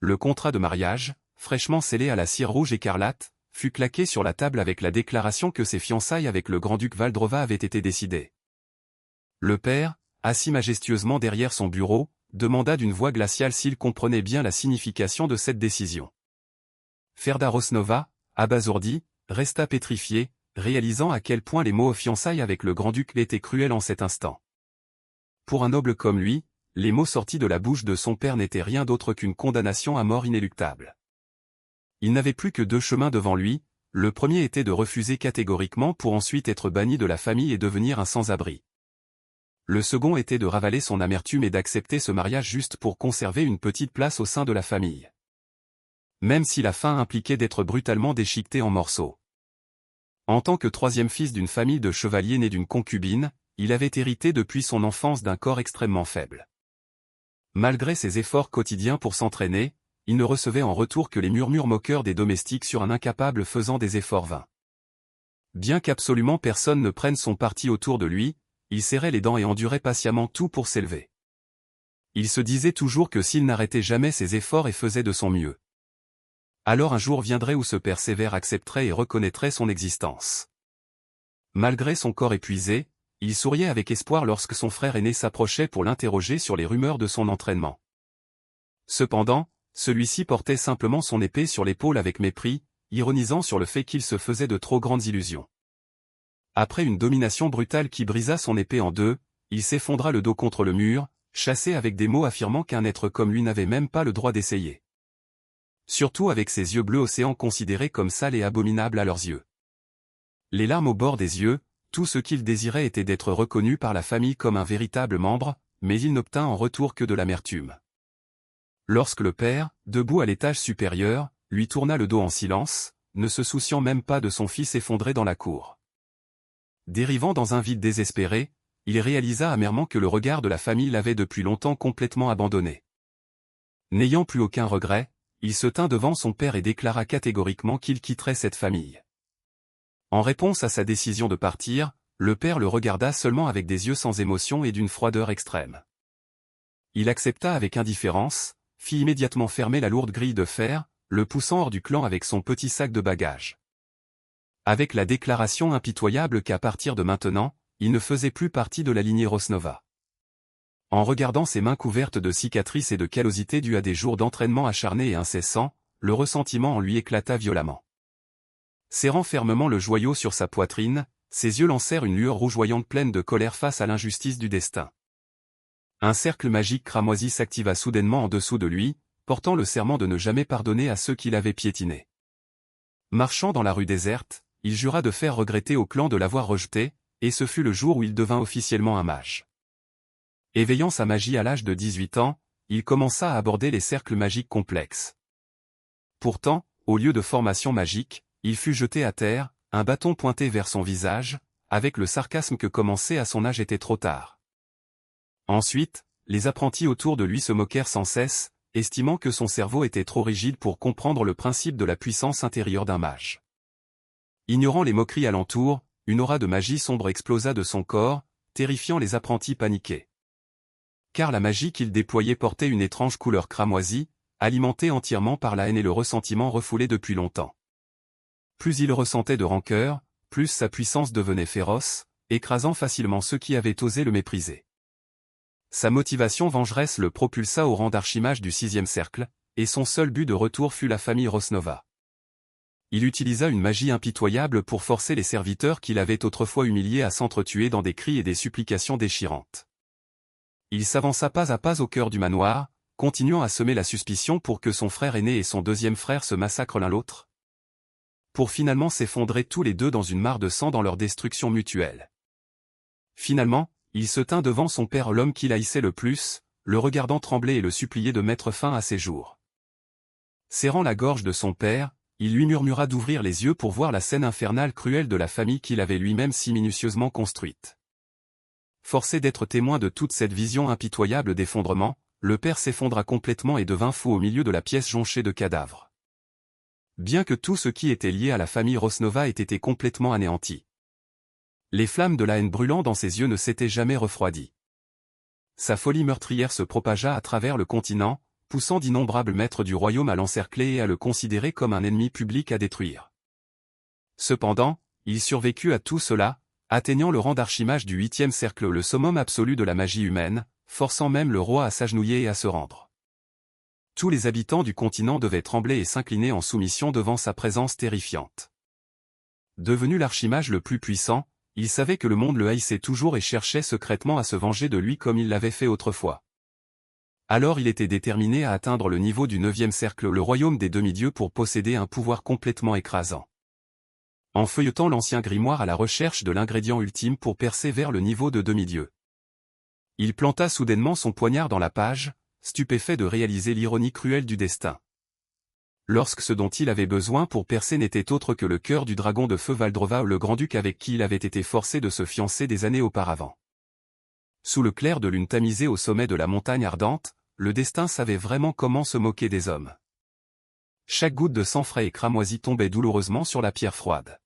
le contrat de mariage, fraîchement scellé à la cire rouge écarlate, fut claqué sur la table avec la déclaration que ses fiançailles avec le grand-duc Valdrova avaient été décidées. Le père, assis majestueusement derrière son bureau, demanda d'une voix glaciale s'il comprenait bien la signification de cette décision. Ferda Rosnova, abasourdie, resta pétrifiée, réalisant à quel point les mots fiançailles avec le grand-duc étaient cruels en cet instant. Pour un noble comme lui, les mots sortis de la bouche de son père n'étaient rien d'autre qu'une condamnation à mort inéluctable. Il n'avait plus que deux chemins devant lui, le premier était de refuser catégoriquement pour ensuite être banni de la famille et devenir un sans-abri. Le second était de ravaler son amertume et d'accepter ce mariage juste pour conserver une petite place au sein de la famille. Même si la fin impliquait d'être brutalement déchiqueté en morceaux. En tant que troisième fils d'une famille de chevaliers nés d'une concubine, il avait hérité depuis son enfance d'un corps extrêmement faible. Malgré ses efforts quotidiens pour s'entraîner, il ne recevait en retour que les murmures moqueurs des domestiques sur un incapable faisant des efforts vains. Bien qu'absolument personne ne prenne son parti autour de lui, il serrait les dents et endurait patiemment tout pour s'élever. Il se disait toujours que s'il n'arrêtait jamais ses efforts et faisait de son mieux, alors un jour viendrait où ce père sévère accepterait et reconnaîtrait son existence. Malgré son corps épuisé, il souriait avec espoir lorsque son frère aîné s'approchait pour l'interroger sur les rumeurs de son entraînement. Cependant, celui-ci portait simplement son épée sur l'épaule avec mépris, ironisant sur le fait qu'il se faisait de trop grandes illusions. Après une domination brutale qui brisa son épée en deux, il s'effondra le dos contre le mur, chassé avec des mots affirmant qu'un être comme lui n'avait même pas le droit d'essayer. Surtout avec ses yeux bleus océan considérés comme sales et abominables à leurs yeux. Les larmes au bord des yeux, tout ce qu'il désirait était d'être reconnu par la famille comme un véritable membre, mais il n'obtint en retour que de l'amertume. Lorsque le père, debout à l'étage supérieur, lui tourna le dos en silence, ne se souciant même pas de son fils effondré dans la cour. Dérivant dans un vide désespéré, il réalisa amèrement que le regard de la famille l'avait depuis longtemps complètement abandonné. N'ayant plus aucun regret, il se tint devant son père et déclara catégoriquement qu'il quitterait cette famille. En réponse à sa décision de partir, le père le regarda seulement avec des yeux sans émotion et d'une froideur extrême. Il accepta avec indifférence, fit immédiatement fermer la lourde grille de fer, le poussant hors du clan avec son petit sac de bagages. Avec la déclaration impitoyable qu'à partir de maintenant, il ne faisait plus partie de la lignée Rosnova. En regardant ses mains couvertes de cicatrices et de callosités dues à des jours d'entraînement acharné et incessant, le ressentiment en lui éclata violemment. Serrant fermement le joyau sur sa poitrine, ses yeux lancèrent une lueur rougeoyante pleine de colère face à l'injustice du destin. Un cercle magique cramoisi s'activa soudainement en dessous de lui, portant le serment de ne jamais pardonner à ceux qui l'avaient piétiné. Marchant dans la rue déserte, il jura de faire regretter au clan de l'avoir rejeté, et ce fut le jour où il devint officiellement un mage. Éveillant sa magie à l'âge de 18 ans, il commença à aborder les cercles magiques complexes. Pourtant, au lieu de formation magique, il fut jeté à terre, un bâton pointé vers son visage, avec le sarcasme que commencer à son âge était trop tard. Ensuite, les apprentis autour de lui se moquèrent sans cesse, estimant que son cerveau était trop rigide pour comprendre le principe de la puissance intérieure d'un mage. Ignorant les moqueries alentour, une aura de magie sombre explosa de son corps, terrifiant les apprentis paniqués. Car la magie qu'il déployait portait une étrange couleur cramoisie, alimentée entièrement par la haine et le ressentiment refoulés depuis longtemps. Plus il ressentait de rancœur, plus sa puissance devenait féroce, écrasant facilement ceux qui avaient osé le mépriser. Sa motivation vengeresse le propulsa au rang d'archimage du 6e cercle, et son seul but de retour fut la famille Rosnova. Il utilisa une magie impitoyable pour forcer les serviteurs qu'il avait autrefois humiliés à s'entretuer dans des cris et des supplications déchirantes. Il s'avança pas à pas au cœur du manoir, continuant à semer la suspicion pour que son frère aîné et son deuxième frère se massacrent l'un l'autre, pour finalement s'effondrer tous les deux dans une mare de sang dans leur destruction mutuelle. Finalement, il se tint devant son père, l'homme qu'il haïssait le plus, le regardant trembler et le supplier de mettre fin à ses jours. Serrant la gorge de son père, il lui murmura d'ouvrir les yeux pour voir la scène infernale cruelle de la famille qu'il avait lui-même si minutieusement construite. Forcé d'être témoin de toute cette vision impitoyable d'effondrement, le père s'effondra complètement et devint fou au milieu de la pièce jonchée de cadavres. Bien que tout ce qui était lié à la famille Rosnova ait été complètement anéanti. Les flammes de la haine brûlant dans ses yeux ne s'étaient jamais refroidies. Sa folie meurtrière se propagea à travers le continent, poussant d'innombrables maîtres du royaume à l'encercler et à le considérer comme un ennemi public à détruire. Cependant, il survécut à tout cela, atteignant le rang d'archimage du 8e cercle, le summum absolu de la magie humaine, forçant même le roi à s'agenouiller et à se rendre. Tous les habitants du continent devaient trembler et s'incliner en soumission devant sa présence terrifiante. Devenu l'archimage le plus puissant, il savait que le monde le haïssait toujours et cherchait secrètement à se venger de lui comme il l'avait fait autrefois. Alors il était déterminé à atteindre le niveau du 9e cercle, le royaume des demi-dieux, pour posséder un pouvoir complètement écrasant. En feuilletant l'ancien grimoire à la recherche de l'ingrédient ultime pour percer vers le niveau de demi-dieu, il planta soudainement son poignard dans la page, stupéfait de réaliser l'ironie cruelle du destin. Lorsque ce dont il avait besoin pour percer n'était autre que le cœur du dragon de feu Valdrova, le grand-duc avec qui il avait été forcé de se fiancer des années auparavant. Sous le clair de lune tamisé au sommet de la montagne ardente, le destin savait vraiment comment se moquer des hommes. Chaque goutte de sang frais et cramoisi tombait douloureusement sur la pierre froide.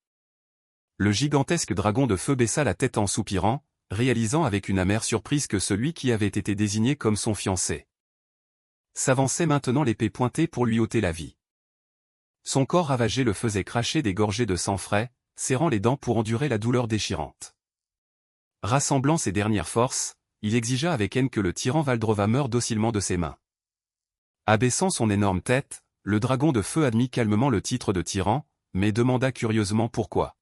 Le gigantesque dragon de feu baissa la tête en soupirant, réalisant avec une amère surprise que celui qui avait été désigné comme son fiancé s'avançait maintenant l'épée pointée pour lui ôter la vie. Son corps ravagé le faisait cracher des gorgées de sang frais, serrant les dents pour endurer la douleur déchirante. Rassemblant ses dernières forces, il exigea avec haine que le tyran Valdrova meure docilement de ses mains. Abaissant son énorme tête, le dragon de feu admit calmement le titre de tyran, mais demanda curieusement pourquoi.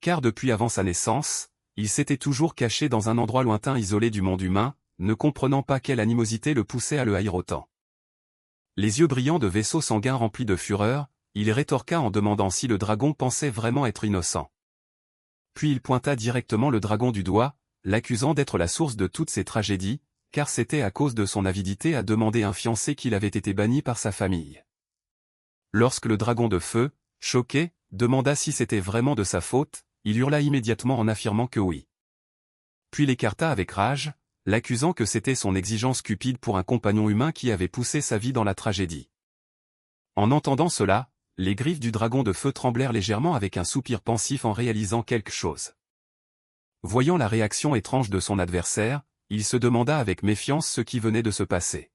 Car depuis avant sa naissance, il s'était toujours caché dans un endroit lointain isolé du monde humain, ne comprenant pas quelle animosité le poussait à le haïr autant. Les yeux brillants de vaisseaux sanguins remplis de fureur, il rétorqua en demandant si le dragon pensait vraiment être innocent. Puis il pointa directement le dragon du doigt, l'accusant d'être la source de toutes ces tragédies, car c'était à cause de son avidité à demander un fiancé qu'il avait été banni par sa famille. Lorsque le dragon de feu, choqué, demanda si c'était vraiment de sa faute, il hurla immédiatement en affirmant que oui. Puis l'écarta avec rage, l'accusant que c'était son exigence cupide pour un compagnon humain qui avait poussé sa vie dans la tragédie. En entendant cela, les griffes du dragon de feu tremblèrent légèrement avec un soupir pensif en réalisant quelque chose. Voyant la réaction étrange de son adversaire, il se demanda avec méfiance ce qui venait de se passer.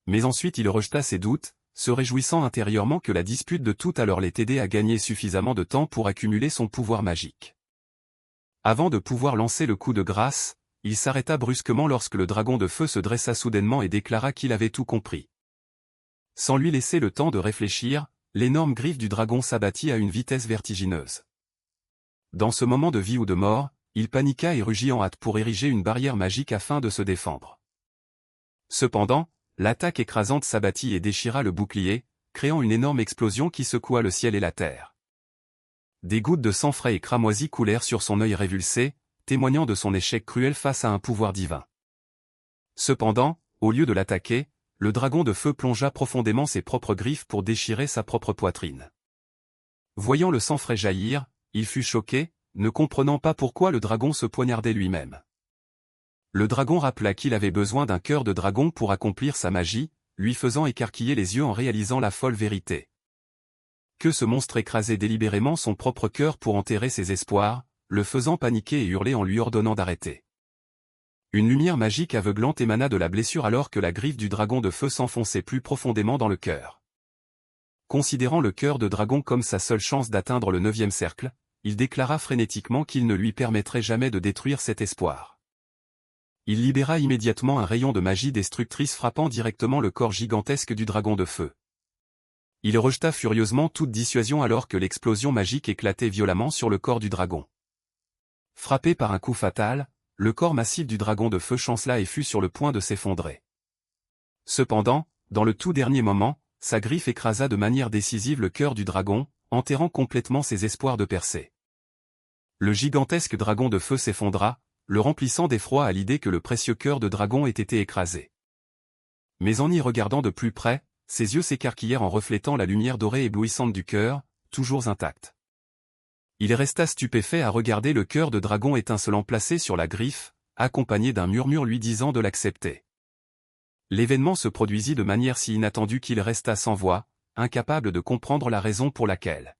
Mais ensuite il rejeta ses doutes, se réjouissant intérieurement que la dispute de tout à l'heure l'ait aidé à gagner suffisamment de temps pour accumuler son pouvoir magique. Avant de pouvoir lancer le coup de grâce, il s'arrêta brusquement lorsque le dragon de feu se dressa soudainement et déclara qu'il avait tout compris. Sans lui laisser le temps de réfléchir, l'énorme griffe du dragon s'abattit à une vitesse vertigineuse. Dans ce moment de vie ou de mort, il paniqua et rugit en hâte pour ériger une barrière magique afin de se défendre. Cependant, l'attaque écrasante s'abattit et déchira le bouclier, créant une énorme explosion qui secoua le ciel et la terre. Des gouttes de sang frais et cramoisi coulèrent sur son œil révulsé, témoignant de son échec cruel face à un pouvoir divin. Cependant, au lieu de l'attaquer, le dragon de feu plongea profondément ses propres griffes pour déchirer sa propre poitrine. Voyant le sang frais jaillir, il fut choqué, ne comprenant pas pourquoi le dragon se poignardait lui-même. Le dragon rappela qu'il avait besoin d'un cœur de dragon pour accomplir sa magie, lui faisant écarquiller les yeux en réalisant la folle vérité. Que ce monstre écrasait délibérément son propre cœur pour enterrer ses espoirs, le faisant paniquer et hurler en lui ordonnant d'arrêter. Une lumière magique aveuglante émana de la blessure alors que la griffe du dragon de feu s'enfonçait plus profondément dans le cœur. Considérant le cœur de dragon comme sa seule chance d'atteindre le 9e cercle, il déclara frénétiquement qu'il ne lui permettrait jamais de détruire cet espoir. Il libéra immédiatement un rayon de magie destructrice frappant directement le corps gigantesque du dragon de feu. Il rejeta furieusement toute dissuasion alors que l'explosion magique éclatait violemment sur le corps du dragon. Frappé par un coup fatal, le corps massif du dragon de feu chancela et fut sur le point de s'effondrer. Cependant, dans le tout dernier moment, sa griffe écrasa de manière décisive le cœur du dragon, enterrant complètement ses espoirs de percer. Le gigantesque dragon de feu s'effondra, le remplissant d'effroi à l'idée que le précieux cœur de dragon ait été écrasé. Mais en y regardant de plus près, ses yeux s'écarquillèrent en reflétant la lumière dorée éblouissante du cœur, toujours intacte. Il resta stupéfait à regarder le cœur de dragon étincelant placé sur la griffe, accompagné d'un murmure lui disant de l'accepter. L'événement se produisit de manière si inattendue qu'il resta sans voix, incapable de comprendre la raison pour laquelle.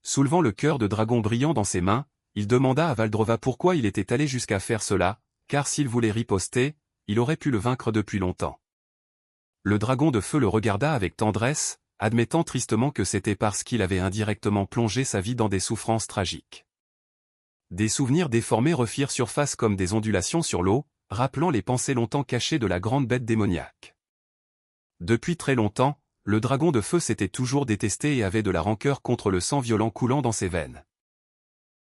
Soulevant le cœur de dragon brillant dans ses mains, il demanda à Valdrova pourquoi il était allé jusqu'à faire cela, car s'il voulait riposter, il aurait pu le vaincre depuis longtemps. le dragon de feu le regarda avec tendresse, admettant tristement que c'était parce qu'il avait indirectement plongé sa vie dans des souffrances tragiques. Des souvenirs déformés refirent surface comme des ondulations sur l'eau, rappelant les pensées longtemps cachées de la grande bête démoniaque. Depuis très longtemps, le dragon de feu s'était toujours détesté et avait de la rancœur contre le sang violent coulant dans ses veines,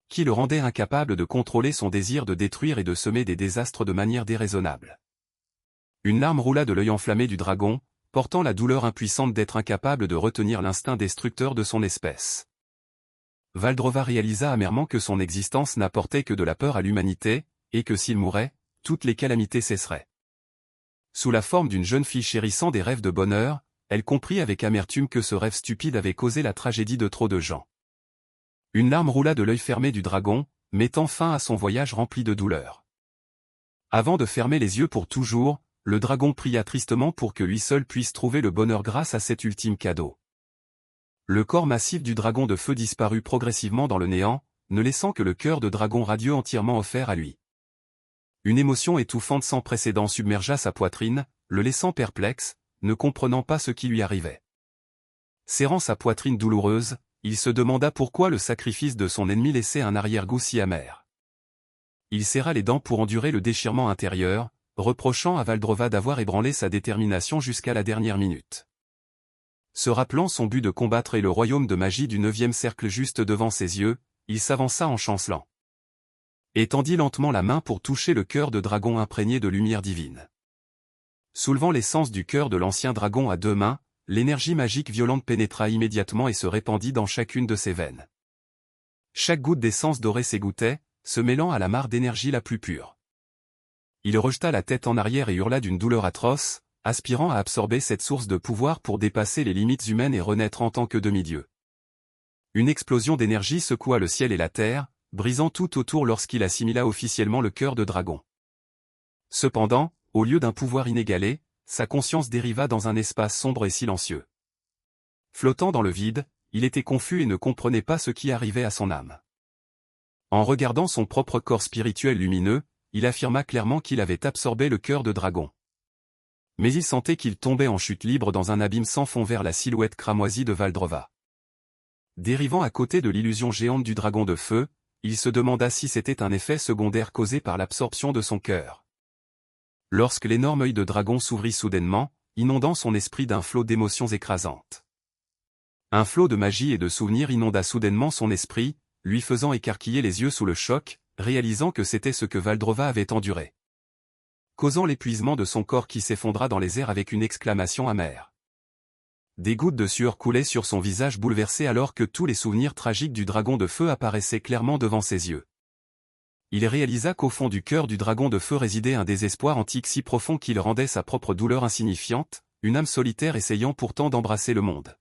qui le rendait incapable de contrôler son désir de détruire et de semer des désastres de manière déraisonnable. Une larme roula de l'œil enflammé du dragon, portant la douleur impuissante d'être incapable de retenir l'instinct destructeur de son espèce. Valdrova réalisa amèrement que son existence n'apportait que de la peur à l'humanité, et que s'il mourait, toutes les calamités cesseraient. Sous la forme d'une jeune fille chérissant des rêves de bonheur, elle comprit avec amertume que ce rêve stupide avait causé la tragédie de trop de gens. Une larme roula de l'œil fermé du dragon, mettant fin à son voyage rempli de douleur. Avant de fermer les yeux pour toujours, le dragon pria tristement pour que lui seul puisse trouver le bonheur grâce à cet ultime cadeau. Le corps massif du dragon de feu disparut progressivement dans le néant, ne laissant que le cœur de dragon radieux entièrement offert à lui. Une émotion étouffante sans précédent submergea sa poitrine, le laissant perplexe, ne comprenant pas ce qui lui arrivait. Serrant sa poitrine douloureuse, il se demanda pourquoi le sacrifice de son ennemi laissait un arrière-goût si amer. Il serra les dents pour endurer le déchirement intérieur, reprochant à Valdrova d'avoir ébranlé sa détermination jusqu'à la dernière minute. Se rappelant son but de combattre et le royaume de magie du 9e cercle juste devant ses yeux, il s'avança en chancelant. Et tendit lentement la main pour toucher le cœur de dragon imprégné de lumière divine. Soulevant l'essence du cœur de l'ancien dragon à deux mains, l'énergie magique violente pénétra immédiatement et se répandit dans chacune de ses veines. Chaque goutte d'essence dorée s'égouttait, se mêlant à la mare d'énergie la plus pure. Il rejeta la tête en arrière et hurla d'une douleur atroce, aspirant à absorber cette source de pouvoir pour dépasser les limites humaines et renaître en tant que demi-dieu. Une explosion d'énergie secoua le ciel et la terre, brisant tout autour lorsqu'il assimila officiellement le cœur de dragon. Cependant, au lieu d'un pouvoir inégalé, sa conscience dériva dans un espace sombre et silencieux. Flottant dans le vide, il était confus et ne comprenait pas ce qui arrivait à son âme. En regardant son propre corps spirituel lumineux, il affirma clairement qu'il avait absorbé le cœur de dragon. Mais il sentait qu'il tombait en chute libre dans un abîme sans fond vers la silhouette cramoisie de Valdrova. Dérivant à côté de l'illusion géante du dragon de feu, il se demanda si c'était un effet secondaire causé par l'absorption de son cœur. Lorsque l'énorme œil de dragon s'ouvrit soudainement, inondant son esprit d'un flot d'émotions écrasantes. Un flot de magie et de souvenirs inonda soudainement son esprit, lui faisant écarquiller les yeux sous le choc, réalisant que c'était ce que Valdrova avait enduré. Causant l'épuisement de son corps qui s'effondra dans les airs avec une exclamation amère. Des gouttes de sueur coulaient sur son visage bouleversé alors que tous les souvenirs tragiques du dragon de feu apparaissaient clairement devant ses yeux. Il réalisa qu'au fond du cœur du dragon de feu résidait un désespoir antique si profond qu'il rendait sa propre douleur insignifiante, une âme solitaire essayant pourtant d'embrasser le monde.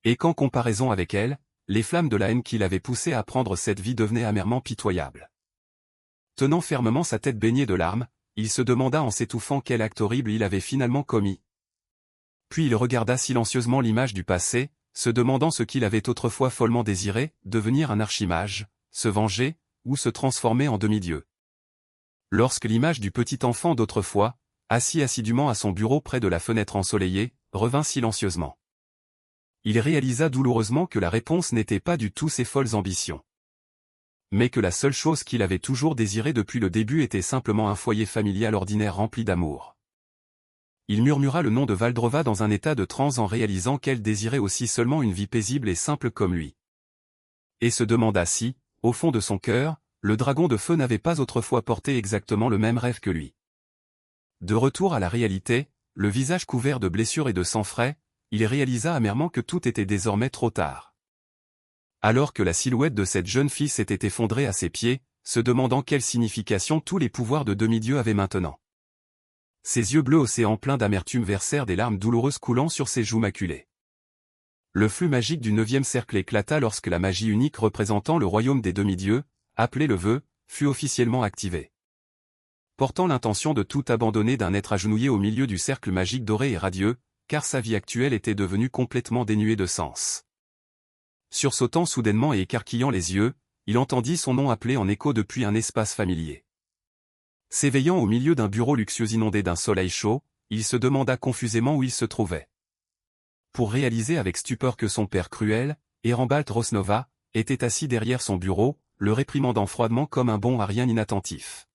Et qu'en comparaison avec elle, les flammes de la haine qui l'avaient poussé à prendre cette vie devenaient amèrement pitoyables. Tenant fermement sa tête baignée de larmes, il se demanda en s'étouffant quel acte horrible il avait finalement commis. Puis il regarda silencieusement l'image du passé, se demandant ce qu'il avait autrefois follement désiré, devenir un archimage, se venger, ou se transformer en demi-dieu. Lorsque l'image du petit enfant d'autrefois, assis assidûment à son bureau près de la fenêtre ensoleillée, revint silencieusement. Il réalisa douloureusement que la réponse n'était pas du tout ses folles ambitions. Mais que la seule chose qu'il avait toujours désirée depuis le début était simplement un foyer familial ordinaire rempli d'amour. Il murmura le nom de Valdrova dans un état de transe en réalisant qu'elle désirait aussi seulement une vie paisible et simple comme lui. Et se demanda si, au fond de son cœur, le dragon de feu n'avait pas autrefois porté exactement le même rêve que lui. De retour à la réalité, le visage couvert de blessures et de sang frais, il réalisa amèrement que tout était désormais trop tard. Alors que la silhouette de cette jeune fille s'était effondrée à ses pieds, se demandant quelle signification tous les pouvoirs de demi-dieu avaient maintenant. Ses yeux bleus océans pleins d'amertume versèrent des larmes douloureuses coulant sur ses joues maculées. Le flux magique du 9e cercle éclata lorsque la magie unique représentant le royaume des demi-dieux, appelée le vœu, fut officiellement activée. Portant l'intention de tout abandonner d'un être agenouillé au milieu du cercle magique doré et radieux, car sa vie actuelle était devenue complètement dénuée de sens. Sursautant soudainement et écarquillant les yeux, il entendit son nom appelé en écho depuis un espace familier. S'éveillant au milieu d'un bureau luxueux inondé d'un soleil chaud, il se demanda confusément où il se trouvait. Pour réaliser avec stupeur que son père cruel, Herambalt Rosnova, était assis derrière son bureau, le réprimandant froidement comme un bon à rien inattentif.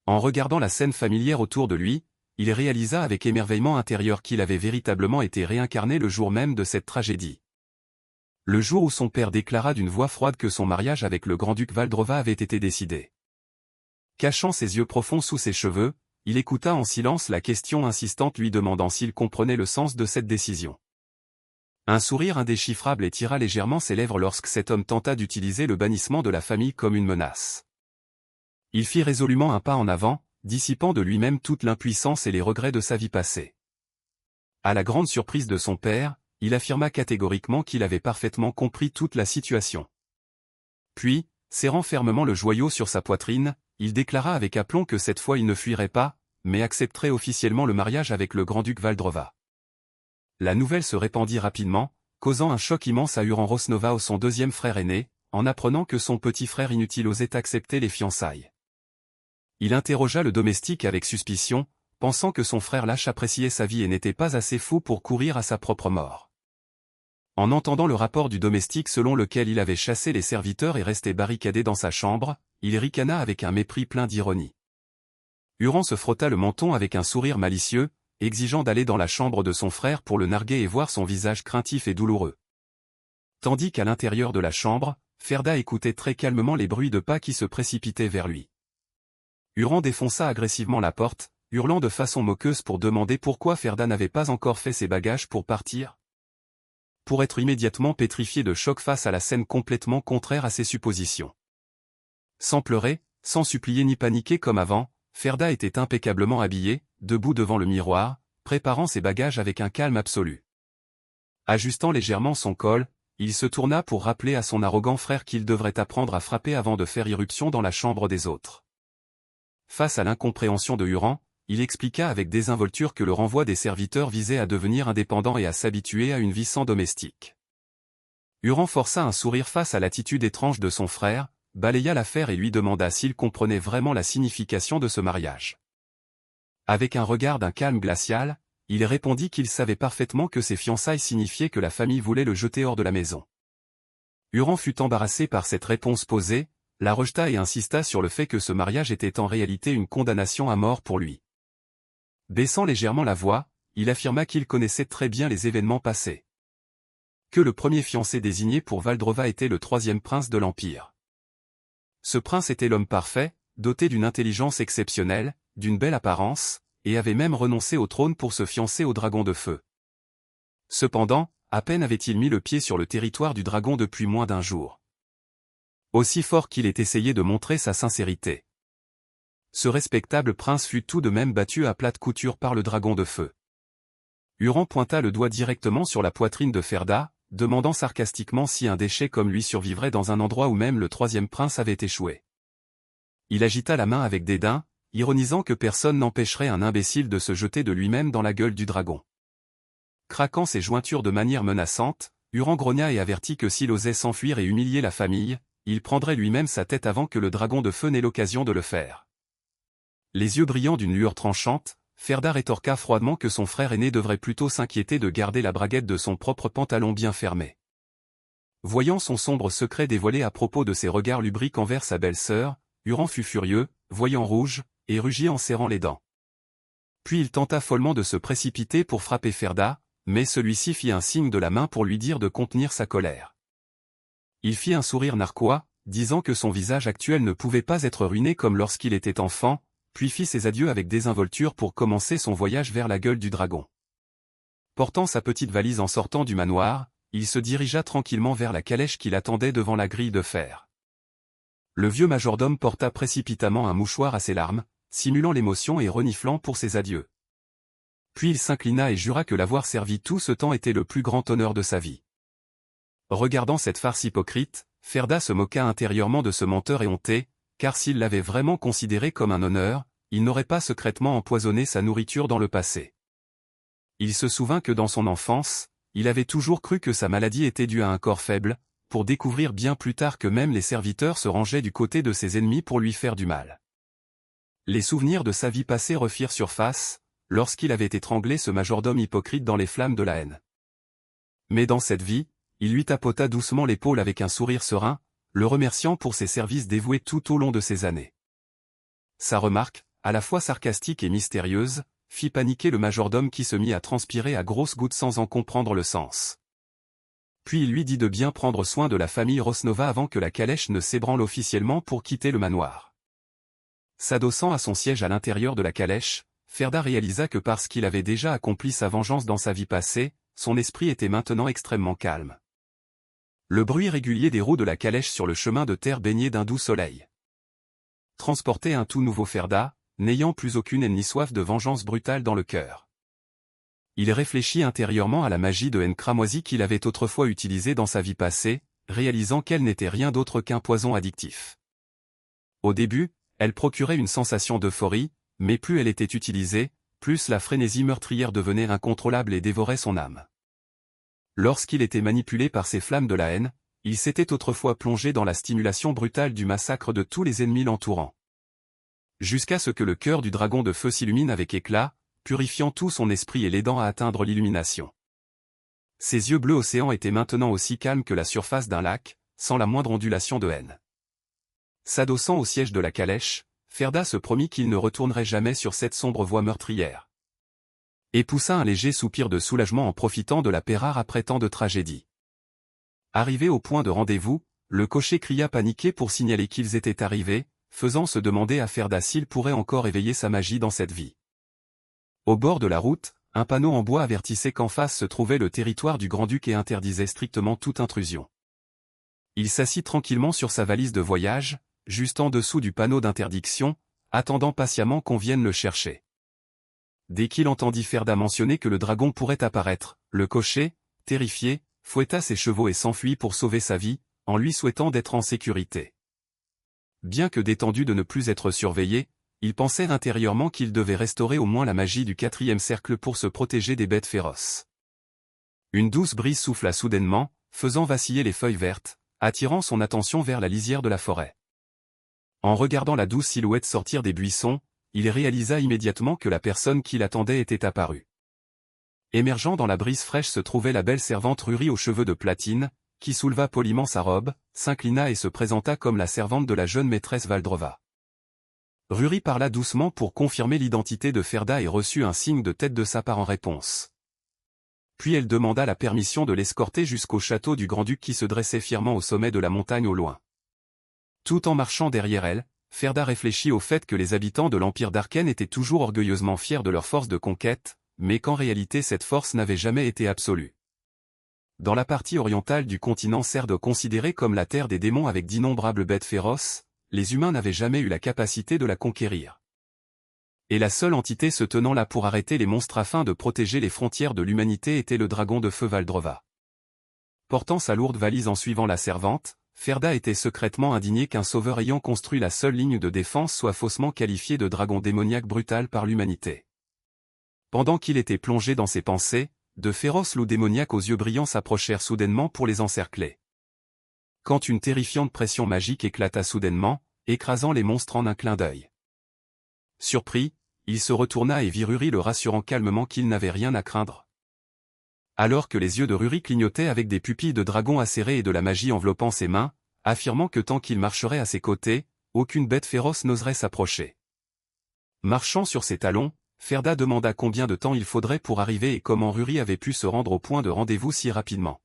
En regardant la scène familière autour de lui, il réalisa avec émerveillement intérieur qu'il avait véritablement été réincarné le jour même de cette tragédie. Le jour où son père déclara d'une voix froide que son mariage avec le grand-duc Valdrova avait été décidé. Cachant ses yeux profonds sous ses cheveux, il écouta en silence la question insistante lui demandant s'il comprenait le sens de cette décision. Un sourire indéchiffrable étira légèrement ses lèvres lorsque cet homme tenta d'utiliser le bannissement de la famille comme une menace. Il fit résolument un pas en avant, dissipant de lui-même toute l'impuissance et les regrets de sa vie passée. À la grande surprise de son père, il affirma catégoriquement qu'il avait parfaitement compris toute la situation. Puis, serrant fermement le joyau sur sa poitrine, il déclara avec aplomb que cette fois il ne fuirait pas, mais accepterait officiellement le mariage avec le grand-duc Valdrova. La nouvelle se répandit rapidement, causant un choc immense à Huron Rosnova, son deuxième frère aîné, en apprenant que son petit frère inutile osait accepter les fiançailles. Il interrogea le domestique avec suspicion, pensant que son frère lâche appréciait sa vie et n'était pas assez fou pour courir à sa propre mort. En entendant le rapport du domestique selon lequel il avait chassé les serviteurs et resté barricadé dans sa chambre, il ricana avec un mépris plein d'ironie. Huron se frotta le menton avec un sourire malicieux, exigeant d'aller dans la chambre de son frère pour le narguer et voir son visage craintif et douloureux. Tandis qu'à l'intérieur de la chambre, Ferda écoutait très calmement les bruits de pas qui se précipitaient vers lui. Huron défonça agressivement la porte, hurlant de façon moqueuse pour demander pourquoi Ferda n'avait pas encore fait ses bagages pour partir. Pour être immédiatement pétrifié de choc face à la scène complètement contraire à ses suppositions. Sans pleurer, sans supplier ni paniquer comme avant, Ferda était impeccablement habillée, debout devant le miroir, préparant ses bagages avec un calme absolu. Ajustant légèrement son col, il se tourna pour rappeler à son arrogant frère qu'il devrait apprendre à frapper avant de faire irruption dans la chambre des autres. Face à l'incompréhension de Huron, il expliqua avec désinvolture que le renvoi des serviteurs visait à devenir indépendant et à s'habituer à une vie sans domestique. Huron força un sourire face à l'attitude étrange de son frère, balaya l'affaire et lui demanda s'il comprenait vraiment la signification de ce mariage. Avec un regard d'un calme glacial, il répondit qu'il savait parfaitement que ces fiançailles signifiaient que la famille voulait le jeter hors de la maison. Huron fut embarrassé par cette réponse posée, la rejeta et insista sur le fait que ce mariage était en réalité une condamnation à mort pour lui. Baissant légèrement la voix, il affirma qu'il connaissait très bien les événements passés. Que le premier fiancé désigné pour Valdrova était le troisième prince de l'Empire. Ce prince était l'homme parfait, doté d'une intelligence exceptionnelle, d'une belle apparence, et avait même renoncé au trône pour se fiancer au dragon de feu. Cependant, à peine avait-il mis le pied sur le territoire du dragon depuis moins d'un jour. Aussi fort qu'il ait essayé de montrer sa sincérité. Ce respectable prince fut tout de même battu à plate couture par le dragon de feu. Huron pointa le doigt directement sur la poitrine de Ferda, demandant sarcastiquement si un déchet comme lui survivrait dans un endroit où même le troisième prince avait échoué. Il agita la main avec dédain, ironisant que personne n'empêcherait un imbécile de se jeter de lui-même dans la gueule du dragon. Craquant ses jointures de manière menaçante, Huron grogna et avertit que s'il osait s'enfuir et humilier la famille, il prendrait lui-même sa tête avant que le dragon de feu n'ait l'occasion de le faire. Les yeux brillants d'une lueur tranchante, Ferda rétorqua froidement que son frère aîné devrait plutôt s'inquiéter de garder la braguette de son propre pantalon bien fermée. Voyant son sombre secret dévoilé à propos de ses regards lubriques envers sa belle-sœur, Huron fut furieux, voyant rouge, et rugit en serrant les dents. Puis il tenta follement de se précipiter pour frapper Ferda, mais celui-ci fit un signe de la main pour lui dire de contenir sa colère. Il fit un sourire narquois, disant que son visage actuel ne pouvait pas être ruiné comme lorsqu'il était enfant, puis fit ses adieux avec désinvolture pour commencer son voyage vers la gueule du dragon. Portant sa petite valise en sortant du manoir, il se dirigea tranquillement vers la calèche qui l'attendait devant la grille de fer. Le vieux majordome porta précipitamment un mouchoir à ses larmes, simulant l'émotion et reniflant pour ses adieux. Puis il s'inclina et jura que l'avoir servi tout ce temps était le plus grand honneur de sa vie. Regardant cette farce hypocrite, Ferda se moqua intérieurement de ce menteur éhonté, car s'il l'avait vraiment considéré comme un honneur, il n'aurait pas secrètement empoisonné sa nourriture dans le passé. Il se souvint que dans son enfance, il avait toujours cru que sa maladie était due à un corps faible, pour découvrir bien plus tard que même les serviteurs se rangeaient du côté de ses ennemis pour lui faire du mal. Les souvenirs de sa vie passée refirent surface, lorsqu'il avait étranglé ce majordome hypocrite dans les flammes de la haine. Mais dans cette vie, il lui tapota doucement l'épaule avec un sourire serein, le remerciant pour ses services dévoués tout au long de ces années. Sa remarque, à la fois sarcastique et mystérieuse, fit paniquer le majordome qui se mit à transpirer à grosses gouttes sans en comprendre le sens. Puis il lui dit de bien prendre soin de la famille Rosnova avant que la calèche ne s'ébranle officiellement pour quitter le manoir. S'adossant à son siège à l'intérieur de la calèche, Ferda réalisa que parce qu'il avait déjà accompli sa vengeance dans sa vie passée, son esprit était maintenant extrêmement calme. Le bruit régulier des roues de la calèche sur le chemin de terre baigné d'un doux soleil transportait un tout nouveau Ferda, n'ayant plus aucune haine ni soif de vengeance brutale dans le cœur. Il réfléchit intérieurement à la magie de haine cramoisie qu'il avait autrefois utilisée dans sa vie passée, réalisant qu'elle n'était rien d'autre qu'un poison addictif. Au début, elle procurait une sensation d'euphorie, mais plus elle était utilisée, plus la frénésie meurtrière devenait incontrôlable et dévorait son âme. Lorsqu'il était manipulé par ces flammes de la haine, il s'était autrefois plongé dans la stimulation brutale du massacre de tous les ennemis l'entourant. Jusqu'à ce que le cœur du dragon de feu s'illumine avec éclat, purifiant tout son esprit et l'aidant à atteindre l'illumination. Ses yeux bleus océans étaient maintenant aussi calmes que la surface d'un lac, sans la moindre ondulation de haine. S'adossant au siège de la calèche, Ferda se promit qu'il ne retournerait jamais sur cette sombre voie meurtrière. Et poussa un léger soupir de soulagement en profitant de la paix rare après tant de tragédies. Arrivé au point de rendez-vous, le cocher cria paniqué pour signaler qu'ils étaient arrivés, faisant se demander à Ferda s'il pourrait encore éveiller sa magie dans cette vie. Au bord de la route, un panneau en bois avertissait qu'en face se trouvait le territoire du grand-duc et interdisait strictement toute intrusion. Il s'assit tranquillement sur sa valise de voyage, juste en dessous du panneau d'interdiction, attendant patiemment qu'on vienne le chercher. Dès qu'il entendit Ferda mentionner que le dragon pourrait apparaître, le cocher, terrifié, fouetta ses chevaux et s'enfuit pour sauver sa vie, en lui souhaitant d'être en sécurité. Bien que détendu de ne plus être surveillé, il pensait intérieurement qu'il devait restaurer au moins la magie du 4e cercle pour se protéger des bêtes féroces. Une douce brise souffla soudainement, faisant vaciller les feuilles vertes, attirant son attention vers la lisière de la forêt. En regardant la douce silhouette sortir des buissons, il réalisa immédiatement que la personne qui l'attendait était apparue. Émergeant dans la brise fraîche se trouvait la belle servante Ruri aux cheveux de platine, qui souleva poliment sa robe, s'inclina et se présenta comme la servante de la jeune maîtresse Valdrova. Ruri parla doucement pour confirmer l'identité de Ferda et reçut un signe de tête de sa part en réponse. Puis elle demanda la permission de l'escorter jusqu'au château du grand-duc qui se dressait fièrement au sommet de la montagne au loin. Tout en marchant derrière elle, Ferda réfléchit au fait que les habitants de l'Empire d'Arken étaient toujours orgueilleusement fiers de leur force de conquête, mais qu'en réalité cette force n'avait jamais été absolue. Dans la partie orientale du continent Serd considérée comme la terre des démons avec d'innombrables bêtes féroces, les humains n'avaient jamais eu la capacité de la conquérir. Et la seule entité se tenant là pour arrêter les monstres afin de protéger les frontières de l'humanité était le dragon de feu Valdrova. Portant sa lourde valise en suivant la servante, Ferda était secrètement indigné qu'un sauveur ayant construit la seule ligne de défense soit faussement qualifié de dragon démoniaque brutal par l'humanité. Pendant qu'il était plongé dans ses pensées, de féroces loups démoniaques aux yeux brillants s'approchèrent soudainement pour les encercler. Quand une terrifiante pression magique éclata soudainement, écrasant les monstres en un clin d'œil. Surpris, il se retourna et vit Ruri le rassurant calmement qu'il n'avait rien à craindre. Alors que les yeux de Ruri clignotaient avec des pupilles de dragon acérées et de la magie enveloppant ses mains, affirmant que tant qu'il marcherait à ses côtés, aucune bête féroce n'oserait s'approcher. Marchant sur ses talons, Ferda demanda combien de temps il faudrait pour arriver et comment Ruri avait pu se rendre au point de rendez-vous si rapidement.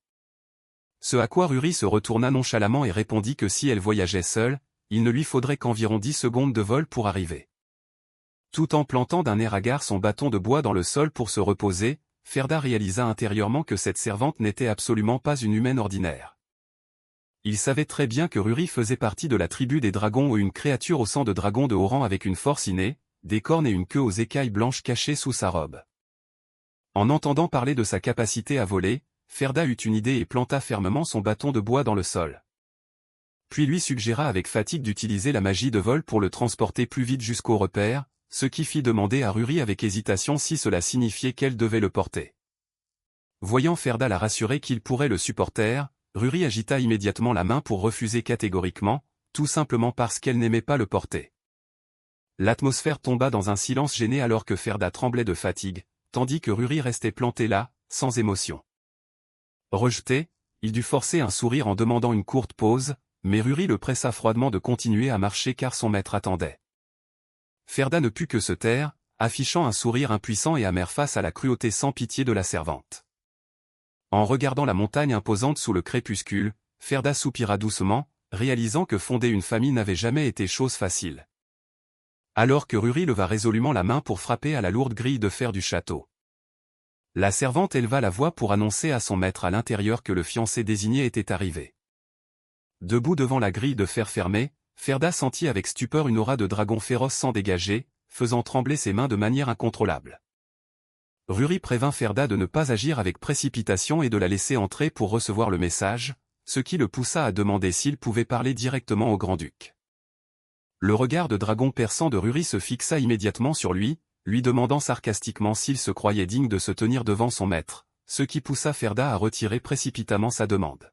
Ce à quoi Ruri se retourna nonchalamment et répondit que si elle voyageait seule, il ne lui faudrait qu'environ 10 secondes de vol pour arriver. Tout en plantant d'un air hagard son bâton de bois dans le sol pour se reposer, Ferda réalisa intérieurement que cette servante n'était absolument pas une humaine ordinaire. Il savait très bien que Ruri faisait partie de la tribu des dragons ou une créature au sang de dragon de haut rang avec une force innée, des cornes et une queue aux écailles blanches cachées sous sa robe. En entendant parler de sa capacité à voler, Ferda eut une idée et planta fermement son bâton de bois dans le sol. Puis lui suggéra avec fatigue d'utiliser la magie de vol pour le transporter plus vite jusqu'au repère, ce qui fit demander à Ruri avec hésitation si cela signifiait qu'elle devait le porter. Voyant Ferda la rassurer qu'il pourrait le supporter, Ruri agita immédiatement la main pour refuser catégoriquement, tout simplement parce qu'elle n'aimait pas le porter. L'atmosphère tomba dans un silence gêné alors que Ferda tremblait de fatigue, tandis que Ruri restait planté là, sans émotion. Rejeté, il dut forcer un sourire en demandant une courte pause, mais Ruri le pressa froidement de continuer à marcher car son maître attendait. Ferda ne put que se taire, affichant un sourire impuissant et amer face à la cruauté sans pitié de la servante. En regardant la montagne imposante sous le crépuscule, Ferda soupira doucement, réalisant que fonder une famille n'avait jamais été chose facile. Alors que Ruri leva résolument la main pour frapper à la lourde grille de fer du château. La servante éleva la voix pour annoncer à son maître à l'intérieur que le fiancé désigné était arrivé. Debout devant la grille de fer fermée, Ferda sentit avec stupeur une aura de dragon féroce s'en dégager, faisant trembler ses mains de manière incontrôlable. Ruri prévint Ferda de ne pas agir avec précipitation et de la laisser entrer pour recevoir le message, ce qui le poussa à demander s'il pouvait parler directement au grand-duc. Le regard de dragon perçant de Ruri se fixa immédiatement sur lui, lui demandant sarcastiquement s'il se croyait digne de se tenir devant son maître, ce qui poussa Ferda à retirer précipitamment sa demande.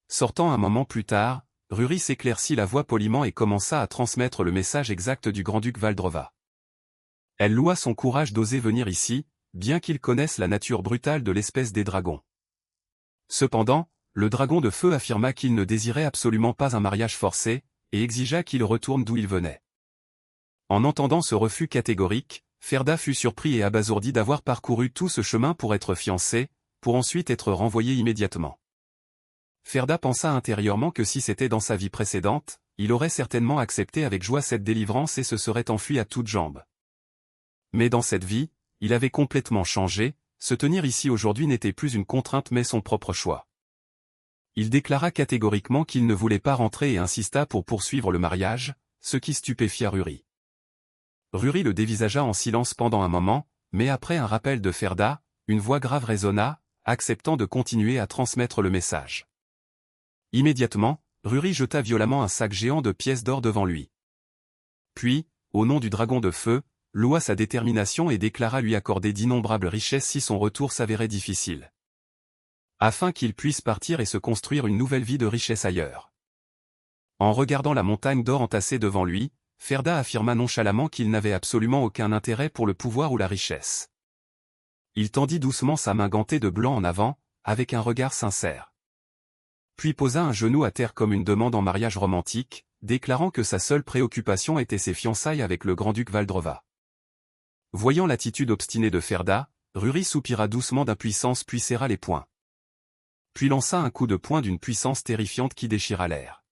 Sortant un moment plus tard, Ruri s'éclaircit la voix poliment et commença à transmettre le message exact du grand-duc Valdrova. Elle loua son courage d'oser venir ici, bien qu'il connaisse la nature brutale de l'espèce des dragons. Cependant, le dragon de feu affirma qu'il ne désirait absolument pas un mariage forcé, et exigea qu'il retourne d'où il venait. En entendant ce refus catégorique, Ferda fut surpris et abasourdi d'avoir parcouru tout ce chemin pour être fiancé, pour ensuite être renvoyé immédiatement. Ferda pensa intérieurement que si c'était dans sa vie précédente, il aurait certainement accepté avec joie cette délivrance et se serait enfui à toutes jambes. Mais dans cette vie, il avait complètement changé, se tenir ici aujourd'hui n'était plus une contrainte mais son propre choix. Il déclara catégoriquement qu'il ne voulait pas rentrer et insista pour poursuivre le mariage, ce qui stupéfia Ruri. Ruri le dévisagea en silence pendant un moment, mais après un rappel de Ferda, une voix grave résonna, acceptant de continuer à transmettre le message. Immédiatement, Ruri jeta violemment un sac géant de pièces d'or devant lui. Puis, au nom du dragon de feu, loua sa détermination et déclara lui accorder d'innombrables richesses si son retour s'avérait difficile. Afin qu'il puisse partir et se construire une nouvelle vie de richesse ailleurs. En regardant la montagne d'or entassée devant lui, Ferda affirma nonchalamment qu'il n'avait absolument aucun intérêt pour le pouvoir ou la richesse. Il tendit doucement sa main gantée de blanc en avant, avec un regard sincère. Puis posa un genou à terre comme une demande en mariage romantique, déclarant que sa seule préoccupation était ses fiançailles avec le grand-duc Valdrova. Voyant l'attitude obstinée de Ferda, Ruri soupira doucement d'impuissance puis serra les poings. Puis lança un coup de poing d'une puissance terrifiante qui déchira l'air.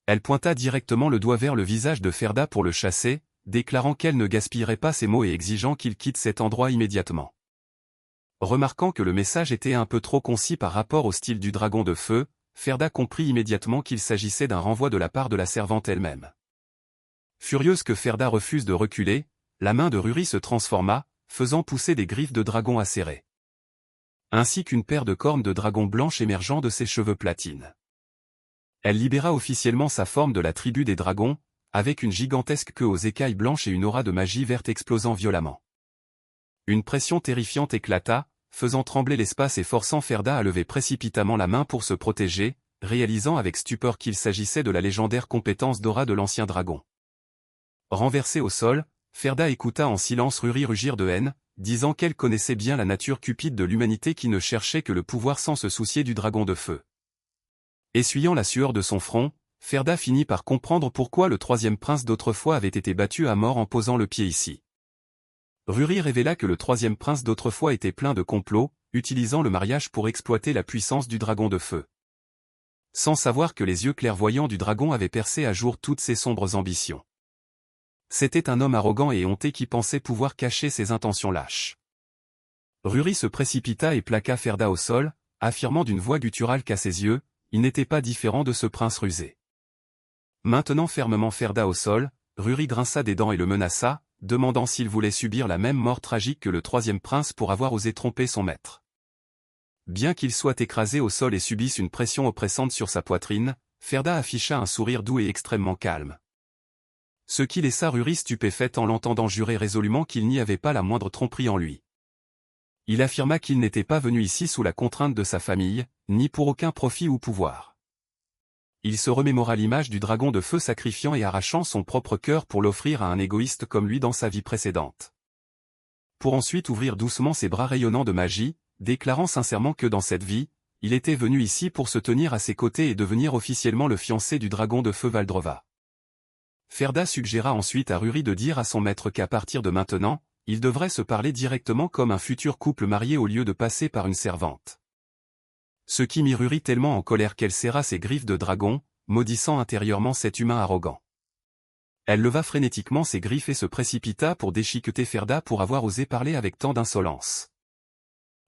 Elle pointa directement le doigt vers le visage de Ferda pour le chasser, déclarant qu'elle ne gaspillerait pas ses mots et exigeant qu'il quitte cet endroit immédiatement. Remarquant que le message était un peu trop concis par rapport au style du dragon de feu, Ferda comprit immédiatement qu'il s'agissait d'un renvoi de la part de la servante elle-même. Furieuse que Ferda refuse de reculer, la main de Ruri se transforma, faisant pousser des griffes de dragon acérées. Ainsi qu'une paire de cornes de dragon blanche émergeant de ses cheveux platine. Elle libéra officiellement sa forme de la tribu des dragons, avec une gigantesque queue aux écailles blanches et une aura de magie verte explosant violemment. Une pression terrifiante éclata, faisant trembler l'espace et forçant Ferda à lever précipitamment la main pour se protéger, réalisant avec stupeur qu'il s'agissait de la légendaire compétence d'aura de l'ancien dragon. Renversée au sol, Ferda écouta en silence Ruri rugir de haine, disant qu'elle connaissait bien la nature cupide de l'humanité qui ne cherchait que le pouvoir sans se soucier du dragon de feu. Essuyant la sueur de son front, Ferda finit par comprendre pourquoi le troisième prince d'autrefois avait été battu à mort en posant le pied ici. Ruri révéla que le troisième prince d'autrefois était plein de complots, utilisant le mariage pour exploiter la puissance du dragon de feu. Sans savoir que les yeux clairvoyants du dragon avaient percé à jour toutes ses sombres ambitions. C'était un homme arrogant et honté qui pensait pouvoir cacher ses intentions lâches. Ruri se précipita et plaqua Ferda au sol, affirmant d'une voix gutturale qu'à ses yeux, il n'était pas différent de ce prince rusé. Maintenant fermement Ferda au sol, Ruri grinça des dents et le menaça, demandant s'il voulait subir la même mort tragique que le troisième prince pour avoir osé tromper son maître. Bien qu'il soit écrasé au sol et subisse une pression oppressante sur sa poitrine, Ferda afficha un sourire doux et extrêmement calme. Ce qui laissa Ruri stupéfaite en l'entendant jurer résolument qu'il n'y avait pas la moindre tromperie en lui. Il affirma qu'il n'était pas venu ici sous la contrainte de sa famille, ni pour aucun profit ou pouvoir. il se remémora l'image du dragon de feu sacrifiant et arrachant son propre cœur pour l'offrir à un égoïste comme lui dans sa vie précédente. Pour ensuite ouvrir doucement ses bras rayonnants de magie, déclarant sincèrement que dans cette vie, il était venu ici pour se tenir à ses côtés et devenir officiellement le fiancé du dragon de feu Valdrova. Ferda suggéra ensuite à Ruri de dire à son maître qu'à partir de maintenant, il devrait se parler directement comme un futur couple marié au lieu de passer par une servante. Ce qui mit Ruri tellement en colère qu'elle serra ses griffes de dragon, maudissant intérieurement cet humain arrogant. Elle leva frénétiquement ses griffes et se précipita pour déchiqueter Ferda pour avoir osé parler avec tant d'insolence.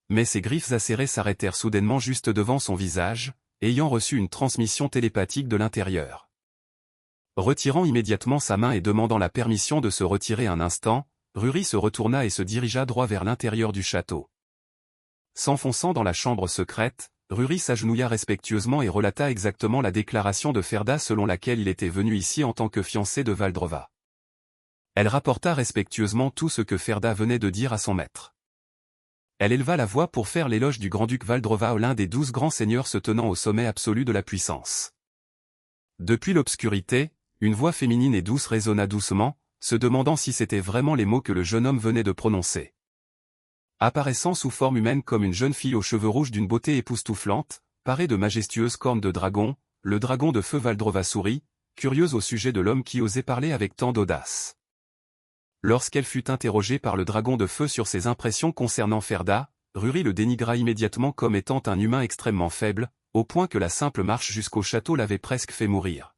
Mais ses griffes acérées s'arrêtèrent soudainement juste devant son visage, ayant reçu une transmission télépathique de l'intérieur. Retirant immédiatement sa main et demandant la permission de se retirer un instant, Ruri se retourna et se dirigea droit vers l'intérieur du château. S'enfonçant dans la chambre secrète, Ruri s'agenouilla respectueusement et relata exactement la déclaration de Ferda selon laquelle il était venu ici en tant que fiancé de Valdrova. Elle rapporta respectueusement tout ce que Ferda venait de dire à son maître. Elle éleva la voix pour faire l'éloge du grand-duc Valdrova, l'un des 12 grands seigneurs se tenant au sommet absolu de la puissance. Depuis l'obscurité, une voix féminine et douce résonna doucement, se demandant si c'étaient vraiment les mots que le jeune homme venait de prononcer. Apparaissant sous forme humaine comme une jeune fille aux cheveux rouges d'une beauté époustouflante, parée de majestueuses cornes de dragon, le dragon de feu Valdrova sourit, curieuse au sujet de l'homme qui osait parler avec tant d'audace. Lorsqu'elle fut interrogée par le dragon de feu sur ses impressions concernant Ferda, Ruri le dénigra immédiatement comme étant un humain extrêmement faible, au point que la simple marche jusqu'au château l'avait presque fait mourir.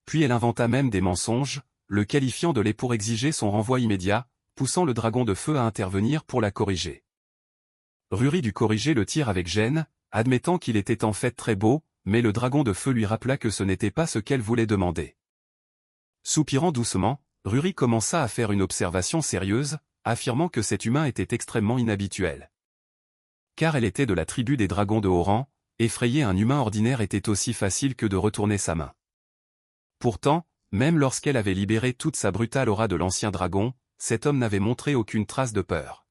Puis elle inventa même des mensonges, le qualifiant de lait pour exiger son renvoi immédiat, poussant le dragon de feu à intervenir pour la corriger. Ruri dut corriger le tir avec gêne, admettant qu'il était en fait très beau, mais le dragon de feu lui rappela que ce n'était pas ce qu'elle voulait demander. Soupirant doucement, Ruri commença à faire une observation sérieuse, affirmant que cet humain était extrêmement inhabituel. Car elle était de la tribu des dragons de haut rang, effrayer un humain ordinaire était aussi facile que de retourner sa main. Pourtant, même lorsqu'elle avait libéré toute sa brutale aura de l'ancien dragon, cet homme n'avait montré aucune trace de peur.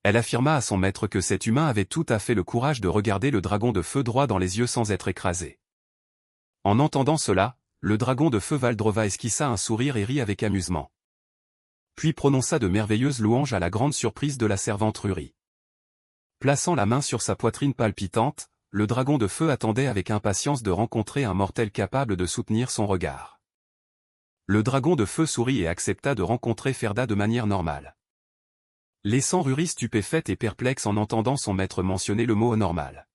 Elle affirma à son maître que cet humain avait tout à fait le courage de regarder le dragon de feu droit dans les yeux sans être écrasé. En entendant cela, le dragon de feu Valdrova esquissa un sourire et rit avec amusement. Puis prononça de merveilleuses louanges à la grande surprise de la servante Ruri. Plaçant la main sur sa poitrine palpitante, le dragon de feu attendait avec impatience de rencontrer un mortel capable de soutenir son regard. Le dragon de feu sourit et accepta de rencontrer Ferda de manière normale. Laissant Ruri stupéfaite et perplexe en entendant son maître mentionner le mot normal.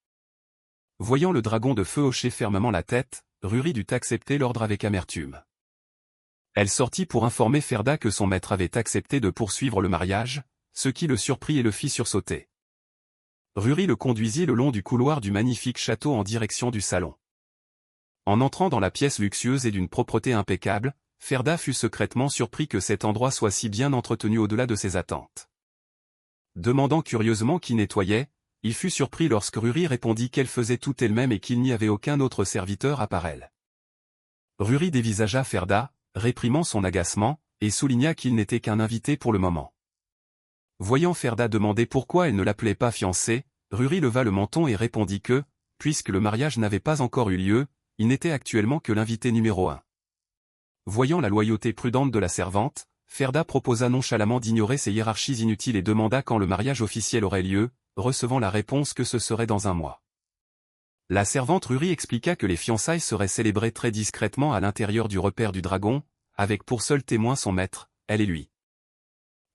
Voyant le dragon de feu hocher fermement la tête, Ruri dut accepter l'ordre avec amertume. Elle sortit pour informer Ferda que son maître avait accepté de poursuivre le mariage, ce qui le surprit et le fit sursauter. Ruri le conduisit le long du couloir du magnifique château en direction du salon. En entrant dans la pièce luxueuse et d'une propreté impeccable, Ferda fut secrètement surpris que cet endroit soit si bien entretenu au-delà de ses attentes. Demandant curieusement qui nettoyait, il fut surpris lorsque Ruri répondit qu'elle faisait tout elle-même et qu'il n'y avait aucun autre serviteur à part elle. Ruri dévisagea Ferda, réprimant son agacement, et souligna qu'il n'était qu'un invité pour le moment. Voyant Ferda demander pourquoi elle ne l'appelait pas fiancée, Ruri leva le menton et répondit que, puisque le mariage n'avait pas encore eu lieu, il n'était actuellement que l'invité numéro 1. Voyant la loyauté prudente de la servante, Ferda proposa nonchalamment d'ignorer ces hiérarchies inutiles et demanda quand le mariage officiel aurait lieu, recevant la réponse que ce serait dans un mois. La servante Ruri expliqua que les fiançailles seraient célébrées très discrètement à l'intérieur du repère du dragon, avec pour seul témoin son maître, elle et lui.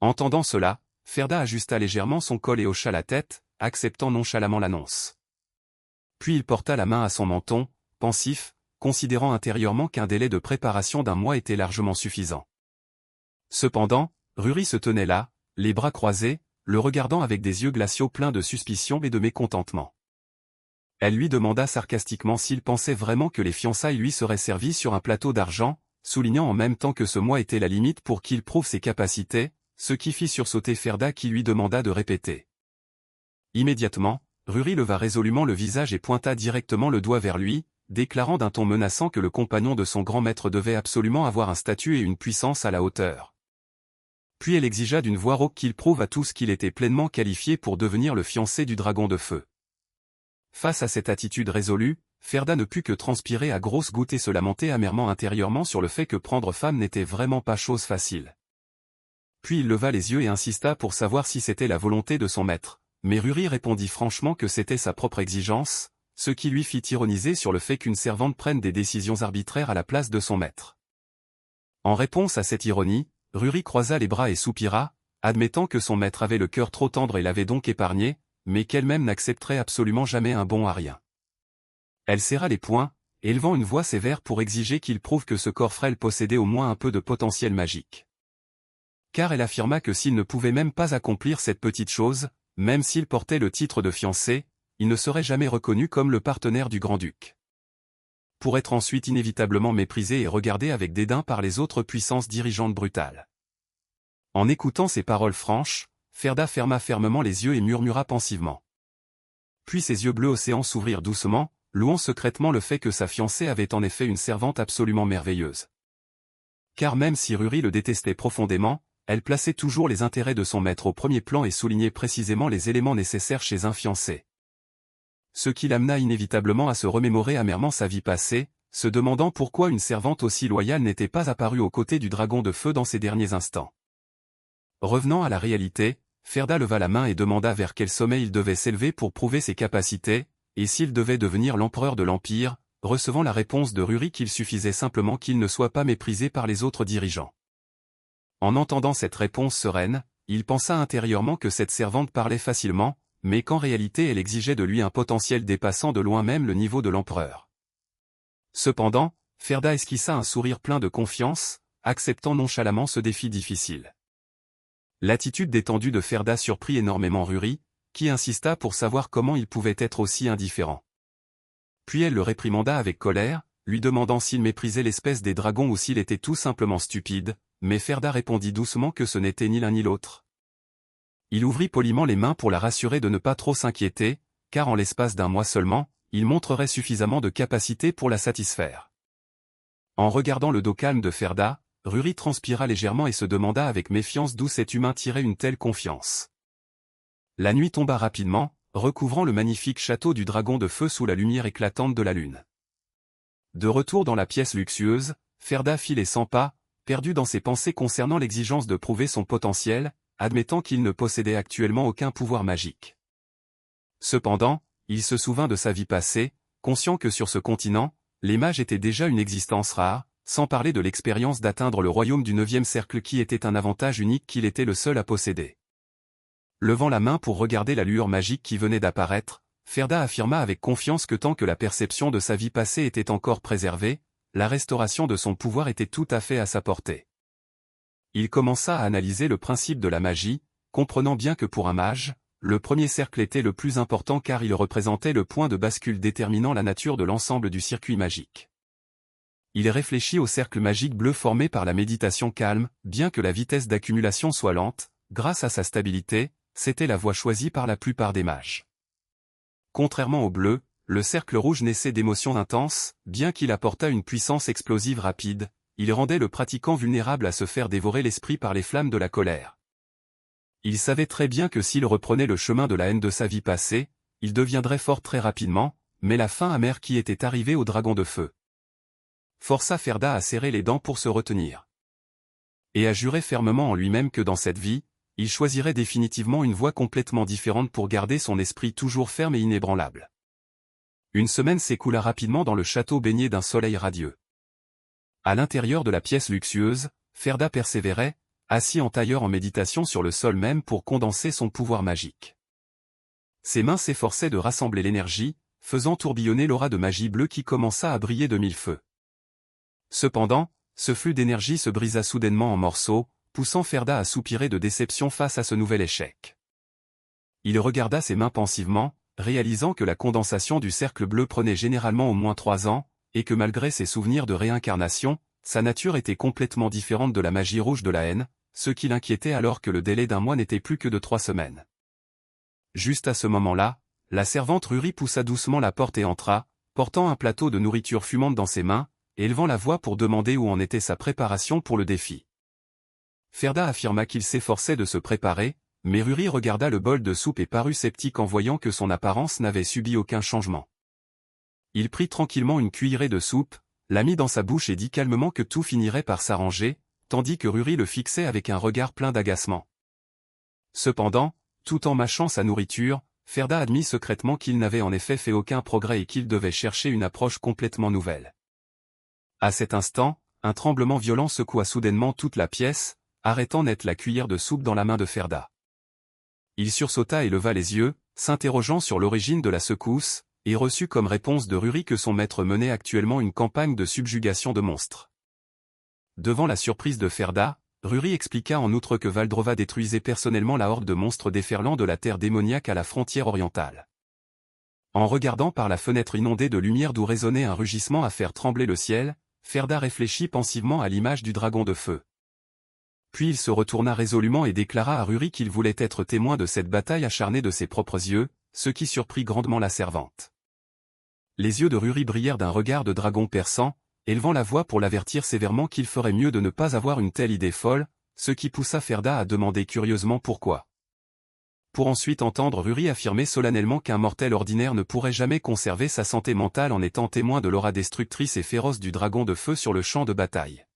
Entendant cela, Ferda ajusta légèrement son col et hocha la tête, acceptant nonchalamment l'annonce. Puis il porta la main à son menton, pensif, considérant intérieurement qu'un délai de préparation d'un mois était largement suffisant. Cependant, Ruri se tenait là, les bras croisés, le regardant avec des yeux glaciaux pleins de suspicion et de mécontentement. Elle lui demanda sarcastiquement s'il pensait vraiment que les fiançailles lui seraient servies sur un plateau d'argent, soulignant en même temps que ce mois était la limite pour qu'il prouve ses capacités, ce qui fit sursauter Ferda qui lui demanda de répéter. Immédiatement, Ruri leva résolument le visage et pointa directement le doigt vers lui, déclarant d'un ton menaçant que le compagnon de son grand maître devait absolument avoir un statut et une puissance à la hauteur. Puis elle exigea d'une voix rauque qu'il prouve à tous qu'il était pleinement qualifié pour devenir le fiancé du dragon de feu. Face à cette attitude résolue, Ferda ne put que transpirer à grosses gouttes et se lamenter amèrement intérieurement sur le fait que prendre femme n'était vraiment pas chose facile. Puis il leva les yeux et insista pour savoir si c'était la volonté de son maître, mais Ruri répondit franchement que c'était sa propre exigence, ce qui lui fit ironiser sur le fait qu'une servante prenne des décisions arbitraires à la place de son maître. En réponse à cette ironie, Ruri croisa les bras et soupira, admettant que son maître avait le cœur trop tendre et l'avait donc épargné, mais qu'elle-même n'accepterait absolument jamais un bon à rien. Elle serra les poings, élevant une voix sévère pour exiger qu'il prouve que ce corps frêle possédait au moins un peu de potentiel magique. Car elle affirma que s'il ne pouvait même pas accomplir cette petite chose, même s'il portait le titre de fiancé, il ne serait jamais reconnu comme le partenaire du grand-duc. Pour être ensuite inévitablement méprisé et regardé avec dédain par les autres puissances dirigeantes brutales. En écoutant ces paroles franches, Ferda ferma fermement les yeux et murmura pensivement. Puis ses yeux bleus océans s'ouvrirent doucement, louant secrètement le fait que sa fiancée avait en effet une servante absolument merveilleuse. Car même si Ruri le détestait profondément, elle plaçait toujours les intérêts de son maître au premier plan et soulignait précisément les éléments nécessaires chez un fiancé. Ce qui l'amena inévitablement à se remémorer amèrement sa vie passée, se demandant pourquoi une servante aussi loyale n'était pas apparue aux côtés du dragon de feu dans ces derniers instants. Revenant à la réalité, Ferda leva la main et demanda vers quel sommet il devait s'élever pour prouver ses capacités, et s'il devait devenir l'empereur de l'Empire, recevant la réponse de Ruri qu'il suffisait simplement qu'il ne soit pas méprisé par les autres dirigeants. En entendant cette réponse sereine, il pensa intérieurement que cette servante parlait facilement, mais qu'en réalité elle exigeait de lui un potentiel dépassant de loin même le niveau de l'empereur. Cependant, Ferda esquissa un sourire plein de confiance, acceptant nonchalamment ce défi difficile. L'attitude détendue de Ferda surprit énormément Ruri, qui insista pour savoir comment il pouvait être aussi indifférent. Puis elle le réprimanda avec colère, lui demandant s'il méprisait l'espèce des dragons ou s'il était tout simplement stupide, mais Ferda répondit doucement que ce n'était ni l'un ni l'autre. Il ouvrit poliment les mains pour la rassurer de ne pas trop s'inquiéter, car en l'espace d'un mois seulement, il montrerait suffisamment de capacité pour la satisfaire. En regardant le dos calme de Ferda, Ruri transpira légèrement et se demanda avec méfiance d'où cet humain tirait une telle confiance. La nuit tomba rapidement, recouvrant le magnifique château du dragon de feu sous la lumière éclatante de la lune. De retour dans la pièce luxueuse, Ferda fit les 100 pas, perdu dans ses pensées concernant l'exigence de prouver son potentiel, admettant qu'il ne possédait actuellement aucun pouvoir magique. Cependant, il se souvint de sa vie passée, conscient que sur ce continent, les mages étaient déjà une existence rare, sans parler de l'expérience d'atteindre le royaume du 9e cercle qui était un avantage unique qu'il était le seul à posséder. Levant la main pour regarder la lueur magique qui venait d'apparaître, Ferda affirma avec confiance que tant que la perception de sa vie passée était encore préservée, la restauration de son pouvoir était tout à fait à sa portée. Il commença à analyser le principe de la magie, comprenant bien que pour un mage, le premier cercle était le plus important car il représentait le point de bascule déterminant la nature de l'ensemble du circuit magique. Il réfléchit au cercle magique bleu formé par la méditation calme, bien que la vitesse d'accumulation soit lente, grâce à sa stabilité, c'était la voie choisie par la plupart des mages. Contrairement au bleu, le cercle rouge naissait d'émotions intenses, bien qu'il apportât une puissance explosive rapide, il rendait le pratiquant vulnérable à se faire dévorer l'esprit par les flammes de la colère. Il savait très bien que s'il reprenait le chemin de la haine de sa vie passée, il deviendrait fort très rapidement, mais la fin amère qui était arrivée au dragon de feu força Ferda à serrer les dents pour se retenir. Et à jurer fermement en lui-même que dans cette vie, il choisirait définitivement une voie complètement différente pour garder son esprit toujours ferme et inébranlable. Une semaine s'écoula rapidement dans le château baigné d'un soleil radieux. À l'intérieur de la pièce luxueuse, Ferda persévérait, assis en tailleur en méditation sur le sol même pour condenser son pouvoir magique. Ses mains s'efforçaient de rassembler l'énergie, faisant tourbillonner l'aura de magie bleue qui commença à briller de mille feux. Cependant, ce flux d'énergie se brisa soudainement en morceaux, poussant Ferda à soupirer de déception face à ce nouvel échec. Il regarda ses mains pensivement, réalisant que la condensation du cercle bleu prenait généralement au moins 3 ans, et que malgré ses souvenirs de réincarnation, sa nature était complètement différente de la magie rouge de la haine, ce qui l'inquiétait alors que le délai d'un mois n'était plus que de 3 semaines. Juste à ce moment-là, la servante Ruri poussa doucement la porte et entra, portant un plateau de nourriture fumante dans ses mains, élevant la voix pour demander où en était sa préparation pour le défi. Ferda affirma qu'il s'efforçait de se préparer, mais Ruri regarda le bol de soupe et parut sceptique en voyant que son apparence n'avait subi aucun changement. Il prit tranquillement une cuillerée de soupe, la mit dans sa bouche et dit calmement que tout finirait par s'arranger, tandis que Ruri le fixait avec un regard plein d'agacement. Cependant, tout en mâchant sa nourriture, Ferda admit secrètement qu'il n'avait en effet fait aucun progrès et qu'il devait chercher une approche complètement nouvelle. À cet instant, un tremblement violent secoua soudainement toute la pièce, arrêtant net la cuillère de soupe dans la main de Ferda. Il sursauta et leva les yeux, s'interrogeant sur l'origine de la secousse, et reçut comme réponse de Ruri que son maître menait actuellement une campagne de subjugation de monstres. Devant la surprise de Ferda, Ruri expliqua en outre que Valdrova détruisait personnellement la horde de monstres déferlant de la terre démoniaque à la frontière orientale. En regardant par la fenêtre inondée de lumière d'où résonnait un rugissement à faire trembler le ciel, Ferda réfléchit pensivement à l'image du dragon de feu. Puis il se retourna résolument et déclara à Ruri qu'il voulait être témoin de cette bataille acharnée de ses propres yeux, ce qui surprit grandement la servante. Les yeux de Ruri brillèrent d'un regard de dragon perçant, élevant la voix pour l'avertir sévèrement qu'il ferait mieux de ne pas avoir une telle idée folle, ce qui poussa Ferda à demander curieusement pourquoi. Pour ensuite entendre Ruri affirmer solennellement qu'un mortel ordinaire ne pourrait jamais conserver sa santé mentale en étant témoin de l'aura destructrice et féroce du dragon de feu sur le champ de bataille.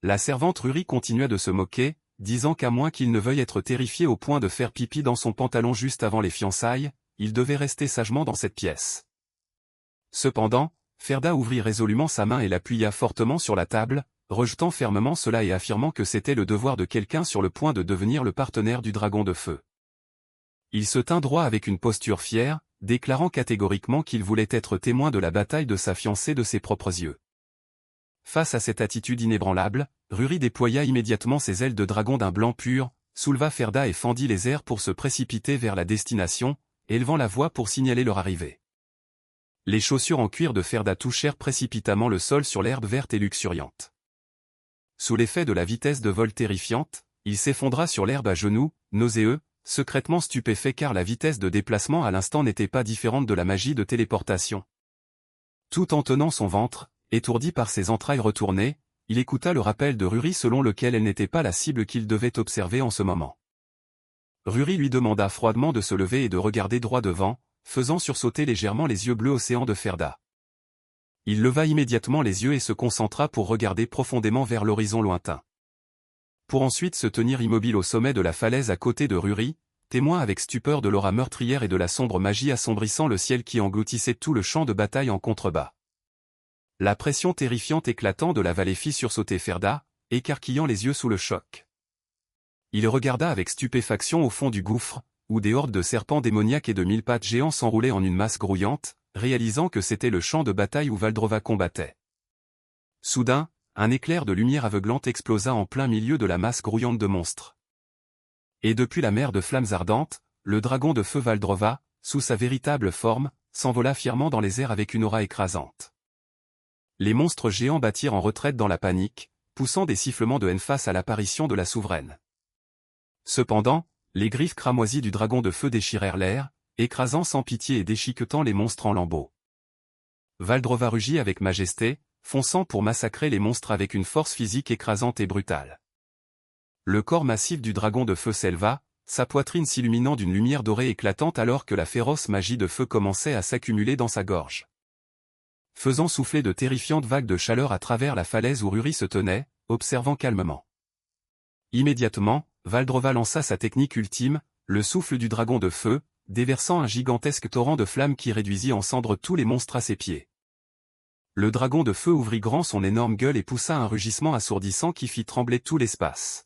La servante Ruri continua de se moquer, disant qu'à moins qu'il ne veuille être terrifié au point de faire pipi dans son pantalon juste avant les fiançailles, il devait rester sagement dans cette pièce. Cependant, Ferda ouvrit résolument sa main et l'appuya fortement sur la table, rejetant fermement cela et affirmant que c'était le devoir de quelqu'un sur le point de devenir le partenaire du dragon de feu. Il se tint droit avec une posture fière, déclarant catégoriquement qu'il voulait être témoin de la bataille de sa fiancée de ses propres yeux. Face à cette attitude inébranlable, Ruri déploya immédiatement ses ailes de dragon d'un blanc pur, souleva Ferda et fendit les airs pour se précipiter vers la destination, élevant la voix pour signaler leur arrivée. Les chaussures en cuir de Ferda touchèrent précipitamment le sol sur l'herbe verte et luxuriante. Sous l'effet de la vitesse de vol terrifiante, il s'effondra sur l'herbe à genoux, nauséeux, secrètement stupéfait car la vitesse de déplacement à l'instant n'était pas différente de la magie de téléportation. Tout en tenant son ventre, étourdi par ses entrailles retournées, il écouta le rappel de Ruri selon lequel elle n'était pas la cible qu'il devait observer en ce moment. Ruri lui demanda froidement de se lever et de regarder droit devant, faisant sursauter légèrement les yeux bleus océan de Ferda. Il leva immédiatement les yeux et se concentra pour regarder profondément vers l'horizon lointain. Pour ensuite se tenir immobile au sommet de la falaise à côté de Ruri, témoin avec stupeur de l'aura meurtrière et de la sombre magie assombrissant le ciel qui engloutissait tout le champ de bataille en contrebas. La pression terrifiante éclatant de la vallée fit sursauter Ferda, écarquillant les yeux sous le choc. Il regarda avec stupéfaction au fond du gouffre, où des hordes de serpents démoniaques et de 1000 pattes géants s'enroulaient en une masse grouillante, réalisant que c'était le champ de bataille où Valdrova combattait. Soudain, un éclair de lumière aveuglante explosa en plein milieu de la masse grouillante de monstres. Et depuis la mer de flammes ardentes, le dragon de feu Valdrova, sous sa véritable forme, s'envola fièrement dans les airs avec une aura écrasante. Les monstres géants battirent en retraite dans la panique, poussant des sifflements de haine face à l'apparition de la souveraine. Cependant, les griffes cramoisies du dragon de feu déchirèrent l'air, écrasant sans pitié et déchiquetant les monstres en lambeaux. Valdrova rugit avec majesté, fonçant pour massacrer les monstres avec une force physique écrasante et brutale. Le corps massif du dragon de feu s'éleva, sa poitrine s'illuminant d'une lumière dorée éclatante alors que la féroce magie de feu commençait à s'accumuler dans sa gorge. Faisant souffler de terrifiantes vagues de chaleur à travers la falaise où Ruri se tenait, observant calmement. Immédiatement, Valdrova lança sa technique ultime, le souffle du dragon de feu, déversant un gigantesque torrent de flammes qui réduisit en cendres tous les monstres à ses pieds. Le dragon de feu ouvrit grand son énorme gueule et poussa un rugissement assourdissant qui fit trembler tout l'espace.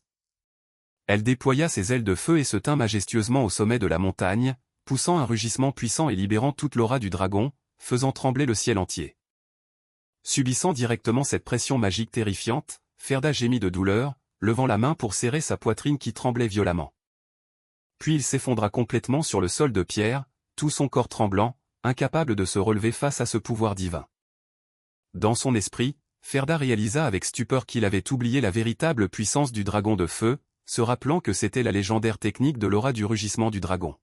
Elle déploya ses ailes de feu et se tint majestueusement au sommet de la montagne, poussant un rugissement puissant et libérant toute l'aura du dragon, faisant trembler le ciel entier. Subissant directement cette pression magique terrifiante, Ferda gémit de douleur, levant la main pour serrer sa poitrine qui tremblait violemment. Puis il s'effondra complètement sur le sol de pierre, tout son corps tremblant, incapable de se relever face à ce pouvoir divin. Dans son esprit, Ferda réalisa avec stupeur qu'il avait oublié la véritable puissance du dragon de feu, se rappelant que c'était la légendaire technique de l'aura du rugissement du dragon.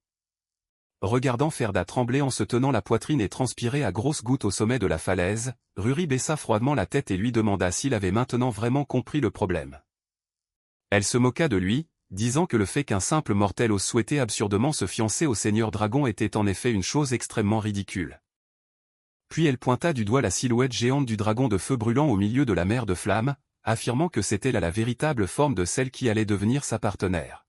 Regardant Ferda trembler en se tenant la poitrine et transpirer à grosses gouttes au sommet de la falaise, Ruri baissa froidement la tête et lui demanda s'il avait maintenant vraiment compris le problème. Elle se moqua de lui, disant que le fait qu'un simple mortel ose souhaiter absurdement se fiancer au seigneur dragon était en effet une chose extrêmement ridicule. Puis elle pointa du doigt la silhouette géante du dragon de feu brûlant au milieu de la mer de flammes, affirmant que c'était là la véritable forme de celle qui allait devenir sa partenaire.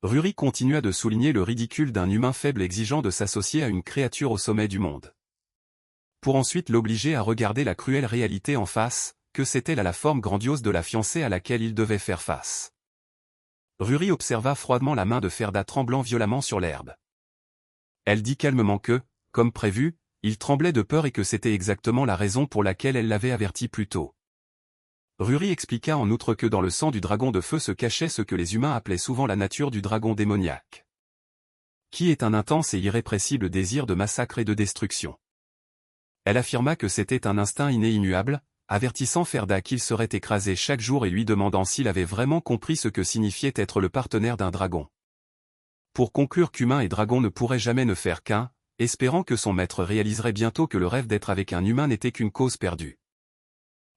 Ruri continua de souligner le ridicule d'un humain faible exigeant de s'associer à une créature au sommet du monde. Pour ensuite l'obliger à regarder la cruelle réalité en face, que c'était là la forme grandiose de la fiancée à laquelle il devait faire face. Ruri observa froidement la main de Ferda tremblant violemment sur l'herbe. Elle dit calmement que, comme prévu, il tremblait de peur et que c'était exactement la raison pour laquelle elle l'avait averti plus tôt. Ruri expliqua en outre que dans le sang du dragon de feu se cachait ce que les humains appelaient souvent la nature du dragon démoniaque, qui est un intense et irrépressible désir de massacre et de destruction. Elle affirma que c'était un instinct inné immuable, avertissant Ferda qu'il serait écrasé chaque jour et lui demandant s'il avait vraiment compris ce que signifiait être le partenaire d'un dragon. Pour conclure qu'humain et dragon ne pourraient jamais ne faire qu'un, espérant que son maître réaliserait bientôt que le rêve d'être avec un humain n'était qu'une cause perdue.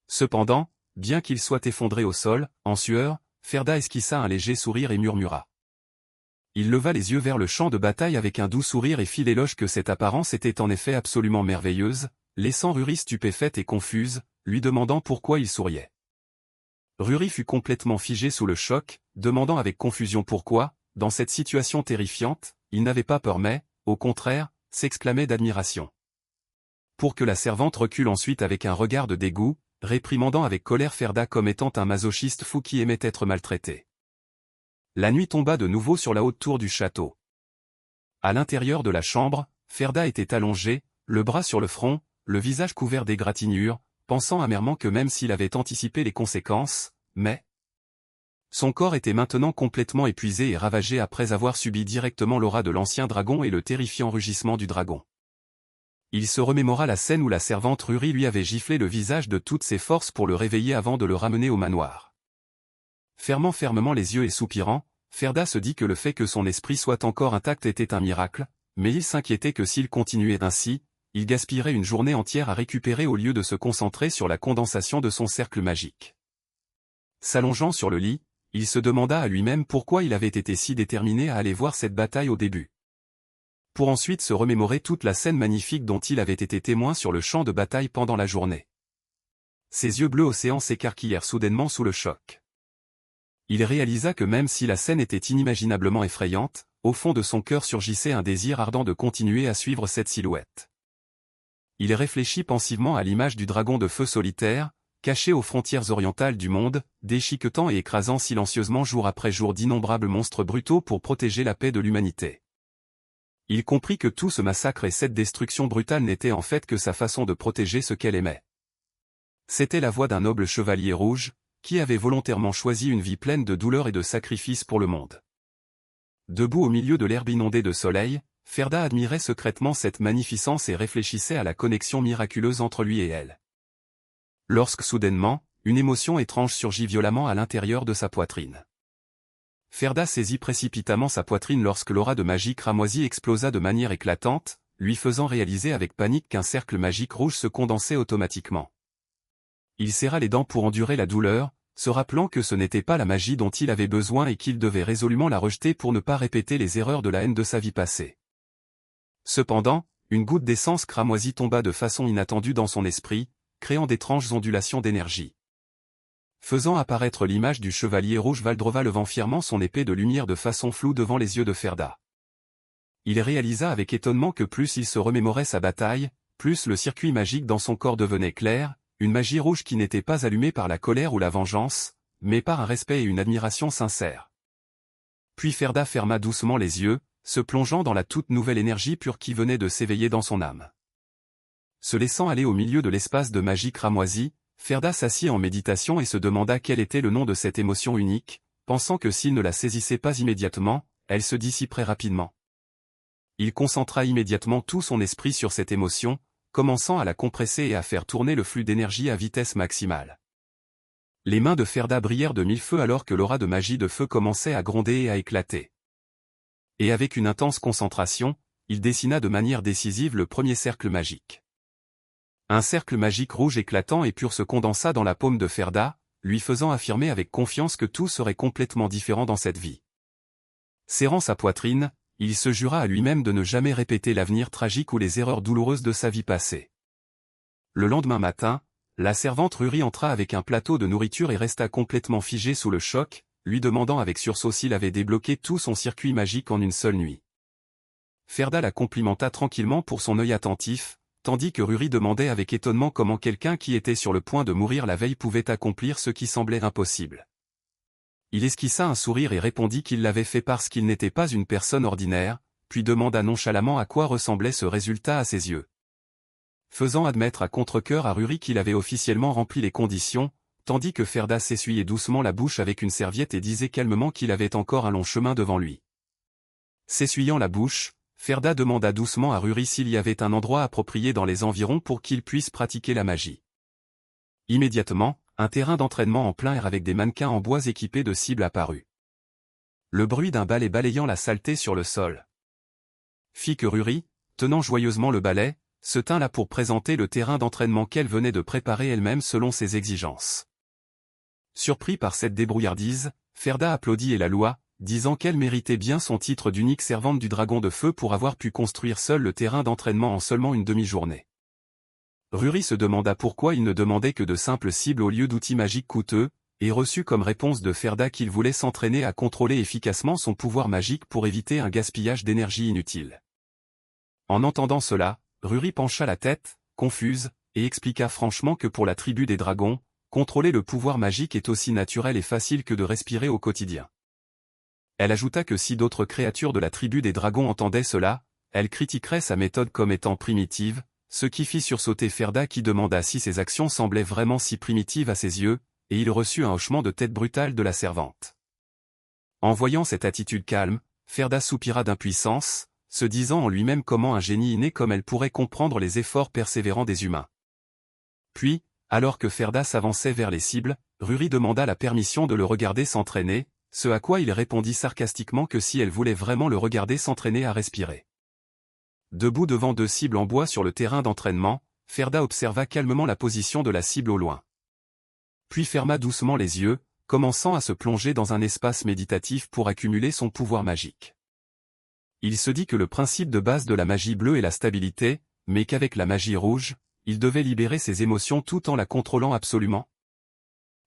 Cependant, bien qu'il soit effondré au sol, en sueur, Ferda esquissa un léger sourire et murmura. Il leva les yeux vers le champ de bataille avec un doux sourire et fit l'éloge que cette apparence était en effet absolument merveilleuse, laissant Ruri stupéfaite et confuse, lui demandant pourquoi il souriait. Ruri fut complètement figé sous le choc, demandant avec confusion pourquoi, dans cette situation terrifiante, il n'avait pas peur mais, au contraire, s'exclamait d'admiration. Pour que la servante recule ensuite avec un regard de dégoût, réprimandant avec colère Ferda comme étant un masochiste fou qui aimait être maltraité. La nuit tomba de nouveau sur la haute tour du château. À l'intérieur de la chambre, Ferda était allongé, le bras sur le front, le visage couvert d'égratignures, pensant amèrement que même s'il avait anticipé les conséquences, mais son corps était maintenant complètement épuisé et ravagé après avoir subi directement l'aura de l'ancien dragon et le terrifiant rugissement du dragon. Il se remémora la scène où la servante Ruri lui avait giflé le visage de toutes ses forces pour le réveiller avant de le ramener au manoir. Fermant fermement les yeux et soupirant, Ferda se dit que le fait que son esprit soit encore intact était un miracle, mais il s'inquiétait que s'il continuait ainsi, il gaspillerait une journée entière à récupérer au lieu de se concentrer sur la condensation de son cercle magique. S'allongeant sur le lit, il se demanda à lui-même pourquoi il avait été si déterminé à aller voir cette bataille au début. Pour ensuite se remémorer toute la scène magnifique dont il avait été témoin sur le champ de bataille pendant la journée. Ses yeux bleus océans s'écarquillèrent soudainement sous le choc. Il réalisa que même si la scène était inimaginablement effrayante, au fond de son cœur surgissait un désir ardent de continuer à suivre cette silhouette. Il réfléchit pensivement à l'image du dragon de feu solitaire, caché aux frontières orientales du monde, déchiquetant et écrasant silencieusement jour après jour d'innombrables monstres brutaux pour protéger la paix de l'humanité. Il comprit que tout ce massacre et cette destruction brutale n'étaient en fait que sa façon de protéger ce qu'elle aimait. C'était la voix d'un noble chevalier rouge, qui avait volontairement choisi une vie pleine de douleur et de sacrifices pour le monde. Debout au milieu de l'herbe inondée de soleil, Ferda admirait secrètement cette magnificence et réfléchissait à la connexion miraculeuse entre lui et elle. Lorsque soudainement, une émotion étrange surgit violemment à l'intérieur de sa poitrine. Ferda saisit précipitamment sa poitrine lorsque l'aura de magie cramoisie explosa de manière éclatante, lui faisant réaliser avec panique qu'un cercle magique rouge se condensait automatiquement. Il serra les dents pour endurer la douleur, se rappelant que ce n'était pas la magie dont il avait besoin et qu'il devait résolument la rejeter pour ne pas répéter les erreurs de la haine de sa vie passée. Cependant, une goutte d'essence cramoisie tomba de façon inattendue dans son esprit, créant d'étranges ondulations d'énergie. Faisant apparaître l'image du chevalier rouge Valdrova levant fièrement son épée de lumière de façon floue devant les yeux de Ferda. Il réalisa avec étonnement que plus il se remémorait sa bataille, plus le circuit magique dans son corps devenait clair, une magie rouge qui n'était pas allumée par la colère ou la vengeance, mais par un respect et une admiration sincères. Puis Ferda ferma doucement les yeux, se plongeant dans la toute nouvelle énergie pure qui venait de s'éveiller dans son âme. Se laissant aller au milieu de l'espace de magie cramoisie, Ferda s'assit en méditation et se demanda quel était le nom de cette émotion unique, pensant que s'il ne la saisissait pas immédiatement, elle se dissiperait rapidement. Il concentra immédiatement tout son esprit sur cette émotion, commençant à la compresser et à faire tourner le flux d'énergie à vitesse maximale. Les mains de Ferda brillèrent de mille feux alors que l'aura de magie de feu commençait à gronder et à éclater. Et avec une intense concentration, il dessina de manière décisive le premier cercle magique. Un cercle magique rouge éclatant et pur se condensa dans la paume de Ferda, lui faisant affirmer avec confiance que tout serait complètement différent dans cette vie. Serrant sa poitrine, il se jura à lui-même de ne jamais répéter l'avenir tragique ou les erreurs douloureuses de sa vie passée. Le lendemain matin, la servante Ruri entra avec un plateau de nourriture et resta complètement figée sous le choc, lui demandant avec sursaut s'il avait débloqué tout son circuit magique en une seule nuit. Ferda la complimenta tranquillement pour son œil attentif, tandis que Ruri demandait avec étonnement comment quelqu'un qui était sur le point de mourir la veille pouvait accomplir ce qui semblait impossible. Il esquissa un sourire et répondit qu'il l'avait fait parce qu'il n'était pas une personne ordinaire, puis demanda nonchalamment à quoi ressemblait ce résultat à ses yeux. Faisant admettre à contre-cœur à Ruri qu'il avait officiellement rempli les conditions, tandis que Ferda s'essuyait doucement la bouche avec une serviette et disait calmement qu'il avait encore un long chemin devant lui. S'essuyant la bouche, Ferda demanda doucement à Ruri s'il y avait un endroit approprié dans les environs pour qu'il puisse pratiquer la magie. Immédiatement, un terrain d'entraînement en plein air avec des mannequins en bois équipés de cibles apparut. Le bruit d'un balai balayant la saleté sur le sol fit que Ruri, tenant joyeusement le balai, se tint là pour présenter le terrain d'entraînement qu'elle venait de préparer elle-même selon ses exigences. Surpris par cette débrouillardise, Ferda applaudit et la loua, disant qu'elle méritait bien son titre d'unique servante du dragon de feu pour avoir pu construire seule le terrain d'entraînement en seulement une demi-journée. Ruri se demanda pourquoi il ne demandait que de simples cibles au lieu d'outils magiques coûteux, et reçut comme réponse de Ferda qu'il voulait s'entraîner à contrôler efficacement son pouvoir magique pour éviter un gaspillage d'énergie inutile. En entendant cela, Ruri pencha la tête, confuse, et expliqua franchement que pour la tribu des dragons, contrôler le pouvoir magique est aussi naturel et facile que de respirer au quotidien. Elle ajouta que si d'autres créatures de la tribu des dragons entendaient cela, elles critiqueraient sa méthode comme étant primitive, ce qui fit sursauter Ferda qui demanda si ses actions semblaient vraiment si primitives à ses yeux, et il reçut un hochement de tête brutal de la servante. En voyant cette attitude calme, Ferda soupira d'impuissance, se disant en lui-même comment un génie inné comme elle pourrait comprendre les efforts persévérants des humains. Puis, alors que Ferda s'avançait vers les cibles, Ruri demanda la permission de le regarder s'entraîner, ce à quoi il répondit sarcastiquement que si elle voulait vraiment le regarder s'entraîner à respirer. Debout devant deux cibles en bois sur le terrain d'entraînement, Ferda observa calmement la position de la cible au loin. Puis ferma doucement les yeux, commençant à se plonger dans un espace méditatif pour accumuler son pouvoir magique. Il se dit que le principe de base de la magie bleue est la stabilité, mais qu'avec la magie rouge, il devait libérer ses émotions tout en la contrôlant absolument.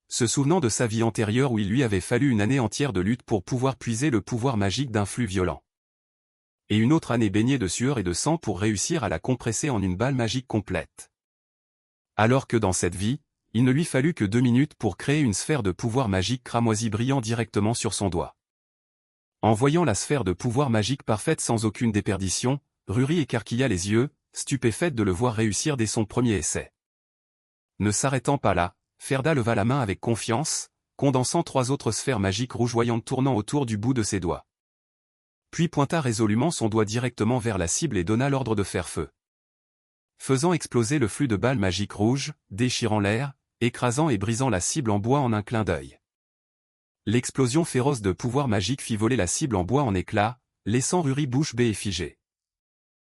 Se souvenant de sa vie antérieure où il lui avait fallu une année entière de lutte pour pouvoir puiser le pouvoir magique d'un flux violent. Et une autre année baignée de sueur et de sang pour réussir à la compresser en une balle magique complète. Alors que dans cette vie, il ne lui fallut que 2 minutes pour créer une sphère de pouvoir magique cramoisi brillant directement sur son doigt. En voyant la sphère de pouvoir magique parfaite sans aucune déperdition, Ruri écarquilla les yeux, stupéfaite de le voir réussir dès son premier essai. Ne s'arrêtant pas là, Ferda leva la main avec confiance, condensant 3 autres sphères magiques rougeoyantes tournant autour du bout de ses doigts. Puis pointa résolument son doigt directement vers la cible et donna l'ordre de faire feu. Faisant exploser le flux de balles magiques rouges, déchirant l'air, écrasant et brisant la cible en bois en un clin d'œil. L'explosion féroce de pouvoir magique fit voler la cible en bois en éclats, laissant Ruri bouche bée et figée.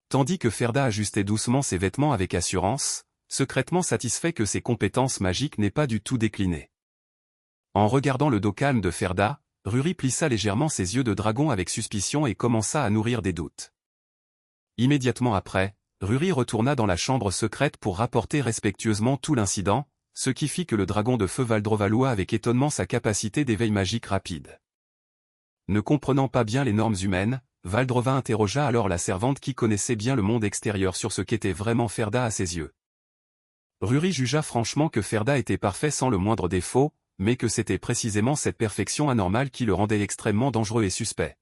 Tandis que Ferda ajustait doucement ses vêtements avec assurance, secrètement satisfait que ses compétences magiques n'aient pas du tout décliné. En regardant le dos calme de Ferda, Ruri plissa légèrement ses yeux de dragon avec suspicion et commença à nourrir des doutes. Immédiatement après, Ruri retourna dans la chambre secrète pour rapporter respectueusement tout l'incident, ce qui fit que le dragon de feu Valdrova loua avec étonnement sa capacité d'éveil magique rapide. Ne comprenant pas bien les normes humaines, Valdrova interrogea alors la servante qui connaissait bien le monde extérieur sur ce qu'était vraiment Ferda à ses yeux. Ruri jugea franchement que Ferda était parfait sans le moindre défaut, mais que c'était précisément cette perfection anormale qui le rendait extrêmement dangereux et suspect.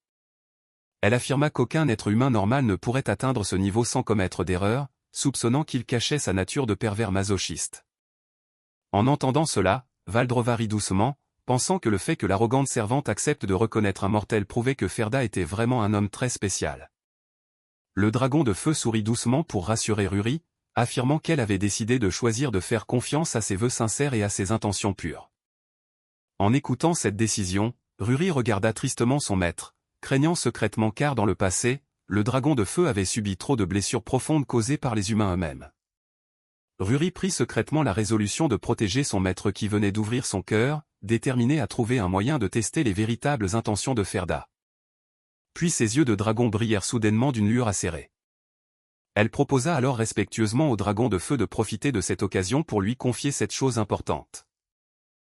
Elle affirma qu'aucun être humain normal ne pourrait atteindre ce niveau sans commettre d'erreur, soupçonnant qu'il cachait sa nature de pervers masochiste. En entendant cela, Valdrova rit doucement, pensant que le fait que l'arrogante servante accepte de reconnaître un mortel prouvait que Ferda était vraiment un homme très spécial. Le dragon de feu sourit doucement pour rassurer Ruri, affirmant qu'elle avait décidé de choisir de faire confiance à ses vœux sincères et à ses intentions pures. En écoutant cette décision, Ruri regarda tristement son maître, craignant secrètement car dans le passé, le dragon de feu avait subi trop de blessures profondes causées par les humains eux-mêmes. Ruri prit secrètement la résolution de protéger son maître qui venait d'ouvrir son cœur, déterminé à trouver un moyen de tester les véritables intentions de Ferda. Puis ses yeux de dragon brillèrent soudainement d'une lueur acérée. Elle proposa alors respectueusement au dragon de feu de profiter de cette occasion pour lui confier cette chose importante.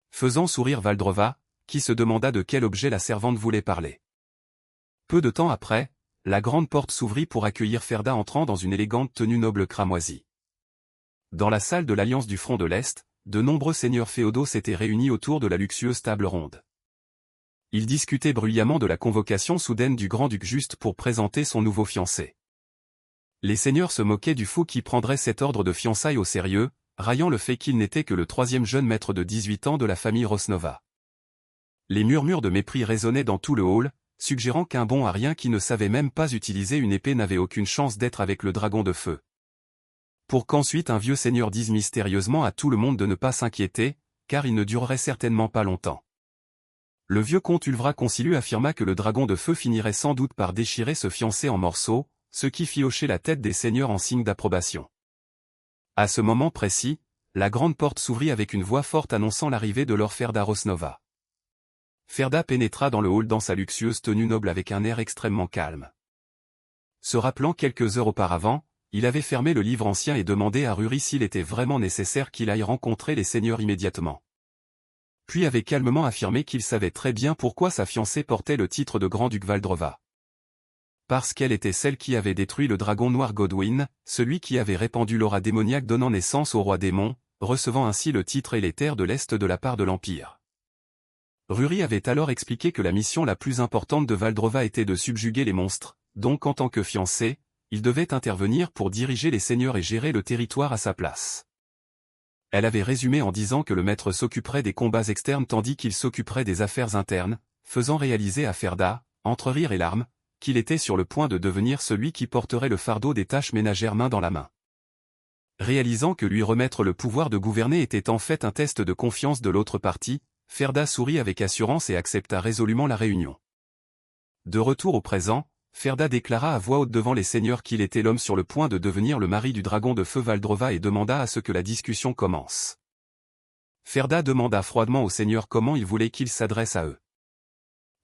Faisant sourire Valdrova, qui se demanda de quel objet la servante voulait parler. Peu de temps après, la grande porte s'ouvrit pour accueillir Ferda entrant dans une élégante tenue noble cramoisie. Dans la salle de l'Alliance du Front de l'Est, de nombreux seigneurs féodaux s'étaient réunis autour de la luxueuse table ronde. Ils discutaient bruyamment de la convocation soudaine du grand-duc Juste pour présenter son nouveau fiancé. Les seigneurs se moquaient du fou qui prendrait cet ordre de fiançailles au sérieux, raillant le fait qu'il n'était que le troisième jeune maître de 18 ans de la famille Rosnova. Les murmures de mépris résonnaient dans tout le hall, suggérant qu'un bon arien qui ne savait même pas utiliser une épée n'avait aucune chance d'être avec le dragon de feu. Pour qu'ensuite un vieux seigneur dise mystérieusement à tout le monde de ne pas s'inquiéter, car il ne durerait certainement pas longtemps. Le vieux comte Ulvra Concilu affirma que le dragon de feu finirait sans doute par déchirer ce fiancé en morceaux, ce qui fit hocher la tête des seigneurs en signe d'approbation. À ce moment précis, la grande porte s'ouvrit avec une voix forte annonçant l'arrivée de Lord Ferda Rosnova. Ferda pénétra dans le hall dans sa luxueuse tenue noble avec un air extrêmement calme. Se rappelant quelques heures auparavant, il avait fermé le livre ancien et demandé à Ruri s'il était vraiment nécessaire qu'il aille rencontrer les seigneurs immédiatement. Puis avait calmement affirmé qu'il savait très bien pourquoi sa fiancée portait le titre de grand-duc Valdrova. Parce qu'elle était celle qui avait détruit le dragon noir Godwyn, celui qui avait répandu l'aura démoniaque donnant naissance au roi démon, recevant ainsi le titre et les terres de l'Est de la part de l'Empire. Ruri avait alors expliqué que la mission la plus importante de Valdrova était de subjuguer les monstres, donc en tant que fiancé, il devait intervenir pour diriger les seigneurs et gérer le territoire à sa place. Elle avait résumé en disant que le maître s'occuperait des combats externes tandis qu'il s'occuperait des affaires internes, faisant réaliser à Ferda, entre rire et larmes, qu'il était sur le point de devenir celui qui porterait le fardeau des tâches ménagères main dans la main. Réalisant que lui remettre le pouvoir de gouverner était en fait un test de confiance de l'autre partie, Ferda sourit avec assurance et accepta résolument la réunion. De retour au présent, Ferda déclara à voix haute devant les seigneurs qu'il était l'homme sur le point de devenir le mari du dragon de feu Valdrova et demanda à ce que la discussion commence. Ferda demanda froidement aux seigneurs comment il voulait qu'ils s'adressent à eux.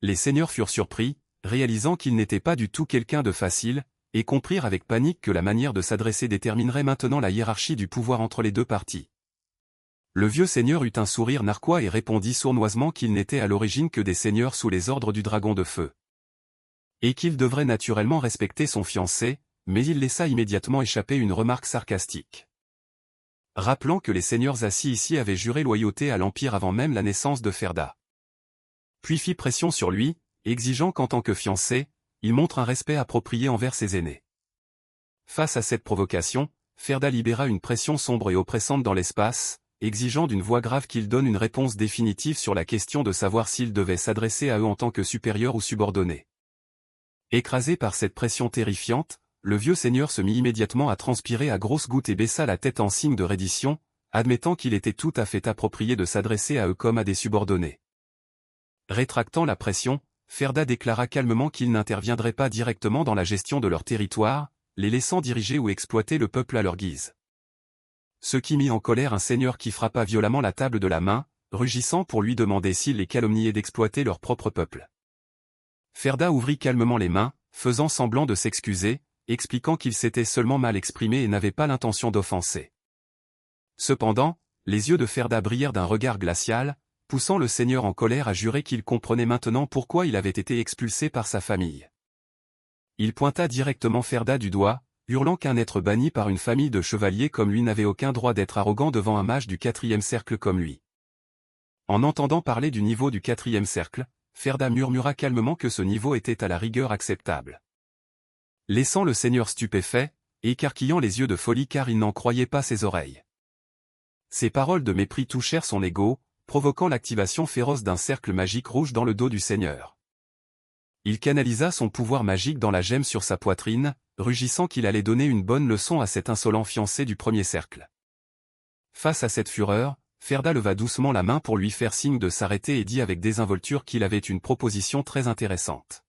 Les seigneurs furent surpris, réalisant qu'il n'était pas du tout quelqu'un de facile, et comprirent avec panique que la manière de s'adresser déterminerait maintenant la hiérarchie du pouvoir entre les deux parties. Le vieux seigneur eut un sourire narquois et répondit sournoisement qu'il n'était à l'origine que des seigneurs sous les ordres du dragon de feu. Et qu'il devrait naturellement respecter son fiancé, mais il laissa immédiatement échapper une remarque sarcastique. Rappelant que les seigneurs assis ici avaient juré loyauté à l'Empire avant même la naissance de Ferda. Puis fit pression sur lui, exigeant qu'en tant que fiancé, il montre un respect approprié envers ses aînés. Face à cette provocation, Ferda libéra une pression sombre et oppressante dans l'espace, exigeant d'une voix grave qu'il donne une réponse définitive sur la question de savoir s'il devait s'adresser à eux en tant que supérieur ou subordonné. Écrasé par cette pression terrifiante, le vieux seigneur se mit immédiatement à transpirer à grosses gouttes et baissa la tête en signe de reddition, admettant qu'il était tout à fait approprié de s'adresser à eux comme à des subordonnés. Rétractant la pression, Ferda déclara calmement qu'il n'interviendrait pas directement dans la gestion de leur territoire, les laissant diriger ou exploiter le peuple à leur guise. Ce qui mit en colère un seigneur qui frappa violemment la table de la main, rugissant pour lui demander s'il les calomniait d'exploiter leur propre peuple. Ferda ouvrit calmement les mains, faisant semblant de s'excuser, expliquant qu'il s'était seulement mal exprimé et n'avait pas l'intention d'offenser. Cependant, les yeux de Ferda brillèrent d'un regard glacial, poussant le seigneur en colère à jurer qu'il comprenait maintenant pourquoi il avait été expulsé par sa famille. Il pointa directement Ferda du doigt, hurlant qu'un être banni par une famille de chevaliers comme lui n'avait aucun droit d'être arrogant devant un mage du 4e cercle comme lui. En entendant parler du niveau du 4e cercle, Ferda murmura calmement que ce niveau était à la rigueur acceptable. Laissant le seigneur stupéfait, écarquillant les yeux de folie car il n'en croyait pas ses oreilles. Ces paroles de mépris touchèrent son ego, provoquant l'activation féroce d'un cercle magique rouge dans le dos du seigneur. Il canalisa son pouvoir magique dans la gemme sur sa poitrine, rugissant qu'il allait donner une bonne leçon à cet insolent fiancé du premier cercle. Face à cette fureur, Ferda leva doucement la main pour lui faire signe de s'arrêter et dit avec désinvolture qu'il avait une proposition très intéressante.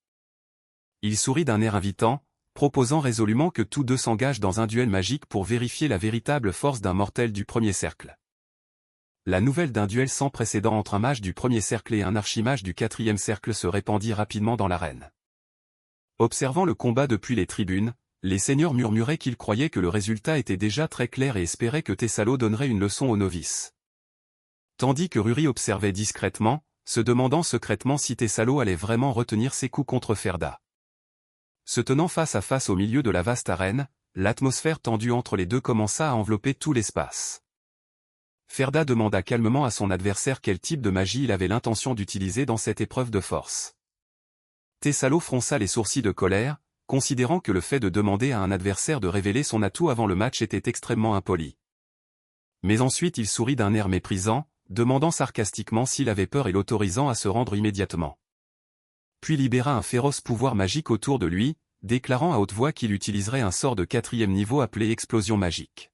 Il sourit d'un air invitant, proposant résolument que tous deux s'engagent dans un duel magique pour vérifier la véritable force d'un mortel du premier cercle. La nouvelle d'un duel sans précédent entre un mage du premier cercle et un archimage du 4e cercle se répandit rapidement dans l'arène. Observant le combat depuis les tribunes, les seigneurs murmuraient qu'ils croyaient que le résultat était déjà très clair et espéraient que Thessalo donnerait une leçon aux novices. Tandis que Ruri observait discrètement, se demandant secrètement si Thessalo allait vraiment retenir ses coups contre Ferda. Se tenant face à face au milieu de la vaste arène, l'atmosphère tendue entre les deux commença à envelopper tout l'espace. Ferda demanda calmement à son adversaire quel type de magie il avait l'intention d'utiliser dans cette épreuve de force. Thessalo fronça les sourcils de colère, considérant que le fait de demander à un adversaire de révéler son atout avant le match était extrêmement impoli. Mais ensuite il sourit d'un air méprisant, demandant sarcastiquement s'il avait peur et l'autorisant à se rendre immédiatement. Puis libéra un féroce pouvoir magique autour de lui, déclarant à haute voix qu'il utiliserait un sort de 4e niveau appelé Explosion magique.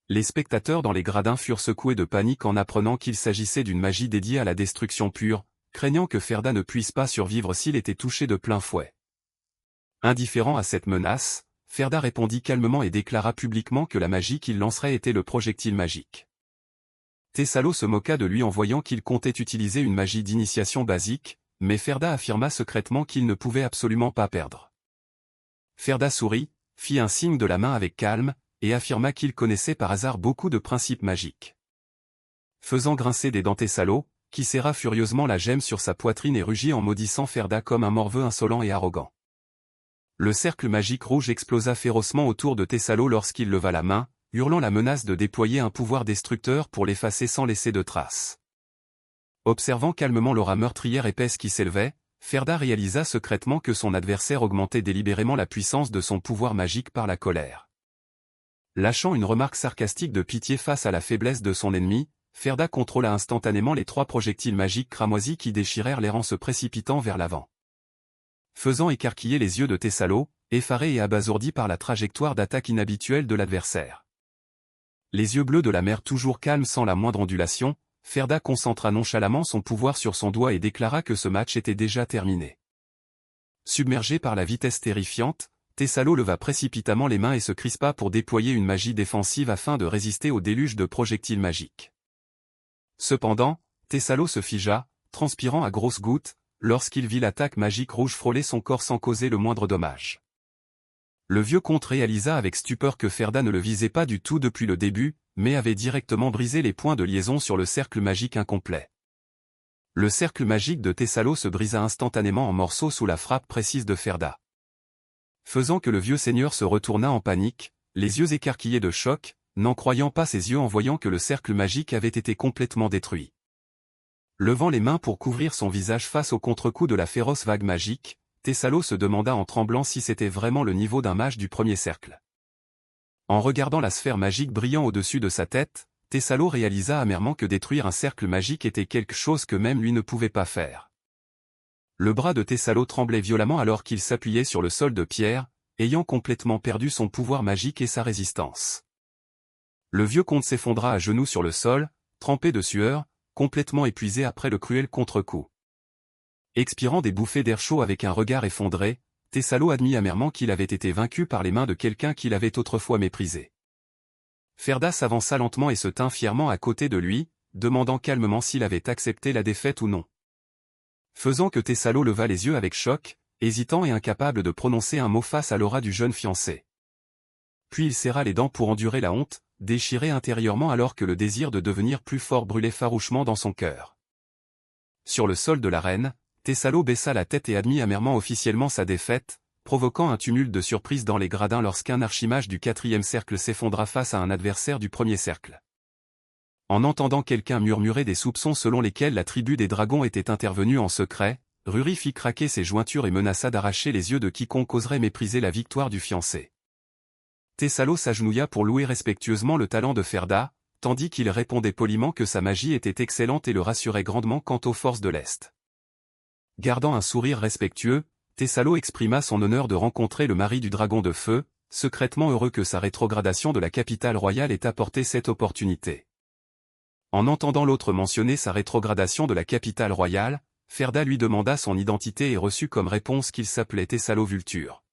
Les spectateurs dans les gradins furent secoués de panique en apprenant qu'il s'agissait d'une magie dédiée à la destruction pure, craignant que Ferda ne puisse pas survivre s'il était touché de plein fouet. Indifférent à cette menace, Ferda répondit calmement et déclara publiquement que la magie qu'il lancerait était le projectile magique. Thessalo se moqua de lui en voyant qu'il comptait utiliser une magie d'initiation basique, mais Ferda affirma secrètement qu'il ne pouvait absolument pas perdre. Ferda sourit, fit un signe de la main avec calme, et affirma qu'il connaissait par hasard beaucoup de principes magiques. Faisant grincer des dents Thessalo, qui serra furieusement la gemme sur sa poitrine et rugit en maudissant Ferda comme un morveux insolent et arrogant. Le cercle magique rouge explosa férocement autour de Thessalo lorsqu'il leva la main, hurlant la menace de déployer un pouvoir destructeur pour l'effacer sans laisser de traces. Observant calmement l'aura meurtrière épaisse qui s'élevait, Ferda réalisa secrètement que son adversaire augmentait délibérément la puissance de son pouvoir magique par la colère. Lâchant une remarque sarcastique de pitié face à la faiblesse de son ennemi, Ferda contrôla instantanément les 3 projectiles magiques cramoisis qui déchirèrent l'air en se précipitant vers l'avant. Faisant écarquiller les yeux de Thessalo, effaré et abasourdi par la trajectoire d'attaque inhabituelle de l'adversaire. Les yeux bleus de la mer toujours calmes sans la moindre ondulation, Ferda concentra nonchalamment son pouvoir sur son doigt et déclara que ce match était déjà terminé. Submergé par la vitesse terrifiante, Thessalo leva précipitamment les mains et se crispa pour déployer une magie défensive afin de résister au déluge de projectiles magiques. Cependant, Thessalo se figea, transpirant à grosses gouttes, lorsqu'il vit l'attaque magique rouge frôler son corps sans causer le moindre dommage. Le vieux comte réalisa avec stupeur que Ferda ne le visait pas du tout depuis le début, mais avait directement brisé les points de liaison sur le cercle magique incomplet. Le cercle magique de Thessalo se brisa instantanément en morceaux sous la frappe précise de Ferda. Faisant que le vieux seigneur se retourna en panique, les yeux écarquillés de choc, n'en croyant pas ses yeux en voyant que le cercle magique avait été complètement détruit. Levant les mains pour couvrir son visage face au contre-coup de la féroce vague magique, Thessalo se demanda en tremblant si c'était vraiment le niveau d'un mage du premier cercle. En regardant la sphère magique brillant au-dessus de sa tête, Thessalo réalisa amèrement que détruire un cercle magique était quelque chose que même lui ne pouvait pas faire. Le bras de Thessalo tremblait violemment alors qu'il s'appuyait sur le sol de pierre, ayant complètement perdu son pouvoir magique et sa résistance. Le vieux comte s'effondra à genoux sur le sol, trempé de sueur, complètement épuisé après le cruel contre-coup. Expirant des bouffées d'air chaud avec un regard effondré, Thessalo admit amèrement qu'il avait été vaincu par les mains de quelqu'un qu'il avait autrefois méprisé. Ferda s'avança lentement et se tint fièrement à côté de lui, demandant calmement s'il avait accepté la défaite ou non. Faisant que Thessalo leva les yeux avec choc, hésitant et incapable de prononcer un mot face à l'aura du jeune fiancé. Puis il serra les dents pour endurer la honte, déchiré intérieurement alors que le désir de devenir plus fort brûlait farouchement dans son cœur. Sur le sol de l'arène, Thessalo baissa la tête et admit amèrement officiellement sa défaite, provoquant un tumulte de surprise dans les gradins lorsqu'un archimage du 4e cercle s'effondra face à un adversaire du 1er cercle. En entendant quelqu'un murmurer des soupçons selon lesquels la tribu des dragons était intervenue en secret, Ruri fit craquer ses jointures et menaça d'arracher les yeux de quiconque oserait mépriser la victoire du fiancé. Thessalo s'agenouilla pour louer respectueusement le talent de Ferda, tandis qu'il répondait poliment que sa magie était excellente et le rassurait grandement quant aux forces de l'Est. Gardant un sourire respectueux, Thessalo exprima son honneur de rencontrer le mari du dragon de feu, secrètement heureux que sa rétrogradation de la capitale royale ait apporté cette opportunité. En entendant l'autre mentionner sa rétrogradation de la capitale royale, Ferda lui demanda son identité et reçut comme réponse qu'il s'appelait Thessalo Vulture.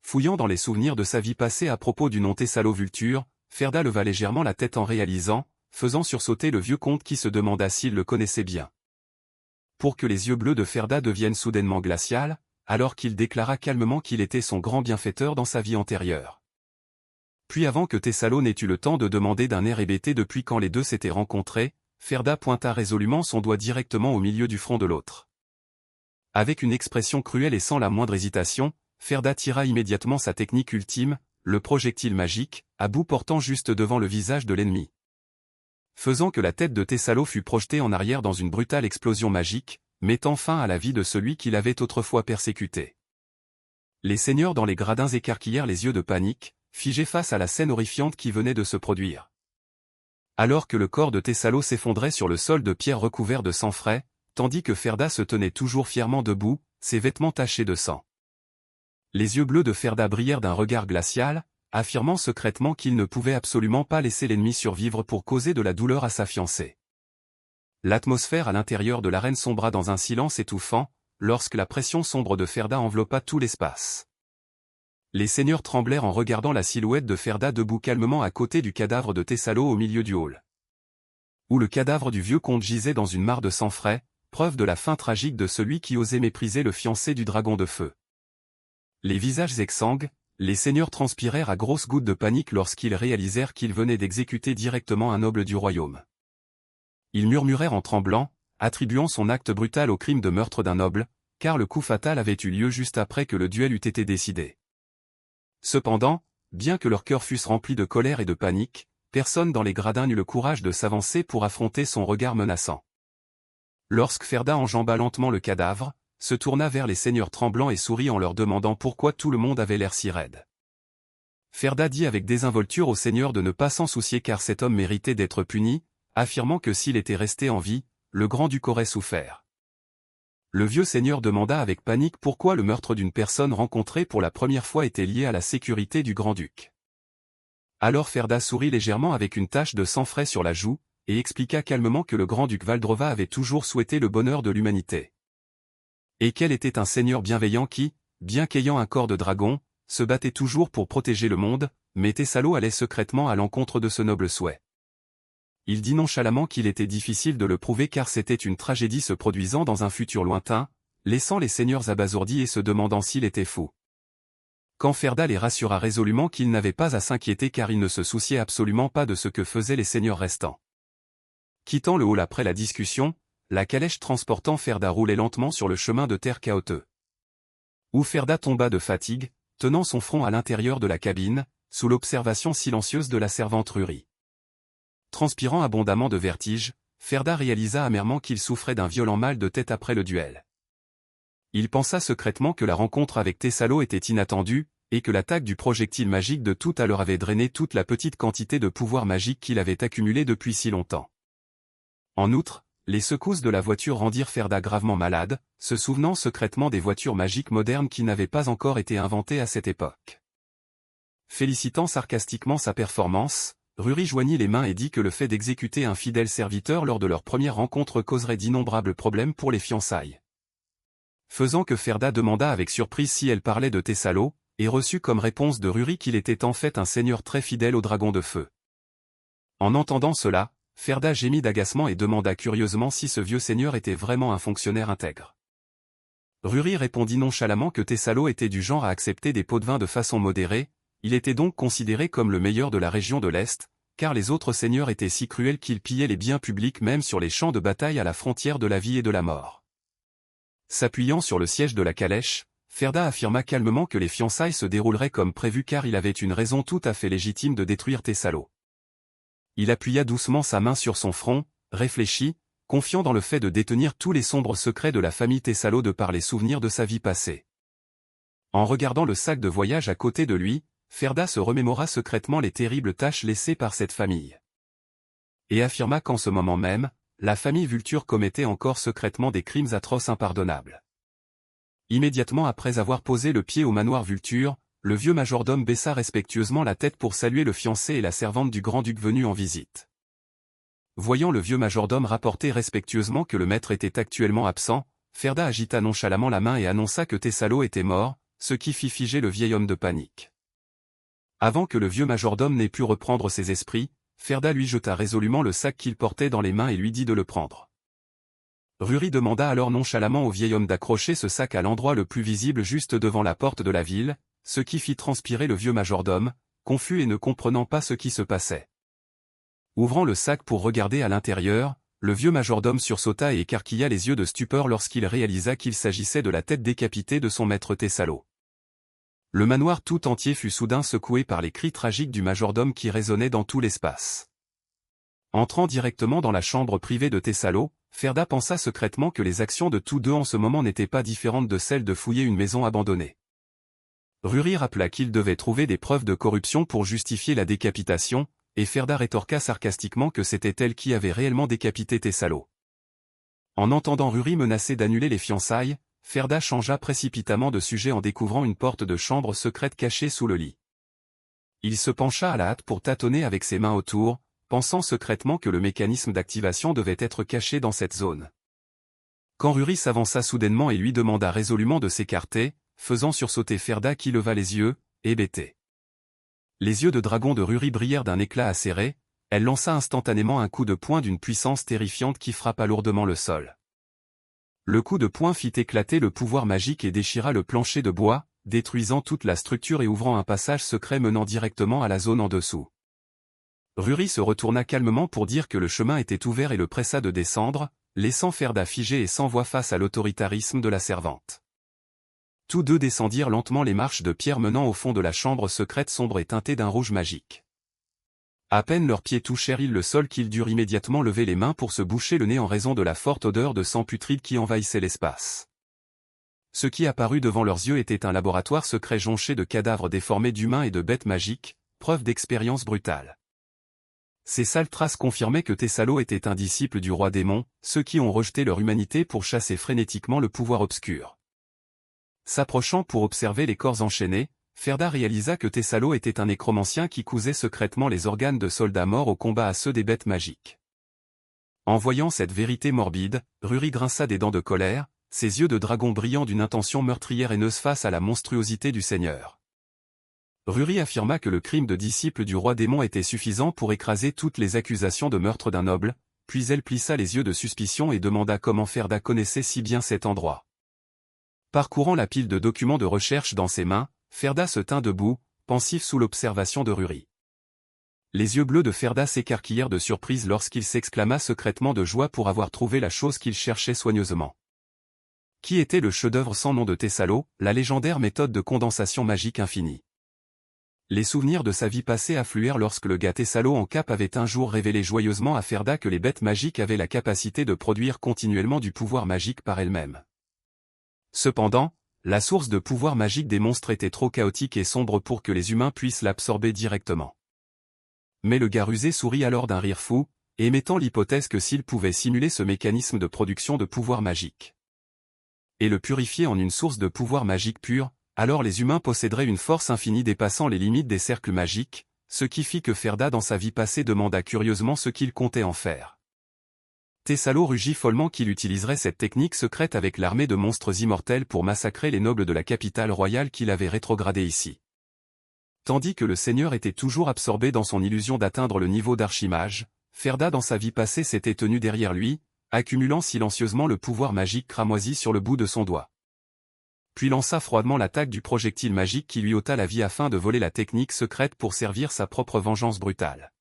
Fouillant dans les souvenirs de sa vie passée à propos du nom Thessalo Vulture, Ferda leva légèrement la tête en réalisant, faisant sursauter le vieux comte qui se demanda s'il le connaissait bien. Pour que les yeux bleus de Ferda deviennent soudainement glaciales, alors qu'il déclara calmement qu'il était son grand bienfaiteur dans sa vie antérieure. Puis avant que Thessalo n'ait eu le temps de demander d'un air hébété depuis quand les deux s'étaient rencontrés, Ferda pointa résolument son doigt directement au milieu du front de l'autre. Avec une expression cruelle et sans la moindre hésitation, Ferda tira immédiatement sa technique ultime, le projectile magique, à bout portant juste devant le visage de l'ennemi. Faisant que la tête de Thessalo fût projetée en arrière dans une brutale explosion magique, mettant fin à la vie de celui qui l'avait autrefois persécuté. Les seigneurs dans les gradins écarquillèrent les yeux de panique, figés face à la scène horrifiante qui venait de se produire. Alors que le corps de Thessalo s'effondrait sur le sol de pierre recouvert de sang frais, tandis que Ferda se tenait toujours fièrement debout, ses vêtements tachés de sang. Les yeux bleus de Ferda brillèrent d'un regard glacial, affirmant secrètement qu'il ne pouvait absolument pas laisser l'ennemi survivre pour causer de la douleur à sa fiancée. L'atmosphère à l'intérieur de l'arène sombra dans un silence étouffant, lorsque la pression sombre de Ferda enveloppa tout l'espace. Les seigneurs tremblèrent en regardant la silhouette de Ferda debout calmement à côté du cadavre de Thessalo au milieu du hall. Où le cadavre du vieux comte gisait dans une mare de sang frais, preuve de la fin tragique de celui qui osait mépriser le fiancé du dragon de feu. Les visages exsangues, les seigneurs transpirèrent à grosses gouttes de panique lorsqu'ils réalisèrent qu'ils venaient d'exécuter directement un noble du royaume. Ils murmurèrent en tremblant, attribuant son acte brutal au crime de meurtre d'un noble, car le coup fatal avait eu lieu juste après que le duel eût été décidé. Cependant, bien que leurs cœurs fussent remplis de colère et de panique, personne dans les gradins n'eut le courage de s'avancer pour affronter son regard menaçant. Lorsque Ferda enjamba lentement le cadavre, se tourna vers les seigneurs tremblants et sourit en leur demandant pourquoi tout le monde avait l'air si raide. Ferda dit avec désinvolture aux seigneurs de ne pas s'en soucier car cet homme méritait d'être puni, affirmant que s'il était resté en vie, le grand-duc aurait souffert. Le vieux seigneur demanda avec panique pourquoi le meurtre d'une personne rencontrée pour la première fois était lié à la sécurité du grand-duc. Alors Ferda sourit légèrement avec une tache de sang frais sur la joue, et expliqua calmement que le grand-duc Valdrova avait toujours souhaité le bonheur de l'humanité. Et qu'elle était un seigneur bienveillant qui, bien qu'ayant un corps de dragon, se battait toujours pour protéger le monde, mais Thessalo allait secrètement à l'encontre de ce noble souhait. Il dit nonchalamment qu'il était difficile de le prouver car c'était une tragédie se produisant dans un futur lointain, laissant les seigneurs abasourdis et se demandant s'il était fou. Quand Ferda les rassura résolument qu'il n'avait pas à s'inquiéter car il ne se souciait absolument pas de ce que faisaient les seigneurs restants. Quittant le hall après la discussion, la calèche transportant Ferda roulait lentement sur le chemin de terre caouteux. Où Ferda tomba de fatigue, tenant son front à l'intérieur de la cabine, sous l'observation silencieuse de la servante Ruri. Transpirant abondamment de vertige, Ferda réalisa amèrement qu'il souffrait d'un violent mal de tête après le duel. Il pensa secrètement que la rencontre avec Thessalo était inattendue, et que l'attaque du projectile magique de tout à l'heure avait drainé toute la petite quantité de pouvoir magique qu'il avait accumulé depuis si longtemps. En outre, les secousses de la voiture rendirent Ferda gravement malade, se souvenant secrètement des voitures magiques modernes qui n'avaient pas encore été inventées à cette époque. Félicitant sarcastiquement sa performance, Ruri joignit les mains et dit que le fait d'exécuter un fidèle serviteur lors de leur première rencontre causerait d'innombrables problèmes pour les fiançailles. Faisant que Ferda demanda avec surprise si elle parlait de Thessalo, et reçut comme réponse de Ruri qu'il était en fait un seigneur très fidèle au dragon de feu. En entendant cela, Ferda gémit d'agacement et demanda curieusement si ce vieux seigneur était vraiment un fonctionnaire intègre. Ruri répondit nonchalamment que Thessalo était du genre à accepter des pots de vin de façon modérée, il était donc considéré comme le meilleur de la région de l'Est, car les autres seigneurs étaient si cruels qu'ils pillaient les biens publics même sur les champs de bataille à la frontière de la vie et de la mort. S'appuyant sur le siège de la calèche, Ferda affirma calmement que les fiançailles se dérouleraient comme prévu car il avait une raison tout à fait légitime de détruire Thessalo. Il appuya doucement sa main sur son front, réfléchit, confiant dans le fait de détenir tous les sombres secrets de la famille Thessalo de par les souvenirs de sa vie passée. En regardant le sac de voyage à côté de lui, Ferda se remémora secrètement les terribles tâches laissées par cette famille. Et affirma qu'en ce moment même, la famille Vulture commettait encore secrètement des crimes atroces impardonnables. Immédiatement après avoir posé le pied au manoir Vulture, le vieux majordome baissa respectueusement la tête pour saluer le fiancé et la servante du grand-duc venu en visite. Voyant le vieux majordome rapporter respectueusement que le maître était actuellement absent, Ferda agita nonchalamment la main et annonça que Thessalo était mort, ce qui fit figer le vieil homme de panique. Avant que le vieux majordome n'ait pu reprendre ses esprits, Ferda lui jeta résolument le sac qu'il portait dans les mains et lui dit de le prendre. Ruri demanda alors nonchalamment au vieil homme d'accrocher ce sac à l'endroit le plus visible juste devant la porte de la ville, ce qui fit transpirer le vieux majordome, confus et ne comprenant pas ce qui se passait. Ouvrant le sac pour regarder à l'intérieur, le vieux majordome sursauta et écarquilla les yeux de stupeur lorsqu'il réalisa qu'il s'agissait de la tête décapitée de son maître Thessalo. Le manoir tout entier fut soudain secoué par les cris tragiques du majordome qui résonnaient dans tout l'espace. Entrant directement dans la chambre privée de Thessalo, Ferda pensa secrètement que les actions de tous deux en ce moment n'étaient pas différentes de celles de fouiller une maison abandonnée. Ruri rappela qu'il devait trouver des preuves de corruption pour justifier la décapitation, et Ferda rétorqua sarcastiquement que c'était elle qui avait réellement décapité Thessalo. En entendant Ruri menacer d'annuler les fiançailles, Ferda changea précipitamment de sujet en découvrant une porte de chambre secrète cachée sous le lit. Il se pencha à la hâte pour tâtonner avec ses mains autour, pensant secrètement que le mécanisme d'activation devait être caché dans cette zone. Quand Ruri s'avança soudainement et lui demanda résolument de s'écarter, faisant sursauter Ferda qui leva les yeux, hébété. Les yeux de dragon de Ruri brillèrent d'un éclat acéré, elle lança instantanément un coup de poing d'une puissance terrifiante qui frappa lourdement le sol. Le coup de poing fit éclater le pouvoir magique et déchira le plancher de bois, détruisant toute la structure et ouvrant un passage secret menant directement à la zone en dessous. Ruri se retourna calmement pour dire que le chemin était ouvert et le pressa de descendre, laissant Ferda figée et sans voix face à l'autoritarisme de la servante. Tous deux descendirent lentement les marches de pierre menant au fond de la chambre secrète sombre et teintée d'un rouge magique. À peine leurs pieds touchèrent-ils le sol qu'ils durent immédiatement lever les mains pour se boucher le nez en raison de la forte odeur de sang putride qui envahissait l'espace. Ce qui apparut devant leurs yeux était un laboratoire secret jonché de cadavres déformés d'humains et de bêtes magiques, preuve d'expérience brutale. Ces sales traces confirmaient que Thessalo était un disciple du roi démon, ceux qui ont rejeté leur humanité pour chasser frénétiquement le pouvoir obscur. S'approchant pour observer les corps enchaînés, Ferda réalisa que Thessalo était un nécromancien qui cousait secrètement les organes de soldats morts au combat à ceux des bêtes magiques. En voyant cette vérité morbide, Ruri grinça des dents de colère, ses yeux de dragon brillant d'une intention meurtrière haineuse face à la monstruosité du Seigneur. Ruri affirma que le crime de disciple du roi démon était suffisant pour écraser toutes les accusations de meurtre d'un noble, puis elle plissa les yeux de suspicion et demanda comment Ferda connaissait si bien cet endroit. Parcourant la pile de documents de recherche dans ses mains, Ferda se tint debout, pensif sous l'observation de Ruri. Les yeux bleus de Ferda s'écarquillèrent de surprise lorsqu'il s'exclama secrètement de joie pour avoir trouvé la chose qu'il cherchait soigneusement. Qui était le chef-d'œuvre sans nom de Thessalo, la légendaire méthode de condensation magique infinie. Les souvenirs de sa vie passée affluèrent lorsque le gars Thessalo en cape avait un jour révélé joyeusement à Ferda que les bêtes magiques avaient la capacité de produire continuellement du pouvoir magique par elles-mêmes. Cependant, la source de pouvoir magique des monstres était trop chaotique et sombre pour que les humains puissent l'absorber directement. Mais le gars rusé sourit alors d'un rire fou, émettant l'hypothèse que s'il pouvait simuler ce mécanisme de production de pouvoir magique et le purifier en une source de pouvoir magique pur, alors les humains posséderaient une force infinie dépassant les limites des cercles magiques, ce qui fit que Ferda dans sa vie passée demanda curieusement ce qu'il comptait en faire. Thessalo rugit follement qu'il utiliserait cette technique secrète avec l'armée de monstres immortels pour massacrer les nobles de la capitale royale qu'il avait rétrogradé ici. Tandis que le seigneur était toujours absorbé dans son illusion d'atteindre le niveau d'archimage, Ferda dans sa vie passée s'était tenu derrière lui, accumulant silencieusement le pouvoir magique cramoisi sur le bout de son doigt. Puis lança froidement l'attaque du projectile magique qui lui ôta la vie afin de voler la technique secrète pour servir sa propre vengeance brutale.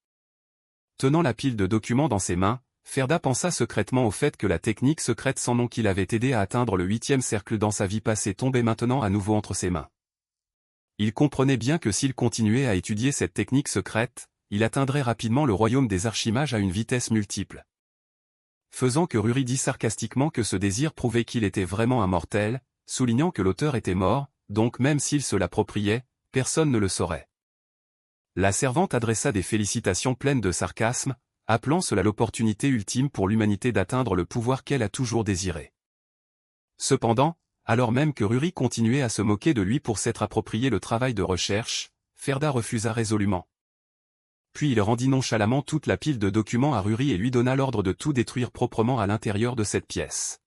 Tenant la pile de documents dans ses mains, Ferda pensa secrètement au fait que la technique secrète sans nom qu'il avait aidé à atteindre le 8e cercle dans sa vie passée tombait maintenant à nouveau entre ses mains. Il comprenait bien que s'il continuait à étudier cette technique secrète, il atteindrait rapidement le royaume des archimages à une vitesse multiple. Faisant que Ruri dit sarcastiquement que ce désir prouvait qu'il était vraiment un mortel, soulignant que l'auteur était mort, donc même s'il se l'appropriait, personne ne le saurait. La servante adressa des félicitations pleines de sarcasme, appelant cela l'opportunité ultime pour l'humanité d'atteindre le pouvoir qu'elle a toujours désiré. Cependant, alors même que Ruri continuait à se moquer de lui pour s'être approprié le travail de recherche, Ferda refusa résolument. Puis il rendit nonchalamment toute la pile de documents à Ruri et lui donna l'ordre de tout détruire proprement à l'intérieur de cette pièce.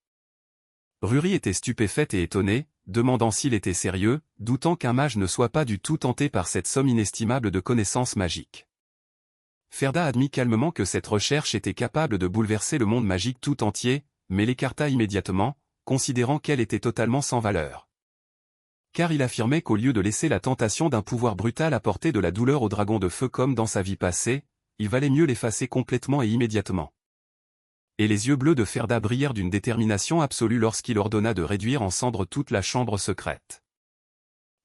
Ruri était stupéfaite et étonnée, demandant s'il était sérieux, doutant qu'un mage ne soit pas du tout tenté par cette somme inestimable de connaissances magiques. Ferda admit calmement que cette recherche était capable de bouleverser le monde magique tout entier, mais l'écarta immédiatement, considérant qu'elle était totalement sans valeur. Car il affirmait qu'au lieu de laisser la tentation d'un pouvoir brutal apporter de la douleur au dragon de feu comme dans sa vie passée, il valait mieux l'effacer complètement et immédiatement. Et les yeux bleus de Ferda brillèrent d'une détermination absolue lorsqu'il ordonna de réduire en cendres toute la chambre secrète.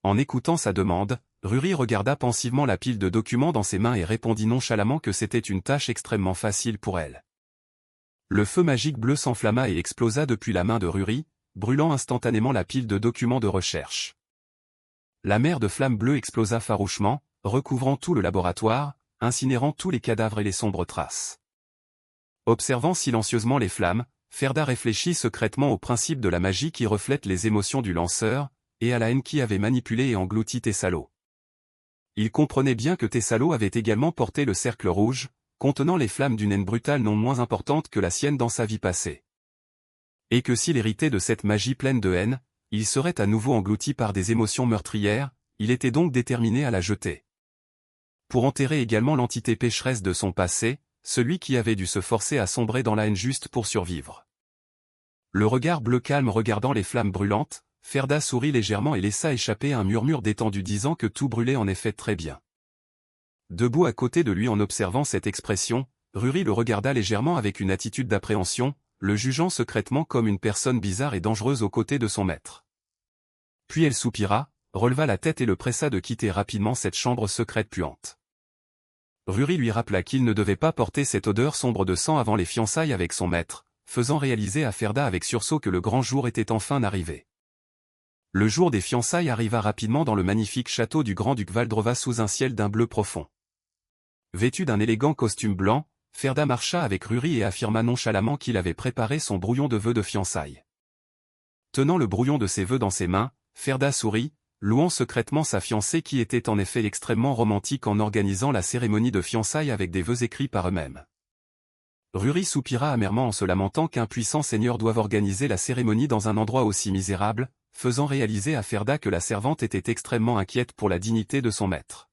En écoutant sa demande, Ruri regarda pensivement la pile de documents dans ses mains et répondit nonchalamment que c'était une tâche extrêmement facile pour elle. Le feu magique bleu s'enflamma et explosa depuis la main de Ruri, brûlant instantanément la pile de documents de recherche. La mer de flammes bleues explosa farouchement, recouvrant tout le laboratoire, incinérant tous les cadavres et les sombres traces. Observant silencieusement les flammes, Ferda réfléchit secrètement au principe de la magie qui reflète les émotions du lanceur, et à la haine qui avait manipulé et englouti Thessalo. Il comprenait bien que Thessalo avait également porté le cercle rouge, contenant les flammes d'une haine brutale non moins importante que la sienne dans sa vie passée. Et que s'il héritait de cette magie pleine de haine, il serait à nouveau englouti par des émotions meurtrières, il était donc déterminé à la jeter. Pour enterrer également l'entité pécheresse de son passé, celui qui avait dû se forcer à sombrer dans la haine juste pour survivre. Le regard bleu calme regardant les flammes brûlantes, Ferda sourit légèrement et laissa échapper un murmure détendu disant que tout brûlait en effet très bien. Debout à côté de lui en observant cette expression, Ruri le regarda légèrement avec une attitude d'appréhension, le jugeant secrètement comme une personne bizarre et dangereuse aux côtés de son maître. Puis elle soupira, releva la tête et le pressa de quitter rapidement cette chambre secrète puante. Ruri lui rappela qu'il ne devait pas porter cette odeur sombre de sang avant les fiançailles avec son maître, faisant réaliser à Ferda avec sursaut que le grand jour était enfin arrivé. Le jour des fiançailles arriva rapidement dans le magnifique château du grand-duc Valdrova sous un ciel d'un bleu profond. Vêtu d'un élégant costume blanc, Ferda marcha avec Ruri et affirma nonchalamment qu'il avait préparé son brouillon de vœux de fiançailles. Tenant le brouillon de ses vœux dans ses mains, Ferda sourit, louant secrètement sa fiancée qui était en effet extrêmement romantique en organisant la cérémonie de fiançailles avec des vœux écrits par eux-mêmes. Ruri soupira amèrement en se lamentant qu'un puissant seigneur doive organiser la cérémonie dans un endroit aussi misérable, faisant réaliser à Ferda que la servante était extrêmement inquiète pour la dignité de son maître.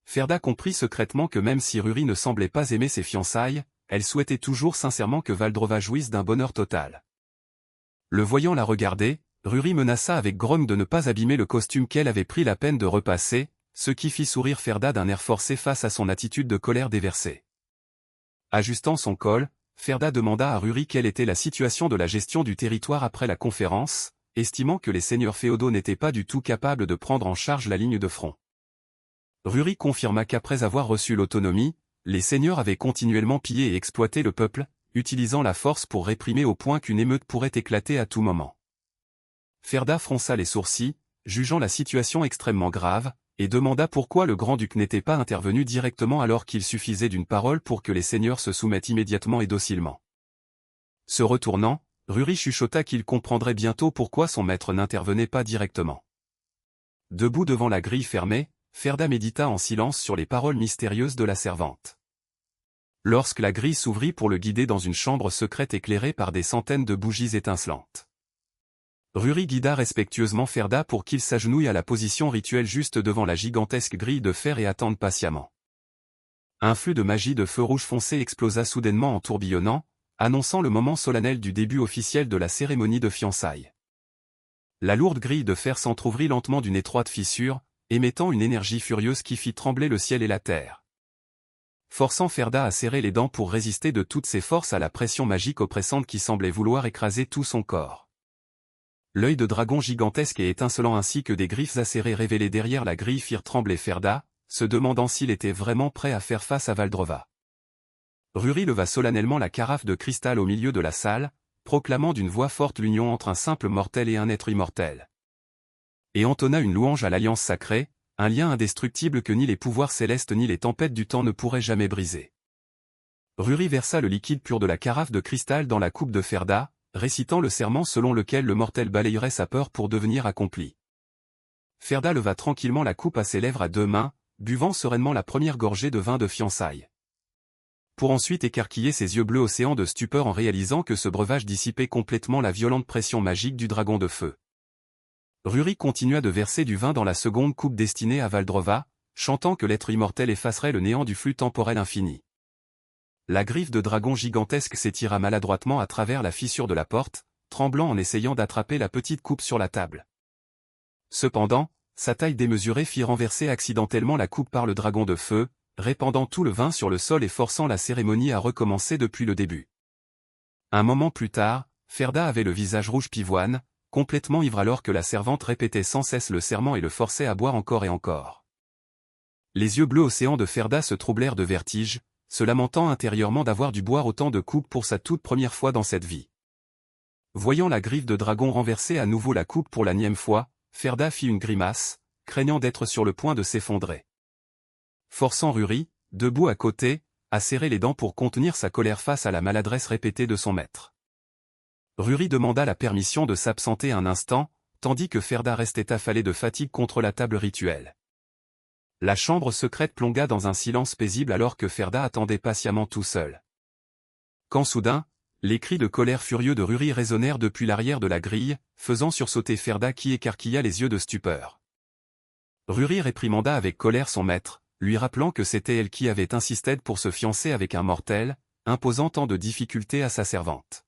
Ferda comprit secrètement que même si Ruri ne semblait pas aimer ses fiançailles, elle souhaitait toujours sincèrement que Valdrova jouisse d'un bonheur total. Le voyant la regarder, Ruri menaça avec grogne de ne pas abîmer le costume qu'elle avait pris la peine de repasser, ce qui fit sourire Ferda d'un air forcé face à son attitude de colère déversée. Ajustant son col, Ferda demanda à Ruri quelle était la situation de la gestion du territoire après la conférence, estimant que les seigneurs féodaux n'étaient pas du tout capables de prendre en charge la ligne de front. Ruri confirma qu'après avoir reçu l'autonomie, les seigneurs avaient continuellement pillé et exploité le peuple, utilisant la force pour réprimer au point qu'une émeute pourrait éclater à tout moment. Ferda fronça les sourcils, jugeant la situation extrêmement grave, et demanda pourquoi le grand-duc n'était pas intervenu directement alors qu'il suffisait d'une parole pour que les seigneurs se soumettent immédiatement et docilement. Se retournant, Ruri chuchota qu'il comprendrait bientôt pourquoi son maître n'intervenait pas directement. Debout devant la grille fermée, Ferda médita en silence sur les paroles mystérieuses de la servante. Lorsque la grille s'ouvrit pour le guider dans une chambre secrète éclairée par des centaines de bougies étincelantes. Ruri guida respectueusement Ferda pour qu'il s'agenouille à la position rituelle juste devant la gigantesque grille de fer et attende patiemment. Un flux de magie de feu rouge foncé explosa soudainement en tourbillonnant, annonçant le moment solennel du début officiel de la cérémonie de fiançailles. La lourde grille de fer s'entr'ouvrit lentement d'une étroite fissure, émettant une énergie furieuse qui fit trembler le ciel et la terre. Forçant Ferda à serrer les dents pour résister de toutes ses forces à la pression magique oppressante qui semblait vouloir écraser tout son corps. L'œil de dragon gigantesque et étincelant ainsi que des griffes acérées révélées derrière la grille firent trembler Ferda, se demandant s'il était vraiment prêt à faire face à Valdrova. Ruri leva solennellement la carafe de cristal au milieu de la salle, proclamant d'une voix forte l'union entre un simple mortel et un être immortel. Et entonna une louange à l'alliance sacrée, un lien indestructible que ni les pouvoirs célestes ni les tempêtes du temps ne pourraient jamais briser. Ruri versa le liquide pur de la carafe de cristal dans la coupe de Ferda, récitant le serment selon lequel le mortel balayerait sa peur pour devenir accompli. Ferda leva tranquillement la coupe à ses lèvres à deux mains, buvant sereinement la première gorgée de vin de fiançailles. Pour ensuite écarquiller ses yeux bleus océan de stupeur en réalisant que ce breuvage dissipait complètement la violente pression magique du dragon de feu. Ruri continua de verser du vin dans la seconde coupe destinée à Valdrova, chantant que l'être immortel effacerait le néant du flux temporel infini. la griffe de dragon gigantesque s'étira maladroitement à travers la fissure de la porte, tremblant en essayant d'attraper la petite coupe sur la table. Cependant, sa taille démesurée fit renverser accidentellement la coupe par le dragon de feu, répandant tout le vin sur le sol et forçant la cérémonie à recommencer depuis le début. Un moment plus tard, Ferda avait le visage rouge pivoine, complètement ivre alors que la servante répétait sans cesse le serment et le forçait à boire encore et encore. Les yeux bleus océans de Ferda se troublèrent de vertige, se lamentant intérieurement d'avoir dû boire autant de coupes pour sa toute première fois dans cette vie. Voyant la griffe de dragon renverser à nouveau la coupe pour la nième fois, Ferda fit une grimace, craignant d'être sur le point de s'effondrer. Forçant Ruri, debout à côté, à serrer les dents pour contenir sa colère face à la maladresse répétée de son maître. Ruri demanda la permission de s'absenter un instant, tandis que Ferda restait affalée de fatigue contre la table rituelle. La chambre secrète plongea dans un silence paisible alors que Ferda attendait patiemment tout seul. Quand soudain, les cris de colère furieux de Ruri résonnèrent depuis l'arrière de la grille, faisant sursauter Ferda qui écarquilla les yeux de stupeur. Ruri réprimanda avec colère son maître, lui rappelant que c'était elle qui avait insisté pour se fiancer avec un mortel, imposant tant de difficultés à sa servante.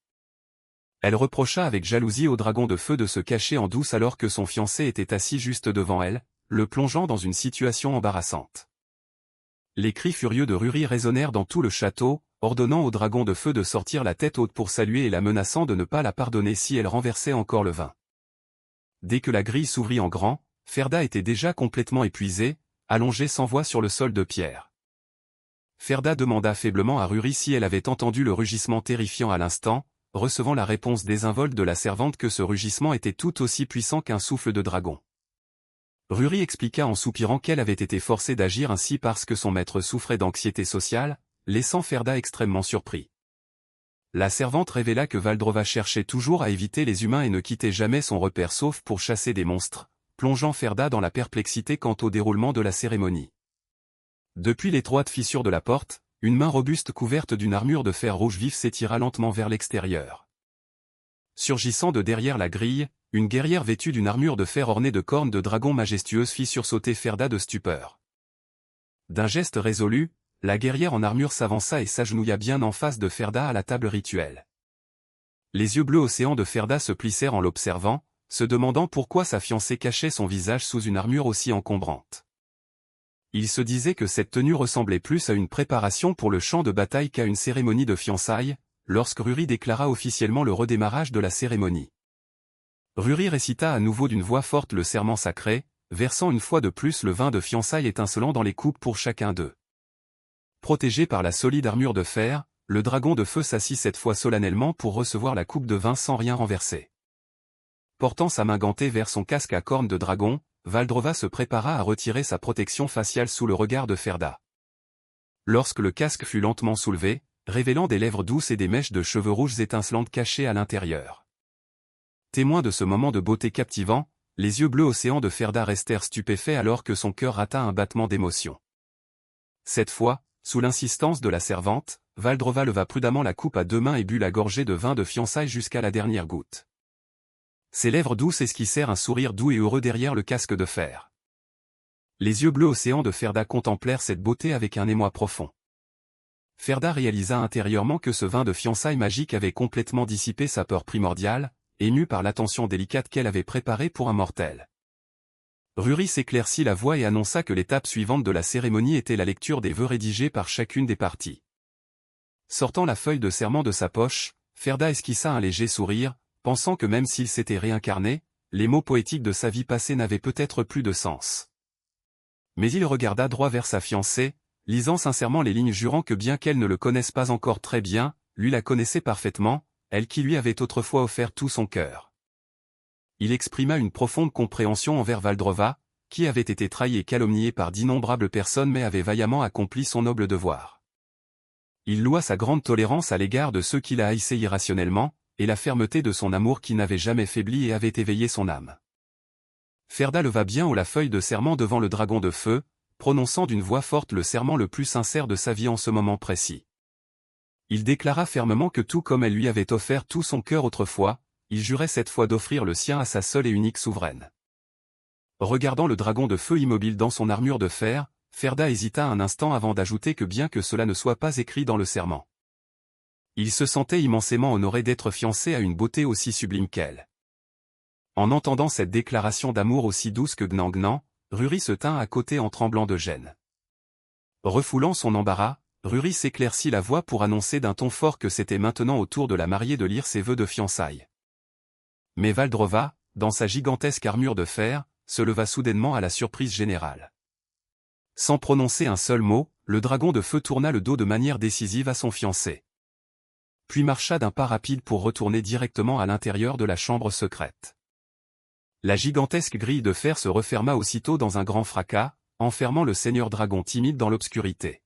Elle reprocha avec jalousie au dragon de feu de se cacher en douce alors que son fiancé était assis juste devant elle, le plongeant dans une situation embarrassante. Les cris furieux de Ruri résonnèrent dans tout le château, ordonnant au dragon de feu de sortir la tête haute pour saluer et la menaçant de ne pas la pardonner si elle renversait encore le vin. Dès que la grille s'ouvrit en grand, Ferda était déjà complètement épuisée, allongée sans voix sur le sol de pierre. Ferda demanda faiblement à Ruri si elle avait entendu le rugissement terrifiant à l'instant, recevant la réponse désinvolte de la servante que ce rugissement était tout aussi puissant qu'un souffle de dragon. Ruri expliqua en soupirant qu'elle avait été forcée d'agir ainsi parce que son maître souffrait d'anxiété sociale, laissant Ferda extrêmement surpris. La servante révéla que Valdrova cherchait toujours à éviter les humains et ne quittait jamais son repère sauf pour chasser des monstres, plongeant Ferda dans la perplexité quant au déroulement de la cérémonie. Depuis l'étroite fissure de la porte, une main robuste couverte d'une armure de fer rouge vif s'étira lentement vers l'extérieur. Surgissant de derrière la grille, une guerrière vêtue d'une armure de fer ornée de cornes de dragon majestueuse fit sursauter Ferda de stupeur. D'un geste résolu, la guerrière en armure s'avança et s'agenouilla bien en face de Ferda à la table rituelle. Les yeux bleus océans de Ferda se plissèrent en l'observant, se demandant pourquoi sa fiancée cachait son visage sous une armure aussi encombrante. Il se disait que cette tenue ressemblait plus à une préparation pour le champ de bataille qu'à une cérémonie de fiançailles, lorsque Ruri déclara officiellement le redémarrage de la cérémonie. Ruri récita à nouveau d'une voix forte le serment sacré, versant une fois de plus le vin de fiançailles étincelant dans les coupes pour chacun d'eux. Protégé par la solide armure de fer, le dragon de feu s'assit cette fois solennellement pour recevoir la coupe de vin sans rien renverser. Portant sa main gantée vers son casque à cornes de dragon, Valdrova se prépara à retirer sa protection faciale sous le regard de Ferda. Lorsque le casque fut lentement soulevé, révélant des lèvres douces et des mèches de cheveux rouges étincelantes cachées à l'intérieur. Témoin de ce moment de beauté captivant, les yeux bleus océans de Ferda restèrent stupéfaits alors que son cœur rata un battement d'émotion. Cette fois, sous l'insistance de la servante, Valdrova leva prudemment la coupe à deux mains et but la gorgée de vin de fiançailles jusqu'à la dernière goutte. Ses lèvres douces esquissèrent un sourire doux et heureux derrière le casque de fer. Les yeux bleus océans de Ferda contemplèrent cette beauté avec un émoi profond. Ferda réalisa intérieurement que ce vin de fiançailles magique avait complètement dissipé sa peur primordiale, émue par l'attention délicate qu'elle avait préparée pour un mortel. Ruri s'éclaircit la voix et annonça que l'étape suivante de la cérémonie était la lecture des vœux rédigés par chacune des parties. Sortant la feuille de serment de sa poche, Ferda esquissa un léger sourire, pensant que même s'il s'était réincarné, les mots poétiques de sa vie passée n'avaient peut-être plus de sens. Mais il regarda droit vers sa fiancée, lisant sincèrement les lignes jurant que bien qu'elle ne le connaisse pas encore très bien, lui la connaissait parfaitement, elle qui lui avait autrefois offert tout son cœur. Il exprima une profonde compréhension envers Valdrova, qui avait été trahi et calomnié par d'innombrables personnes mais avait vaillamment accompli son noble devoir. Il loua sa grande tolérance à l'égard de ceux qui la haïssaient irrationnellement, et la fermeté de son amour qui n'avait jamais faibli et avait éveillé son âme. Ferda leva bien haut la feuille de serment devant le dragon de feu, prononçant d'une voix forte le serment le plus sincère de sa vie en ce moment précis. Il déclara fermement que tout comme elle lui avait offert tout son cœur autrefois, il jurait cette fois d'offrir le sien à sa seule et unique souveraine. Regardant le dragon de feu immobile dans son armure de fer, Ferda hésita un instant avant d'ajouter que bien que cela ne soit pas écrit dans le serment, il se sentait immensément honoré d'être fiancé à une beauté aussi sublime qu'elle. En entendant cette déclaration d'amour aussi douce que gnangnan, Ruri se tint à côté en tremblant de gêne. Refoulant son embarras, Ruri s'éclaircit la voix pour annoncer d'un ton fort que c'était maintenant au tour de la mariée de lire ses vœux de fiançailles. Mais Valdrova, dans sa gigantesque armure de fer, se leva soudainement à la surprise générale. Sans prononcer un seul mot, le dragon de feu tourna le dos de manière décisive à son fiancé. Puis marcha d'un pas rapide pour retourner directement à l'intérieur de la chambre secrète. La gigantesque grille de fer se referma aussitôt dans un grand fracas, enfermant le seigneur dragon timide dans l'obscurité.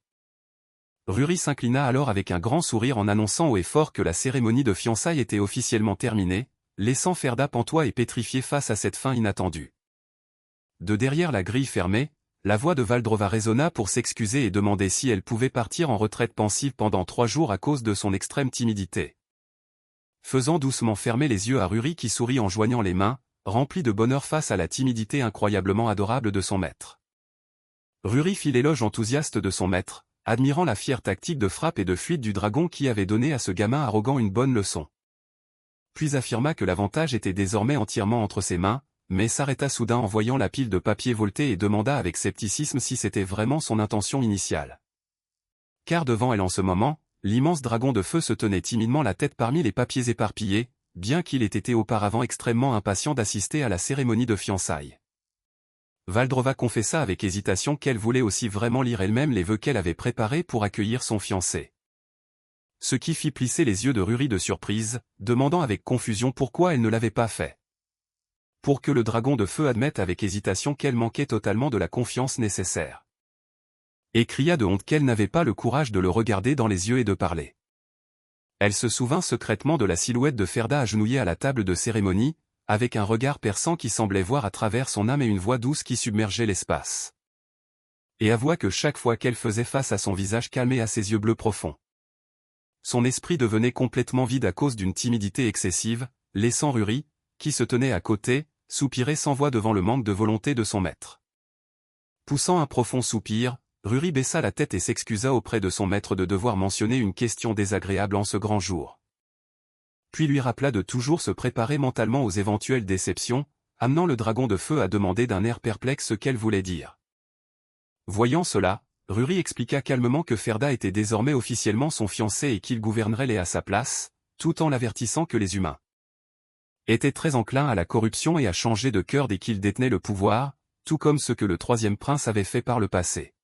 Ruri s'inclina alors avec un grand sourire en annonçant haut et fort que la cérémonie de fiançailles était officiellement terminée, laissant Ferda pantois et pétrifié face à cette fin inattendue. De derrière la grille fermée, la voix de Valdrova résonna pour s'excuser et demander si elle pouvait partir en retraite pensive pendant 3 jours à cause de son extrême timidité. Faisant doucement fermer les yeux à Ruri qui sourit en joignant les mains, rempli de bonheur face à la timidité incroyablement adorable de son maître. Ruri fit l'éloge enthousiaste de son maître, admirant la fière tactique de frappe et de fuite du dragon qui avait donné à ce gamin arrogant une bonne leçon. Puis affirma que l'avantage était désormais entièrement entre ses mains, mais s'arrêta soudain en voyant la pile de papier volter et demanda avec scepticisme si c'était vraiment son intention initiale. Car devant elle en ce moment, l'immense dragon de feu se tenait timidement la tête parmi les papiers éparpillés, bien qu'il ait été auparavant extrêmement impatient d'assister à la cérémonie de fiançailles. Valdrova confessa avec hésitation qu'elle voulait aussi vraiment lire elle-même les vœux qu'elle avait préparés pour accueillir son fiancé. Ce qui fit plisser les yeux de Ruri de surprise, demandant avec confusion pourquoi elle ne l'avait pas fait. Pour que le dragon de feu admette avec hésitation qu'elle manquait totalement de la confiance nécessaire. Et cria de honte qu'elle n'avait pas le courage de le regarder dans les yeux et de parler. Elle se souvint secrètement de la silhouette de Ferda agenouillée à la table de cérémonie, avec un regard perçant qui semblait voir à travers son âme et une voix douce qui submergeait l'espace. Et avoua que chaque fois qu'elle faisait face à son visage calme et à ses yeux bleus profonds, son esprit devenait complètement vide à cause d'une timidité excessive, laissant Ruri, qui se tenait à côté, soupirer sans voix devant le manque de volonté de son maître. Poussant un profond soupir, Ruri baissa la tête et s'excusa auprès de son maître de devoir mentionner une question désagréable en ce grand jour. Puis lui rappela de toujours se préparer mentalement aux éventuelles déceptions, amenant le dragon de feu à demander d'un air perplexe ce qu'elle voulait dire. Voyant cela, Ruri expliqua calmement que Ferda était désormais officiellement son fiancé et qu'il gouvernerait les à sa place, tout en l'avertissant que les humains étaient très enclins à la corruption et à changer de cœur dès qu'ils détenaient le pouvoir, tout comme ce que le troisième prince avait fait par le passé.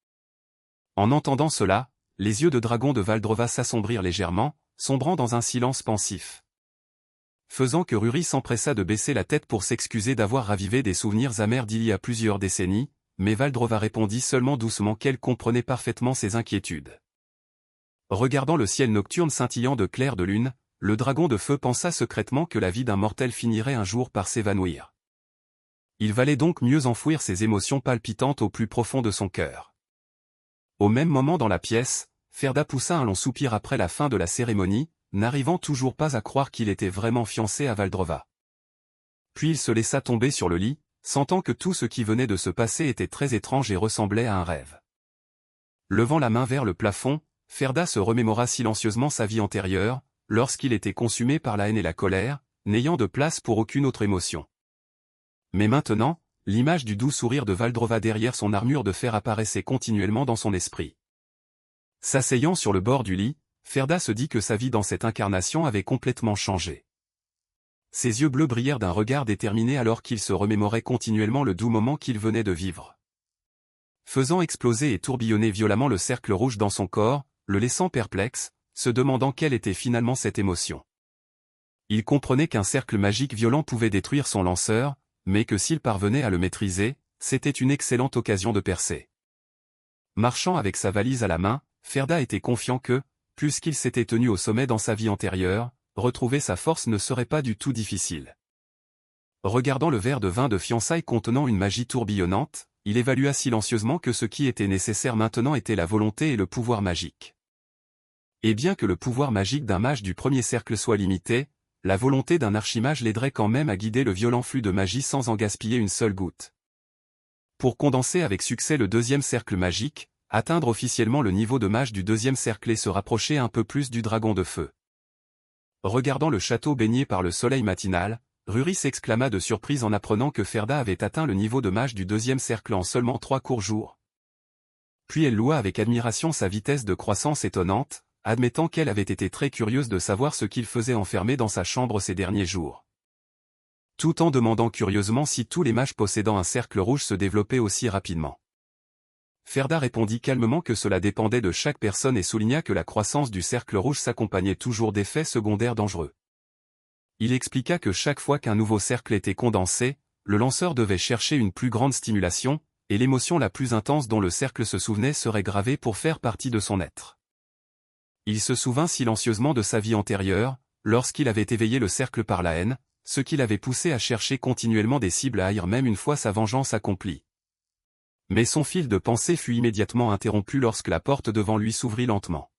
En entendant cela, les yeux de dragon de Valdrova s'assombrirent légèrement, sombrant dans un silence pensif. Faisant que Ruri s'empressa de baisser la tête pour s'excuser d'avoir ravivé des souvenirs amers d'il y a plusieurs décennies, mais Valdrova répondit seulement doucement qu'elle comprenait parfaitement ses inquiétudes. Regardant le ciel nocturne scintillant de clair de lune, le dragon de feu pensa secrètement que la vie d'un mortel finirait un jour par s'évanouir. Il valait donc mieux enfouir ses émotions palpitantes au plus profond de son cœur. Au même moment dans la pièce, Ferda poussa un long soupir après la fin de la cérémonie, n'arrivant toujours pas à croire qu'il était vraiment fiancé à Valdrova. Puis il se laissa tomber sur le lit, sentant que tout ce qui venait de se passer était très étrange et ressemblait à un rêve. Levant la main vers le plafond, Ferda se remémora silencieusement sa vie antérieure, lorsqu'il était consumé par la haine et la colère, n'ayant de place pour aucune autre émotion. Mais maintenant, l'image du doux sourire de Valdrova derrière son armure de fer apparaissait continuellement dans son esprit. S'asseyant sur le bord du lit, Ferda se dit que sa vie dans cette incarnation avait complètement changé. Ses yeux bleus brillèrent d'un regard déterminé alors qu'il se remémorait continuellement le doux moment qu'il venait de vivre. Faisant exploser et tourbillonner violemment le cercle rouge dans son corps, le laissant perplexe, se demandant quelle était finalement cette émotion. Il comprenait qu'un cercle magique violent pouvait détruire son lanceur, mais que s'il parvenait à le maîtriser, c'était une excellente occasion de percer. Marchant avec sa valise à la main, Ferda était confiant que, puisqu'il s'était tenu au sommet dans sa vie antérieure, retrouver sa force ne serait pas du tout difficile. Regardant le verre de vin de fiançailles contenant une magie tourbillonnante, il évalua silencieusement que ce qui était nécessaire maintenant était la volonté et le pouvoir magique. Et bien que le pouvoir magique d'un mage du premier cercle soit limité, la volonté d'un archimage l'aiderait quand même à guider le violent flux de magie sans en gaspiller une seule goutte. Pour condenser avec succès le deuxième cercle magique, atteindre officiellement le niveau de mage du deuxième cercle et se rapprocher un peu plus du dragon de feu. Regardant le château baigné par le soleil matinal, Ruri s'exclama de surprise en apprenant que Ferda avait atteint le niveau de mage du deuxième cercle en seulement 3 courts jours. Puis elle loua avec admiration sa vitesse de croissance étonnante, admettant qu'elle avait été très curieuse de savoir ce qu'il faisait enfermé dans sa chambre ces derniers jours. Tout en demandant curieusement si tous les mages possédant un cercle rouge se développaient aussi rapidement. Ferda répondit calmement que cela dépendait de chaque personne et souligna que la croissance du cercle rouge s'accompagnait toujours d'effets secondaires dangereux. Il expliqua que chaque fois qu'un nouveau cercle était condensé, le lanceur devait chercher une plus grande stimulation, et l'émotion la plus intense dont le cercle se souvenait serait gravée pour faire partie de son être. Il se souvint silencieusement de sa vie antérieure, lorsqu'il avait éveillé le cercle par la haine, ce qui l'avait poussé à chercher continuellement des cibles à haïr même une fois sa vengeance accomplie. Mais son fil de pensée fut immédiatement interrompu lorsque la porte devant lui s'ouvrit lentement.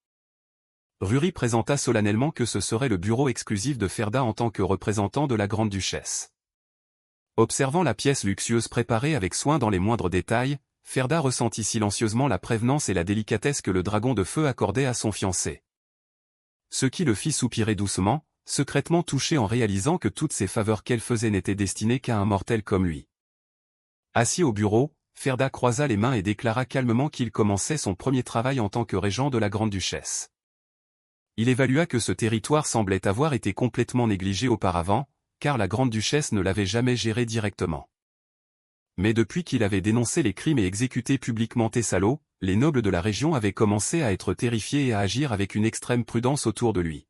Ruri présenta solennellement que ce serait le bureau exclusif de Ferda en tant que représentant de la grande-duchesse. Observant la pièce luxueuse préparée avec soin dans les moindres détails, Ferda ressentit silencieusement la prévenance et la délicatesse que le dragon de feu accordait à son fiancé. Ce qui le fit soupirer doucement, secrètement touché en réalisant que toutes ces faveurs qu'elle faisait n'étaient destinées qu'à un mortel comme lui. Assis au bureau, Ferda croisa les mains et déclara calmement qu'il commençait son premier travail en tant que régent de la grande-duchesse. Il évalua que ce territoire semblait avoir été complètement négligé auparavant, car la grande-duchesse ne l'avait jamais géré directement. Mais depuis qu'il avait dénoncé les crimes et exécuté publiquement Thessalo, les nobles de la région avaient commencé à être terrifiés et à agir avec une extrême prudence autour de lui.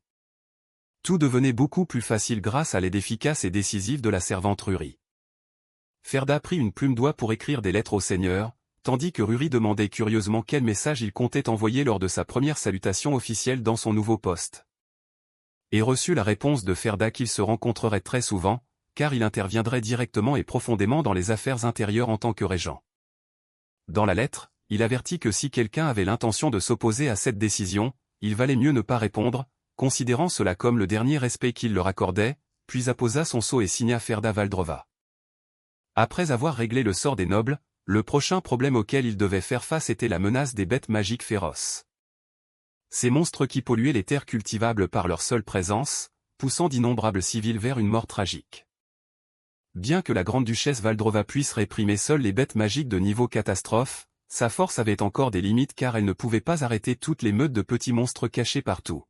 Tout devenait beaucoup plus facile grâce à l'aide efficace et décisive de la servante Ruri. Ferda prit une plume d'oie pour écrire des lettres au seigneur, tandis que Ruri demandait curieusement quel message il comptait envoyer lors de sa première salutation officielle dans son nouveau poste. Et reçut la réponse de Ferda qu'il se rencontrerait très souvent, car il interviendrait directement et profondément dans les affaires intérieures en tant que régent. Dans la lettre, il avertit que si quelqu'un avait l'intention de s'opposer à cette décision, il valait mieux ne pas répondre, considérant cela comme le dernier respect qu'il leur accordait, puis apposa son sceau et signa Ferda Valdrova. Après avoir réglé le sort des nobles, le prochain problème auquel il devait faire face était la menace des bêtes magiques féroces. Ces monstres qui polluaient les terres cultivables par leur seule présence, poussant d'innombrables civils vers une mort tragique. Bien que la grande-duchesse Valdrova puisse réprimer seule les bêtes magiques de niveau catastrophe, sa force avait encore des limites car elle ne pouvait pas arrêter toutes les meutes de petits monstres cachés partout.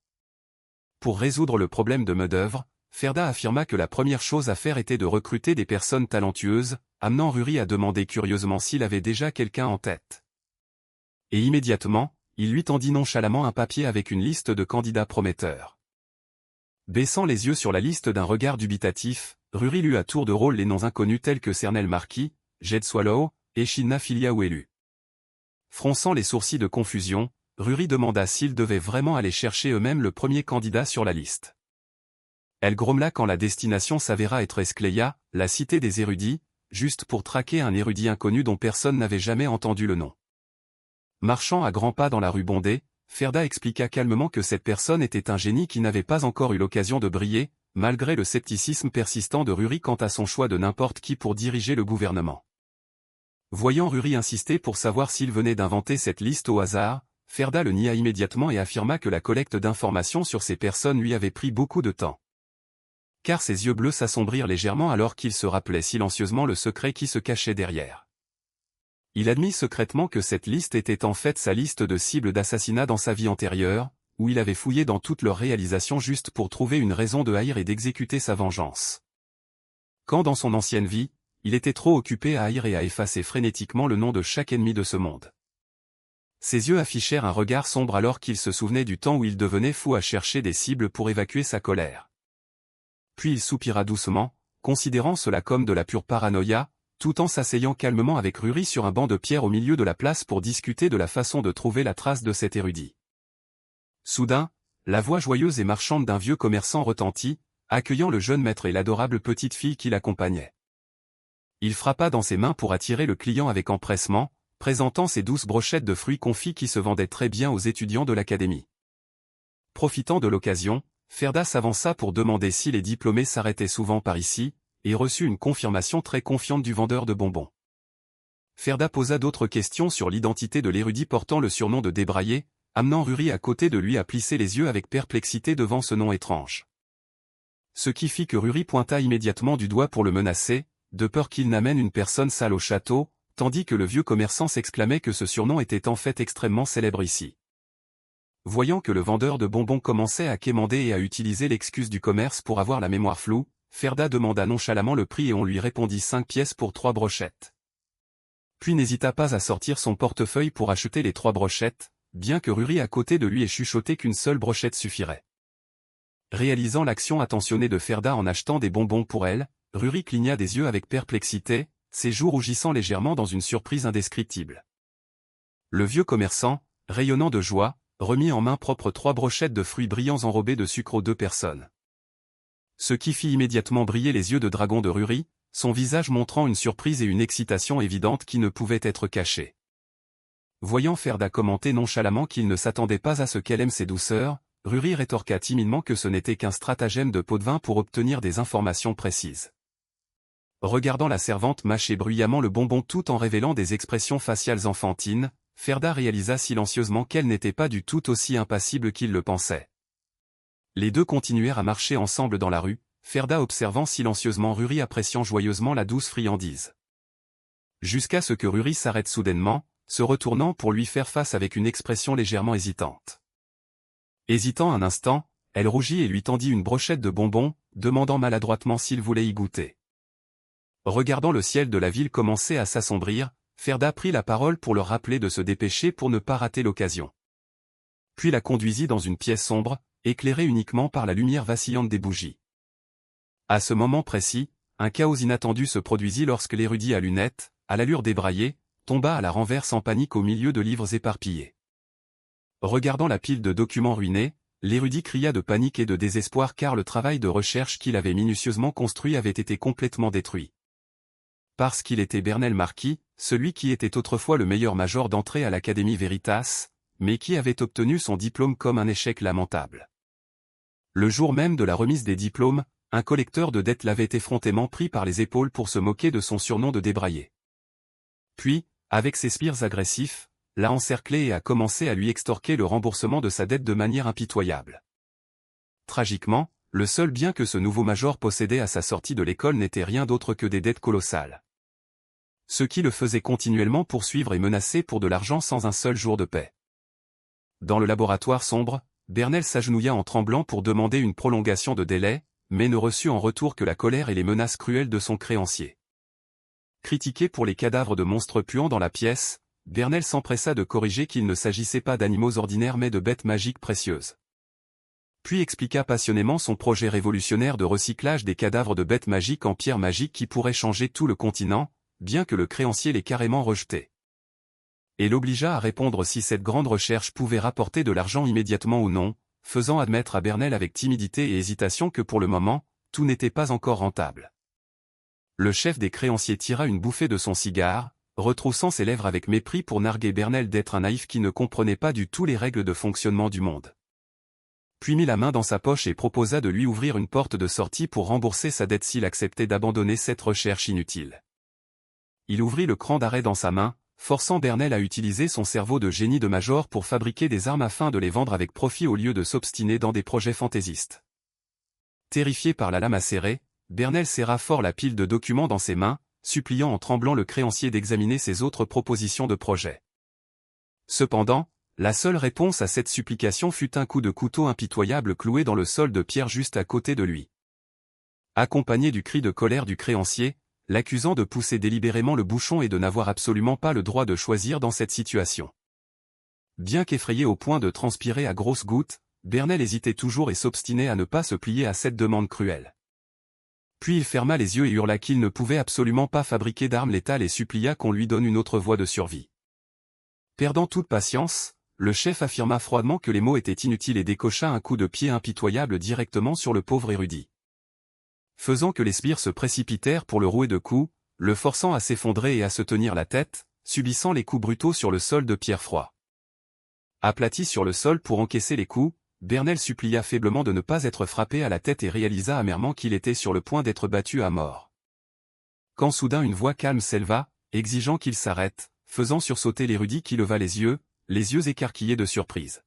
Pour résoudre le problème de main-d'œuvre, Ferda affirma que la première chose à faire était de recruter des personnes talentueuses, amenant Ruri à demander curieusement s'il avait déjà quelqu'un en tête. Et immédiatement, il lui tendit nonchalamment un papier avec une liste de candidats prometteurs. Baissant les yeux sur la liste d'un regard dubitatif, Ruri lut à tour de rôle les noms inconnus tels que Cernel Marquis, Jed Swallow, et Shinna Filiaouelu. Fronçant les sourcils de confusion, Ruri demanda s'ils devaient vraiment aller chercher eux-mêmes le premier candidat sur la liste. Elle grommela quand la destination s'avéra être Escleia, la cité des érudits, juste pour traquer un érudit inconnu dont personne n'avait jamais entendu le nom. Marchant à grands pas dans la rue bondée, Ferda expliqua calmement que cette personne était un génie qui n'avait pas encore eu l'occasion de briller, malgré le scepticisme persistant de Ruri quant à son choix de n'importe qui pour diriger le gouvernement. Voyant Ruri insister pour savoir s'il venait d'inventer cette liste au hasard, Ferda le nia immédiatement et affirma que la collecte d'informations sur ces personnes lui avait pris beaucoup de temps. Car ses yeux bleus s'assombrirent légèrement alors qu'il se rappelait silencieusement le secret qui se cachait derrière. Il admit secrètement que cette liste était en fait sa liste de cibles d'assassinat dans sa vie antérieure, où il avait fouillé dans toutes leurs réalisations juste pour trouver une raison de haïr et d'exécuter sa vengeance. Quand dans son ancienne vie, il était trop occupé à haïr et à effacer frénétiquement le nom de chaque ennemi de ce monde. Ses yeux affichèrent un regard sombre alors qu'il se souvenait du temps où il devenait fou à chercher des cibles pour évacuer sa colère. Puis il soupira doucement, considérant cela comme de la pure paranoïa, tout en s'asseyant calmement avec Ruri sur un banc de pierre au milieu de la place pour discuter de la façon de trouver la trace de cet érudit. Soudain, la voix joyeuse et marchande d'un vieux commerçant retentit, accueillant le jeune maître et l'adorable petite fille qui l'accompagnait. Il frappa dans ses mains pour attirer le client avec empressement, présentant ses douces brochettes de fruits confits qui se vendaient très bien aux étudiants de l'académie. Profitant de l'occasion, Ferda s'avança pour demander si les diplômés s'arrêtaient souvent par ici, et reçut une confirmation très confiante du vendeur de bonbons. Ferda posa d'autres questions sur l'identité de l'érudit portant le surnom de Débraillé, amenant Ruri à côté de lui à plisser les yeux avec perplexité devant ce nom étrange. Ce qui fit que Ruri pointa immédiatement du doigt pour le menacer, de peur qu'il n'amène une personne sale au château, tandis que le vieux commerçant s'exclamait que ce surnom était en fait extrêmement célèbre ici. Voyant que le vendeur de bonbons commençait à quémander et à utiliser l'excuse du commerce pour avoir la mémoire floue, Ferda demanda nonchalamment le prix et on lui répondit 5 pièces pour 3 brochettes. Puis n'hésita pas à sortir son portefeuille pour acheter les 3 brochettes, bien que Ruri à côté de lui ait chuchoté qu'une seule brochette suffirait. Réalisant l'action attentionnée de Ferda en achetant des bonbons pour elle, Ruri cligna des yeux avec perplexité, ses joues rougissant légèrement dans une surprise indescriptible. Le vieux commerçant, rayonnant de joie, remit en main propre 3 brochettes de fruits brillants enrobés de sucre aux 2 personnes. Ce qui fit immédiatement briller les yeux de dragon de Ruri, son visage montrant une surprise et une excitation évidente qui ne pouvaient être cachées. Voyant Ferda commenter nonchalamment qu'il ne s'attendait pas à ce qu'elle aime ses douceurs, Ruri rétorqua timidement que ce n'était qu'un stratagème de pot de vin pour obtenir des informations précises. Regardant la servante mâcher bruyamment le bonbon tout en révélant des expressions faciales enfantines, Ferda réalisa silencieusement qu'elle n'était pas du tout aussi impassible qu'il le pensait. Les deux continuèrent à marcher ensemble dans la rue, Ferda observant silencieusement Ruri appréciant joyeusement la douce friandise. Jusqu'à ce que Ruri s'arrête soudainement, se retournant pour lui faire face avec une expression légèrement hésitante. Hésitant un instant, elle rougit et lui tendit une brochette de bonbons, demandant maladroitement s'il voulait y goûter. Regardant le ciel de la ville commencer à s'assombrir, Ferda prit la parole pour leur rappeler de se dépêcher pour ne pas rater l'occasion. Puis la conduisit dans une pièce sombre, éclairée uniquement par la lumière vacillante des bougies. À ce moment précis, un chaos inattendu se produisit lorsque l'érudit à lunettes, à l'allure débraillée, tomba à la renverse en panique au milieu de livres éparpillés. Regardant la pile de documents ruinés, l'érudit cria de panique et de désespoir car le travail de recherche qu'il avait minutieusement construit avait été complètement détruit. Parce qu'il était Bernel Marquis, celui qui était autrefois le meilleur major d'entrée à l'Académie Veritas, mais qui avait obtenu son diplôme comme un échec lamentable. Le jour même de la remise des diplômes, un collecteur de dettes l'avait effrontément pris par les épaules pour se moquer de son surnom de débraillé. Puis, avec ses sbires agressifs, l'a encerclé et a commencé à lui extorquer le remboursement de sa dette de manière impitoyable. Tragiquement, le seul bien que ce nouveau major possédait à sa sortie de l'école n'était rien d'autre que des dettes colossales. Ce qui le faisait continuellement poursuivre et menacer pour de l'argent sans un seul jour de paix. Dans le laboratoire sombre, Bernel s'agenouilla en tremblant pour demander une prolongation de délai, mais ne reçut en retour que la colère et les menaces cruelles de son créancier. Critiqué pour les cadavres de monstres puants dans la pièce, Bernel s'empressa de corriger qu'il ne s'agissait pas d'animaux ordinaires mais de bêtes magiques précieuses. Puis expliqua passionnément son projet révolutionnaire de recyclage des cadavres de bêtes magiques en pierre magique qui pourrait changer tout le continent, bien que le créancier l'ait carrément rejeté. Et l'obligea à répondre si cette grande recherche pouvait rapporter de l'argent immédiatement ou non, faisant admettre à Bernel avec timidité et hésitation que pour le moment, tout n'était pas encore rentable. Le chef des créanciers tira une bouffée de son cigare, retroussant ses lèvres avec mépris pour narguer Bernel d'être un naïf qui ne comprenait pas du tout les règles de fonctionnement du monde. Puis mit la main dans sa poche et proposa de lui ouvrir une porte de sortie pour rembourser sa dette s'il acceptait d'abandonner cette recherche inutile. Il ouvrit le cran d'arrêt dans sa main, forçant Bernel à utiliser son cerveau de génie de major pour fabriquer des armes afin de les vendre avec profit au lieu de s'obstiner dans des projets fantaisistes. Terrifié par la lame acérée, Bernel serra fort la pile de documents dans ses mains, suppliant en tremblant le créancier d'examiner ses autres propositions de projet. Cependant, la seule réponse à cette supplication fut un coup de couteau impitoyable cloué dans le sol de pierre juste à côté de lui. Accompagné du cri de colère du créancier, l'accusant de pousser délibérément le bouchon et de n'avoir absolument pas le droit de choisir dans cette situation. Bien qu'effrayé au point de transpirer à grosses gouttes, Bernel hésitait toujours et s'obstinait à ne pas se plier à cette demande cruelle. Puis il ferma les yeux et hurla qu'il ne pouvait absolument pas fabriquer d'armes létales et supplia qu'on lui donne une autre voie de survie. Perdant toute patience, le chef affirma froidement que les mots étaient inutiles et décocha un coup de pied impitoyable directement sur le pauvre érudit. Faisant que les sbires se précipitèrent pour le rouer de coups, le forçant à s'effondrer et à se tenir la tête, subissant les coups brutaux sur le sol de pierre froid. Aplati sur le sol pour encaisser les coups, Bernel supplia faiblement de ne pas être frappé à la tête et réalisa amèrement qu'il était sur le point d'être battu à mort. Quand soudain une voix calme s'éleva, exigeant qu'il s'arrête, faisant sursauter l'érudit qui leva les yeux écarquillés de surprise.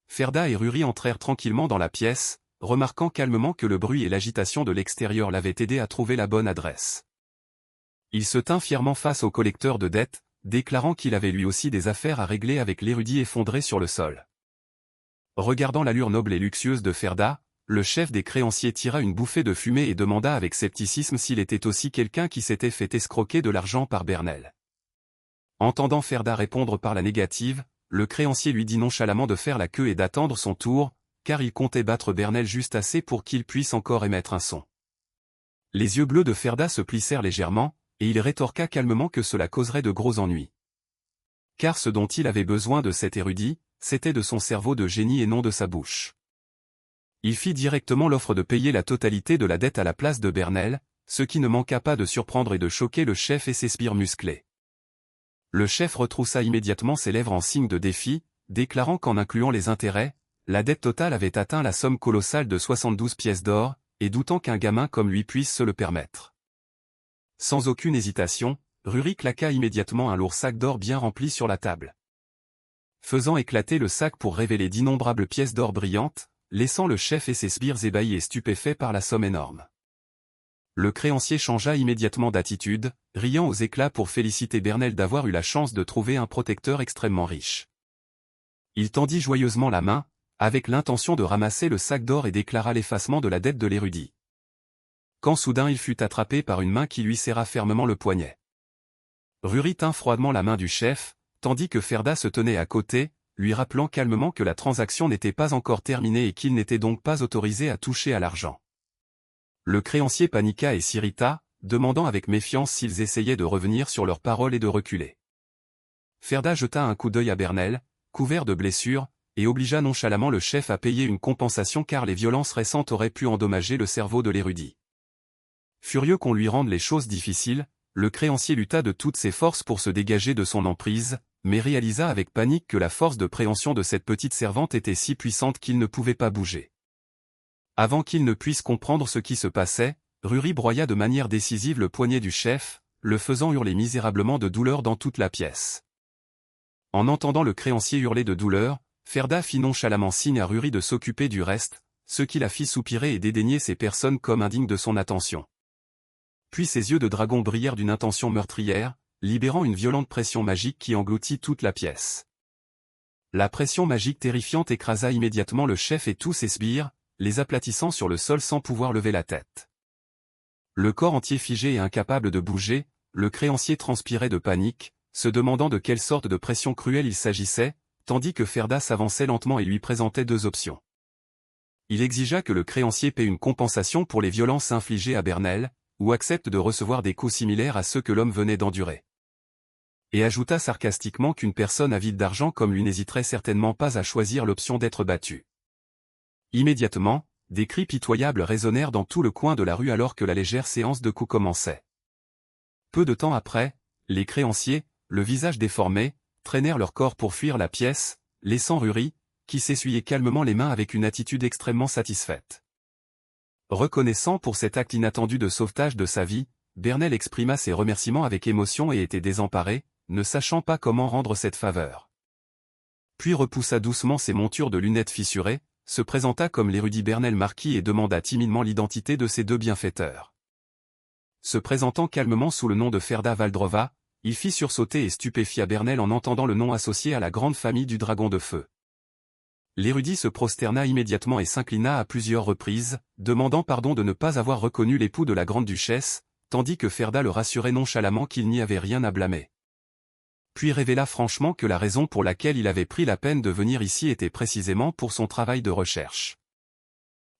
Ferda et Ruri entrèrent tranquillement dans la pièce, remarquant calmement que le bruit et l'agitation de l'extérieur l'avaient aidé à trouver la bonne adresse. Il se tint fièrement face au collecteur de dettes, déclarant qu'il avait lui aussi des affaires à régler avec l'érudit effondré sur le sol. Regardant l'allure noble et luxueuse de Ferda, le chef des créanciers tira une bouffée de fumée et demanda avec scepticisme s'il était aussi quelqu'un qui s'était fait escroquer de l'argent par Bernel. Entendant Ferda répondre par la négative, le créancier lui dit nonchalamment de faire la queue et d'attendre son tour, car il comptait battre Bernel juste assez pour qu'il puisse encore émettre un son. Les yeux bleus de Ferda se plissèrent légèrement, et il rétorqua calmement que cela causerait de gros ennuis. Car ce dont il avait besoin de cet érudit, c'était de son cerveau de génie et non de sa bouche. Il fit directement l'offre de payer la totalité de la dette à la place de Bernel, ce qui ne manqua pas de surprendre et de choquer le chef et ses sbires musclés. Le chef retroussa immédiatement ses lèvres en signe de défi, déclarant qu'en incluant les intérêts, la dette totale avait atteint la somme colossale de 72 pièces d'or, et doutant qu'un gamin comme lui puisse se le permettre. Sans aucune hésitation, Ruri claqua immédiatement un lourd sac d'or bien rempli sur la table. Faisant éclater le sac pour révéler d'innombrables pièces d'or brillantes, laissant le chef et ses sbires ébahis et stupéfaits par la somme énorme. Le créancier changea immédiatement d'attitude, riant aux éclats pour féliciter Bernel d'avoir eu la chance de trouver un protecteur extrêmement riche. Il tendit joyeusement la main, avec l'intention de ramasser le sac d'or et déclara l'effacement de la dette de l'érudit. Quand soudain il fut attrapé par une main qui lui serra fermement le poignet. Ruri tint froidement la main du chef, tandis que Ferda se tenait à côté, lui rappelant calmement que la transaction n'était pas encore terminée et qu'il n'était donc pas autorisé à toucher à l'argent. Le créancier paniqua et s'irrita, demandant avec méfiance s'ils essayaient de revenir sur leurs paroles et de reculer. Ferda jeta un coup d'œil à Bernel, couvert de blessures, et obligea nonchalamment le chef à payer une compensation car les violences récentes auraient pu endommager le cerveau de l'érudit. Furieux qu'on lui rende les choses difficiles, le créancier lutta de toutes ses forces pour se dégager de son emprise, mais réalisa avec panique que la force de préhension de cette petite servante était si puissante qu'il ne pouvait pas bouger. Avant qu'il ne puisse comprendre ce qui se passait, Ruri broya de manière décisive le poignet du chef, le faisant hurler misérablement de douleur dans toute la pièce. En entendant le créancier hurler de douleur, Ferda fit nonchalamment signe à Ruri de s'occuper du reste, ce qui la fit soupirer et dédaigner ces personnes comme indignes de son attention. Puis ses yeux de dragon brillèrent d'une intention meurtrière, libérant une violente pression magique qui engloutit toute la pièce. La pression magique terrifiante écrasa immédiatement le chef et tous ses sbires, les aplatissant sur le sol sans pouvoir lever la tête. Le corps entier figé et incapable de bouger, le créancier transpirait de panique, se demandant de quelle sorte de pression cruelle il s'agissait, tandis que Ferda s'avançait lentement et lui présentait deux options. Il exigea que le créancier paie une compensation pour les violences infligées à Bernel, ou accepte de recevoir des coups similaires à ceux que l'homme venait d'endurer. Et ajouta sarcastiquement qu'une personne avide d'argent comme lui n'hésiterait certainement pas à choisir l'option d'être battue. Immédiatement, des cris pitoyables résonnèrent dans tout le coin de la rue alors que la légère séance de coups commençait. Peu de temps après, les créanciers, le visage déformé, traînèrent leur corps pour fuir la pièce, laissant Ruri, qui s'essuyait calmement les mains avec une attitude extrêmement satisfaite. Reconnaissant pour cet acte inattendu de sauvetage de sa vie, Bernel exprima ses remerciements avec émotion et était désemparé, ne sachant pas comment rendre cette faveur. Puis repoussa doucement ses montures de lunettes fissurées, se présenta comme l'érudit Bernel Marquis et demanda timidement l'identité de ses deux bienfaiteurs. Se présentant calmement sous le nom de Ferda Valdrova, il fit sursauter et stupéfia Bernel en entendant le nom associé à la grande famille du Dragon de Feu. L'érudit se prosterna immédiatement et s'inclina à plusieurs reprises, demandant pardon de ne pas avoir reconnu l'époux de la grande-duchesse, tandis que Ferda le rassurait nonchalamment qu'il n'y avait rien à blâmer. Puis révéla franchement que la raison pour laquelle il avait pris la peine de venir ici était précisément pour son travail de recherche.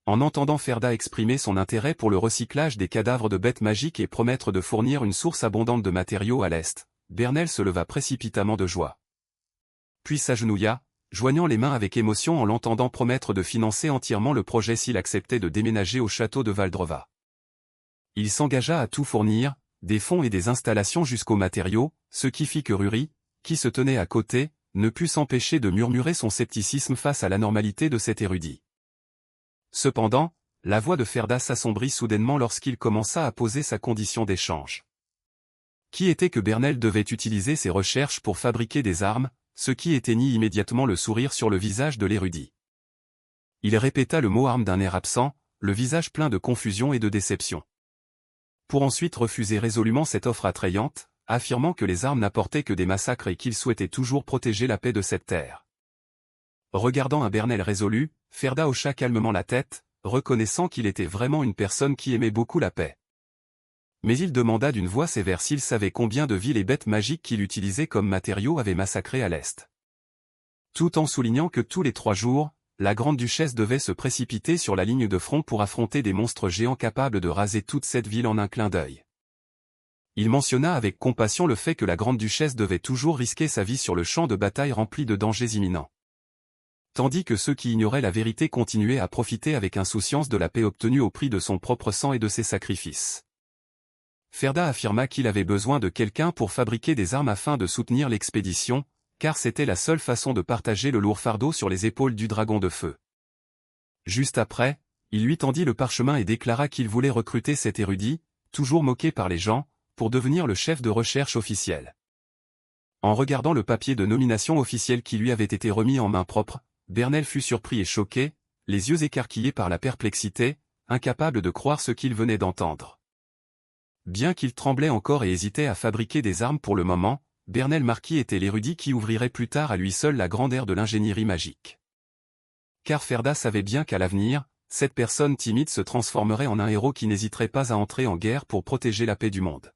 En entendant Ferda exprimer son intérêt pour le recyclage des cadavres de bêtes magiques et promettre de fournir une source abondante de matériaux à l'Est, Bernel se leva précipitamment de joie. Puis s'agenouilla, joignant les mains avec émotion en l'entendant promettre de financer entièrement le projet s'il acceptait de déménager au château de Valdrova. Il s'engagea à tout fournir, des fonds et des installations jusqu'aux matériaux, ce qui fit que Ruri, qui se tenait à côté, ne put s'empêcher de murmurer son scepticisme face à l'anormalité de cet érudit. Cependant, la voix de Ferda s'assombrit soudainement lorsqu'il commença à poser sa condition d'échange. Qui était que Bernel devait utiliser ses recherches pour fabriquer des armes, ce qui éteignit immédiatement le sourire sur le visage de l'érudit. Il répéta le mot arme d'un air absent, le visage plein de confusion et de déception. Pour ensuite refuser résolument cette offre attrayante, affirmant que les armes n'apportaient que des massacres et qu'il souhaitait toujours protéger la paix de cette terre. Regardant un Bernel résolu, Ferda hocha calmement la tête, reconnaissant qu'il était vraiment une personne qui aimait beaucoup la paix. Mais il demanda d'une voix sévère s'il savait combien de villes et bêtes magiques qu'il utilisait comme matériaux avaient massacré à l'Est. Tout en soulignant que tous les 3 jours, la grande-duchesse devait se précipiter sur la ligne de front pour affronter des monstres géants capables de raser toute cette ville en un clin d'œil. Il mentionna avec compassion le fait que la grande-duchesse devait toujours risquer sa vie sur le champ de bataille rempli de dangers imminents. Tandis que ceux qui ignoraient la vérité continuaient à profiter avec insouciance de la paix obtenue au prix de son propre sang et de ses sacrifices. Ferda affirma qu'il avait besoin de quelqu'un pour fabriquer des armes afin de soutenir l'expédition, car c'était la seule façon de partager le lourd fardeau sur les épaules du dragon de feu. Juste après, il lui tendit le parchemin et déclara qu'il voulait recruter cet érudit, toujours moqué par les gens, pour devenir le chef de recherche officiel. En regardant le papier de nomination officiel qui lui avait été remis en main propre, Bernel fut surpris et choqué, les yeux écarquillés par la perplexité, incapable de croire ce qu'il venait d'entendre. Bien qu'il tremblait encore et hésitait à fabriquer des armes pour le moment, Bernel Marquis était l'érudit qui ouvrirait plus tard à lui seul la grande ère de l'ingénierie magique. Car Ferda savait bien qu'à l'avenir, cette personne timide se transformerait en un héros qui n'hésiterait pas à entrer en guerre pour protéger la paix du monde.